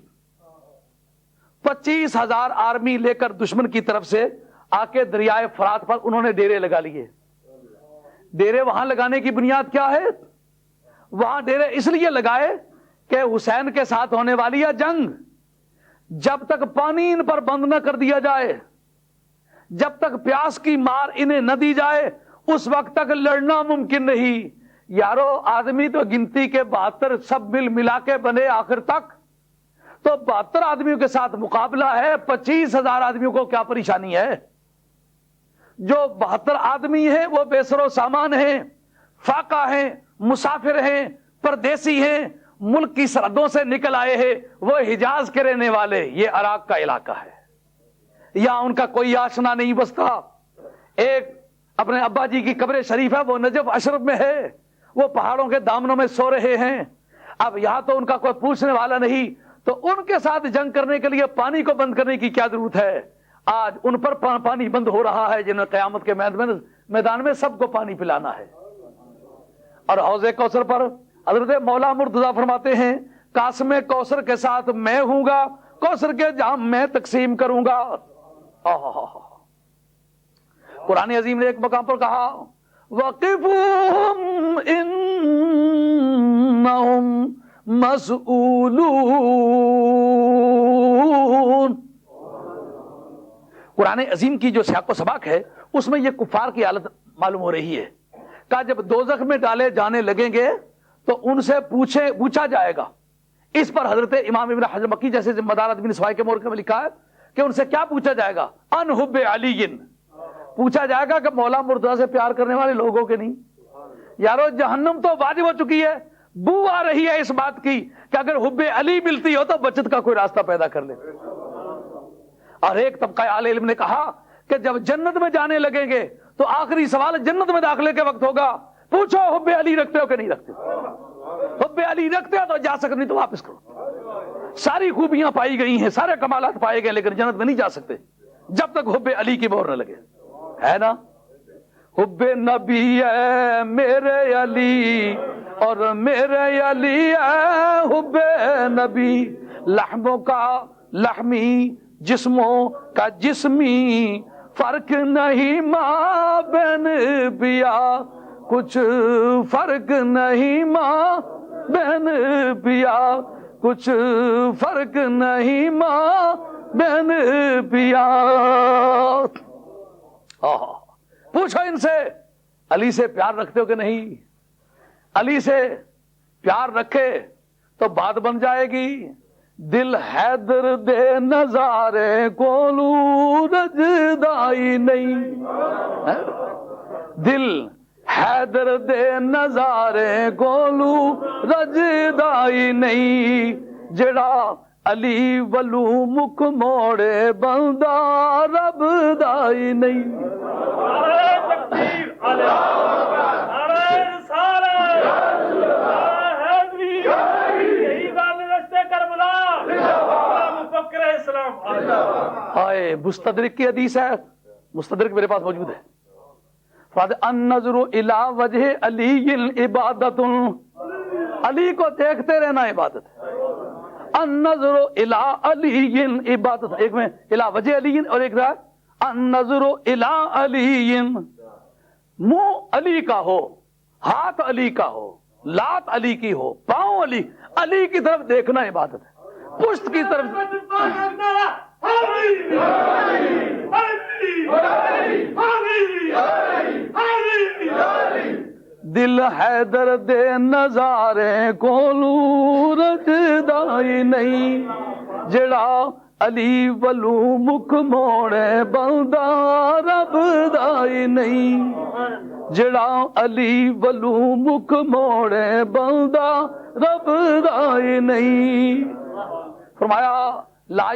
25,000 آرمی لے کر دشمن کی طرف سے آ کے دریائے فرات پر انہوں نے ڈیرے لگا لیے. ڈیرے وہاں لگانے کی بنیاد کیا ہے؟ وہاں ڈیرے اس لیے لگائے کہ حسین کے ساتھ ہونے والی ہے جنگ، جب تک پانی ان پر بند نہ کر دیا جائے، جب تک پیاس کی مار انہیں نہ دی جائے، اس وقت تک لڑنا ممکن نہیں. یارو آدمی تو گنتی کے 72 سب مل ملا کے بنے آخر تک، تو 72 آدمیوں کے ساتھ مقابلہ ہے. 25,000 آدمیوں کو کیا پریشانی ہے؟ جو 72 آدمی ہیں وہ بے سر و سامان ہیں، فاقہ ہیں، مسافر ہیں، پردیسی ہیں، ملک کی سرحدوں سے نکل آئے ہیں. وہ حجاز کے رہنے والے، یہ عراق کا علاقہ ہے، یہاں ان کا کوئی آشنا نہیں بستا. ایک اپنے ابا جی کی قبر شریف ہے، وہ نجف اشرف میں ہے، وہ پہاڑوں کے دامنوں میں سو رہے ہیں. اب یہاں تو ان کا کوئی پوچھنے والا نہیں، تو ان کے ساتھ جنگ کرنے کے لیے پانی کو بند کرنے کی کیا ضرورت ہے؟ آج ان پر پانی بند ہو رہا ہے، جنہیں قیامت کے میدان میں سب کو پانی پلانا ہے. اور حوض کوثر پر حضرت مولا مرتضیٰ فرماتے ہیں قاسم کوثر کے ساتھ میں ہوں گا، کوثر کے جام میں تقسیم کروں گا. قرآن عظیم نے ایک مقام پر کہا وَقِفُهُمْ إِنَّهُمْ مَسْئُولُونَ. قرآن عظیم کی جو سیاق و سباق ہے اس میں یہ کفار کی حالت معلوم ہو رہی ہے. کہا جب دوزخ میں ڈالے جانے لگیں گے تو ان سے پوچھا جائے گا. اس پر حضرت امام ابن حجر مکی جیسے مدارات بن سوائے کے مورخ میں لکھا ہے کہ ان سے کیا پوچھا جائے گا؟ ان حب علی، پوچھا جائے گا کہ مولا مرتضیٰ سے پیار کرنے والے لوگوں کے نہیں. یارو جہنم تو واجب ہو چکی ہے، بو آ رہی ہے اس بات کی کہ اگر حب علی ملتی ہو تو بچت کا کوئی راستہ پیدا کر لے. اور ایک طبقہ اہل علم نے کہا کہ جب جنت میں جانے لگیں گے تو آخری سوال جنت میں داخلے کے وقت ہوگا، پوچھو حب علی رکھتے ہو کہ نہیں رکھتے ہو؟ حب علی رکھتے ہو تو جا سکتے، نہیں تو واپس کرو. ساری خوبیاں پائی گئی ہیں، سارے کمالات پائے گئے، لیکن جنت میں نہیں جا سکتے جب تک حب علی کی مہر نہ لگے. ہے نا؟ حب نبی ہے میرے علی اور میرے علی ہے حب نبی، لحموں کا لحمی جسموں کا جسمی، فرق نہیں ماں بہن بیا، کچھ فرق نہیں ماں بہن بیا، کچھ فرق نہیں ماں بہن بیا. پوچھو ان سے علی سے پیار رکھتے ہو کہ نہیں؟ علی سے پیار رکھے تو بات بن جائے گی. دل حیدر دے نظارے کولو رجدائی نہیں، دل حیدر دے نظارے کولو رجدائی نہیں، جڑا علی ولو مکھ موڑے بندہ رب دائی نہیں. مستدرک کی حدیث ہے، مستدرک میرے پاس موجود ہے. النظر الی وجہ علی عبادت، علی کو دیکھتے رہنا عبادت ہے. النظر الی علی عبادت، ایک میں الی وجہ علی اور ایک رہا النظر الی علی، منہ علی کا ہو، ہاتھ علی کا ہو، لات علی کی ہو، پاؤں علی کی طرف دیکھنا عبادت ہے. پشت کی طرف دل حیدر دے نظارے کولو رجدائی نہیں، جڑا علی ولو مکھ موڑے بندہ رب دائی نہیں، جڑا علی ولو مکھ موڑے بندہ رب دائی نہیں. فرمایا لا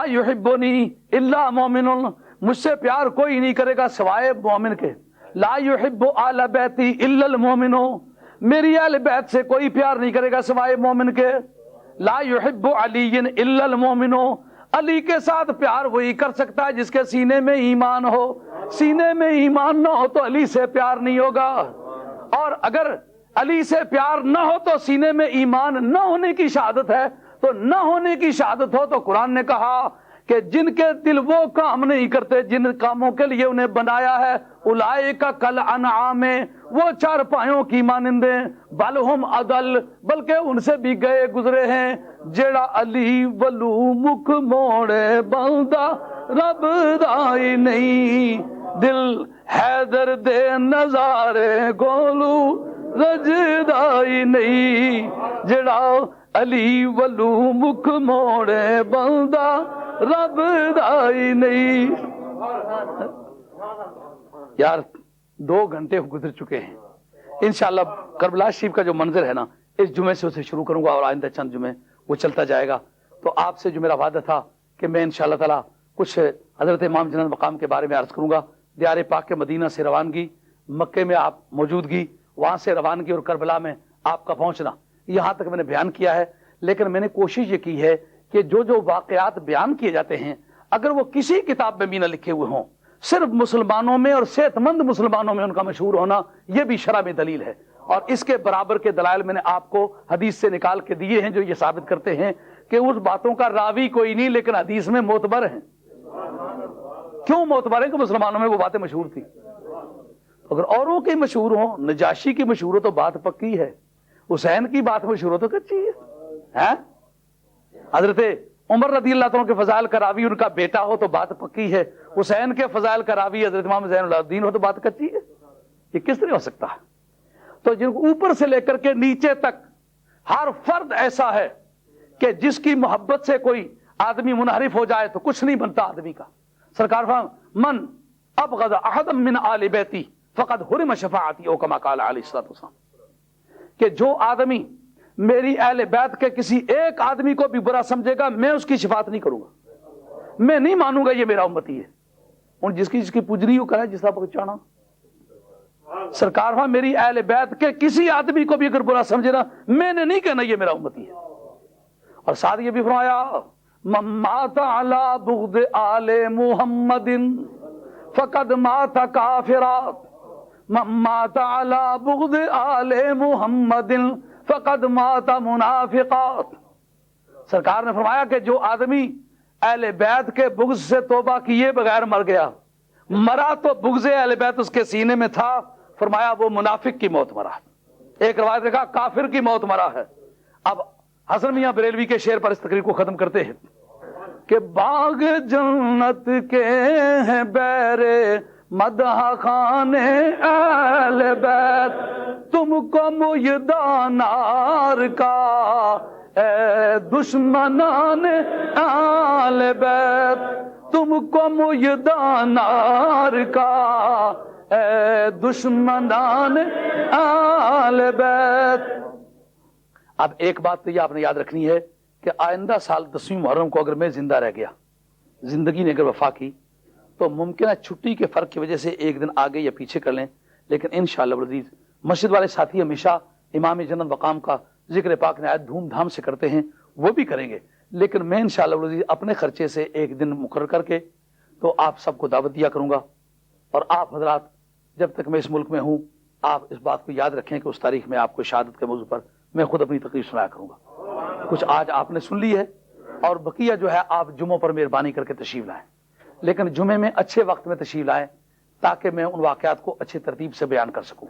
یحبنی الا مومن، مجھ سے پیار کوئی نہیں کرے گا سوائے مومن کے. لا یحب آل بیتی الا المومن، میری اہل بیت سے کوئی پیار نہیں کرے گا سوائے مومن کے. لا یحب علی الا المومن، علی کے ساتھ پیار وہی کر سکتا ہے جس کے سینے میں ایمان ہو. سینے میں ایمان نہ ہو تو علی سے پیار نہیں ہوگا، اور اگر علی سے پیار نہ ہو تو سینے میں ایمان نہ ہونے کی شہادت ہے. تو نہ ہونے کی شہادت ہو تو قرآن نے کہا کہ جن کے دل وہ کام نہیں کرتے جن کاموں کے لیے انہیں بنایا ہے، اولئک کل انعام، وہ چارپائیوں کی مانندے، بل ہم اضل، بلکہ ان سے بھی گئے گزرے ہیں، جیڑا علی ولو مکھ موڑے بندہ رب دائی نہیں، دل حیدر دے نظارے گولو رجدائی نہیں، جیڑا علی ولو مکھ موڑے بندہ رب دائی نہیں۔ یار 2 گھنٹے گزر چکے ہیں، انشاءاللہ کربلا شریف کا جو منظر ہے نا، اس جمعے سے اسے شروع کروں گا اور آئندہ چند جمعے وہ چلتا جائے گا۔ تو آپ سے جو میرا وعدہ تھا کہ میں انشاءاللہ تعالی کچھ حضرت امام جنت مقام کے بارے میں عرض کروں گا، دیار پاک کے مدینہ سے روانگی، مکے میں آپ موجودگی، وہاں سے روانگی اور کربلا میں آپ کا پہنچنا، یہاں تک میں نے بیان کیا ہے۔ لیکن میں نے کوشش یہ کی ہے کہ جو واقعات بیان کیے جاتے ہیں اگر وہ کسی کتاب میں بھی نہ لکھے ہوئے ہوں، صرف مسلمانوں میں اور صحت مند مسلمانوں میں ان کا مشہور ہونا یہ بھی شرع میں دلیل ہے، اور اس کے برابر کے دلائل میں نے آپ کو حدیث سے نکال کے دیے ہیں جو یہ ثابت کرتے ہیں کہ اس باتوں کا راوی کوئی نہیں لیکن حدیث میں معتبر ہیں۔ کیوں معتبر ہیں؟ کہ مسلمانوں میں وہ باتیں مشہور تھی، اگر اوروں کی مشہور ہوں، نجاشی کی مشہور ہو تو بات پکی ہے، حسین کی بات مشہور ہو تو کچی ہے۔ حضرت عمر رضی اللہ عنہ کے فضائل کا راوی ان کا بیٹا ہو تو بات پکی ہے، حسین کے فضائل کا راوی حضرت امام زین العابدین ہو تو بات کچی ہے۔ یہ کس طرح ہو سکتا ہے؟ تو جن اوپر سے لے کر کے نیچے تک ہر فرد ایسا ہے کہ جس کی محبت سے کوئی آدمی منحرف ہو جائے تو کچھ نہیں بنتا آدمی کا۔ سرکار فرمان من ابغض احد من آل بیتی فقد حرم شفاعتی، او کما قال علیہ الصلوۃ والسلام، کہ جو آدمی میری اہل بیت کے کسی ایک آدمی کو بھی برا سمجھے گا میں اس کی شفاعت نہیں کروں گا، میں نہیں مانوں گا یہ میرا امتی ہے۔ اور جس کی پجری ہو کرے جس کا پہچانا، سرکار فرمان میری اہل بیت کے کسی آدمی کو بھی اگر برا سمجھے نا میں نے نہیں کہنا یہ میرا امتی ہے۔ اور ساتھ یہ بھی فرمایا من مات علی بغض آل محمد فقد مات کافرا، من مات علی بغض آل محمد فقد مات منافقا۔ سرکار نے فرمایا کہ جو آدمی اہل بیت کے بغض سے توبہ کیے بغیر مر گیا، مرا تو بغض اہل بیت اس کے سینے میں تھا، فرمایا وہ منافق کی موت مرا۔ ایک روایت نے کہا کافر کی موت مرا ہے۔ اب حسن میاں بریلوی کے شعر پر اس تقریر کو ختم کرتے ہیں کہ باغ جنت کے ہیں بیرے مدح خانے اہل بیت، تم کو مجدہ نار کا اے دشمنان اہل بیت، تم کو مجدہ نار کا اے دشمنان اہل بیت۔ اب ایک بات تو یہ آپ نے یاد رکھنی ہے کہ آئندہ سال 10ویں محرم کو اگر میں زندہ رہ گیا، زندگی نے اگر وفا کی تو ممکن ہے چھٹی کے فرق کی وجہ سے ایک دن آگے یا پیچھے کر لیں، لیکن انشاءاللہ العزیز مسجد والے ساتھی ہمیشہ امام جنت مقام کا ذکر پاک نہایت دھوم دھام سے کرتے ہیں، وہ بھی کریں گے، لیکن میں انشاءاللہ العزیز اپنے خرچے سے ایک دن مقرر کر کے تو آپ سب کو دعوت دیا کروں گا۔ اور آپ حضرات جب تک میں اس ملک میں ہوں آپ اس بات کو یاد رکھیں کہ اس تاریخ میں آپ کو شہادت کے موضوع پر میں خود اپنی تقریر سنایا کروں گا۔ کچھ آج آپ نے سن لی ہے اور بقیہ جو ہے آپ جمعوں پر مہربانی کر کے تشریف لائیں، لیکن جمعے میں اچھے وقت میں تشریف لائیں تاکہ میں ان واقعات کو اچھی ترتیب سے بیان کر سکوں۔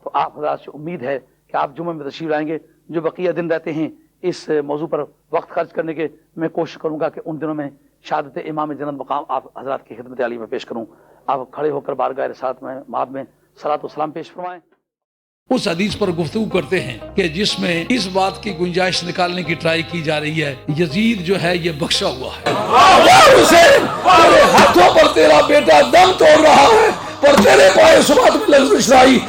تو آپ حضرات سے امید ہے کہ آپ جمعے میں تشریف لائیں گے۔ جو بقیہ دن رہتے ہیں اس موضوع پر وقت خرچ کرنے کے، میں کوشش کروں گا کہ ان دنوں میں شہادت امام جنت مقام آپ حضرات کی خدمت عالی میں پیش کروں۔ آپ کھڑے ہو کر بارگاہ رسالت میں مآب میں صلاۃ و سلام پیش فرمائیں۔ اس حدیث پر گفتگو کرتے ہیں کہ جس میں اس بات کی گنجائش نکالنے کی ٹرائی کی جا رہی ہے یزید جو ہے یہ بخشا ہوا ہے، تیرے ہاتھوں پر تیرا بیٹا دم توڑ رہا ہے پر تیرے پائے سبات میں لفظ شرائی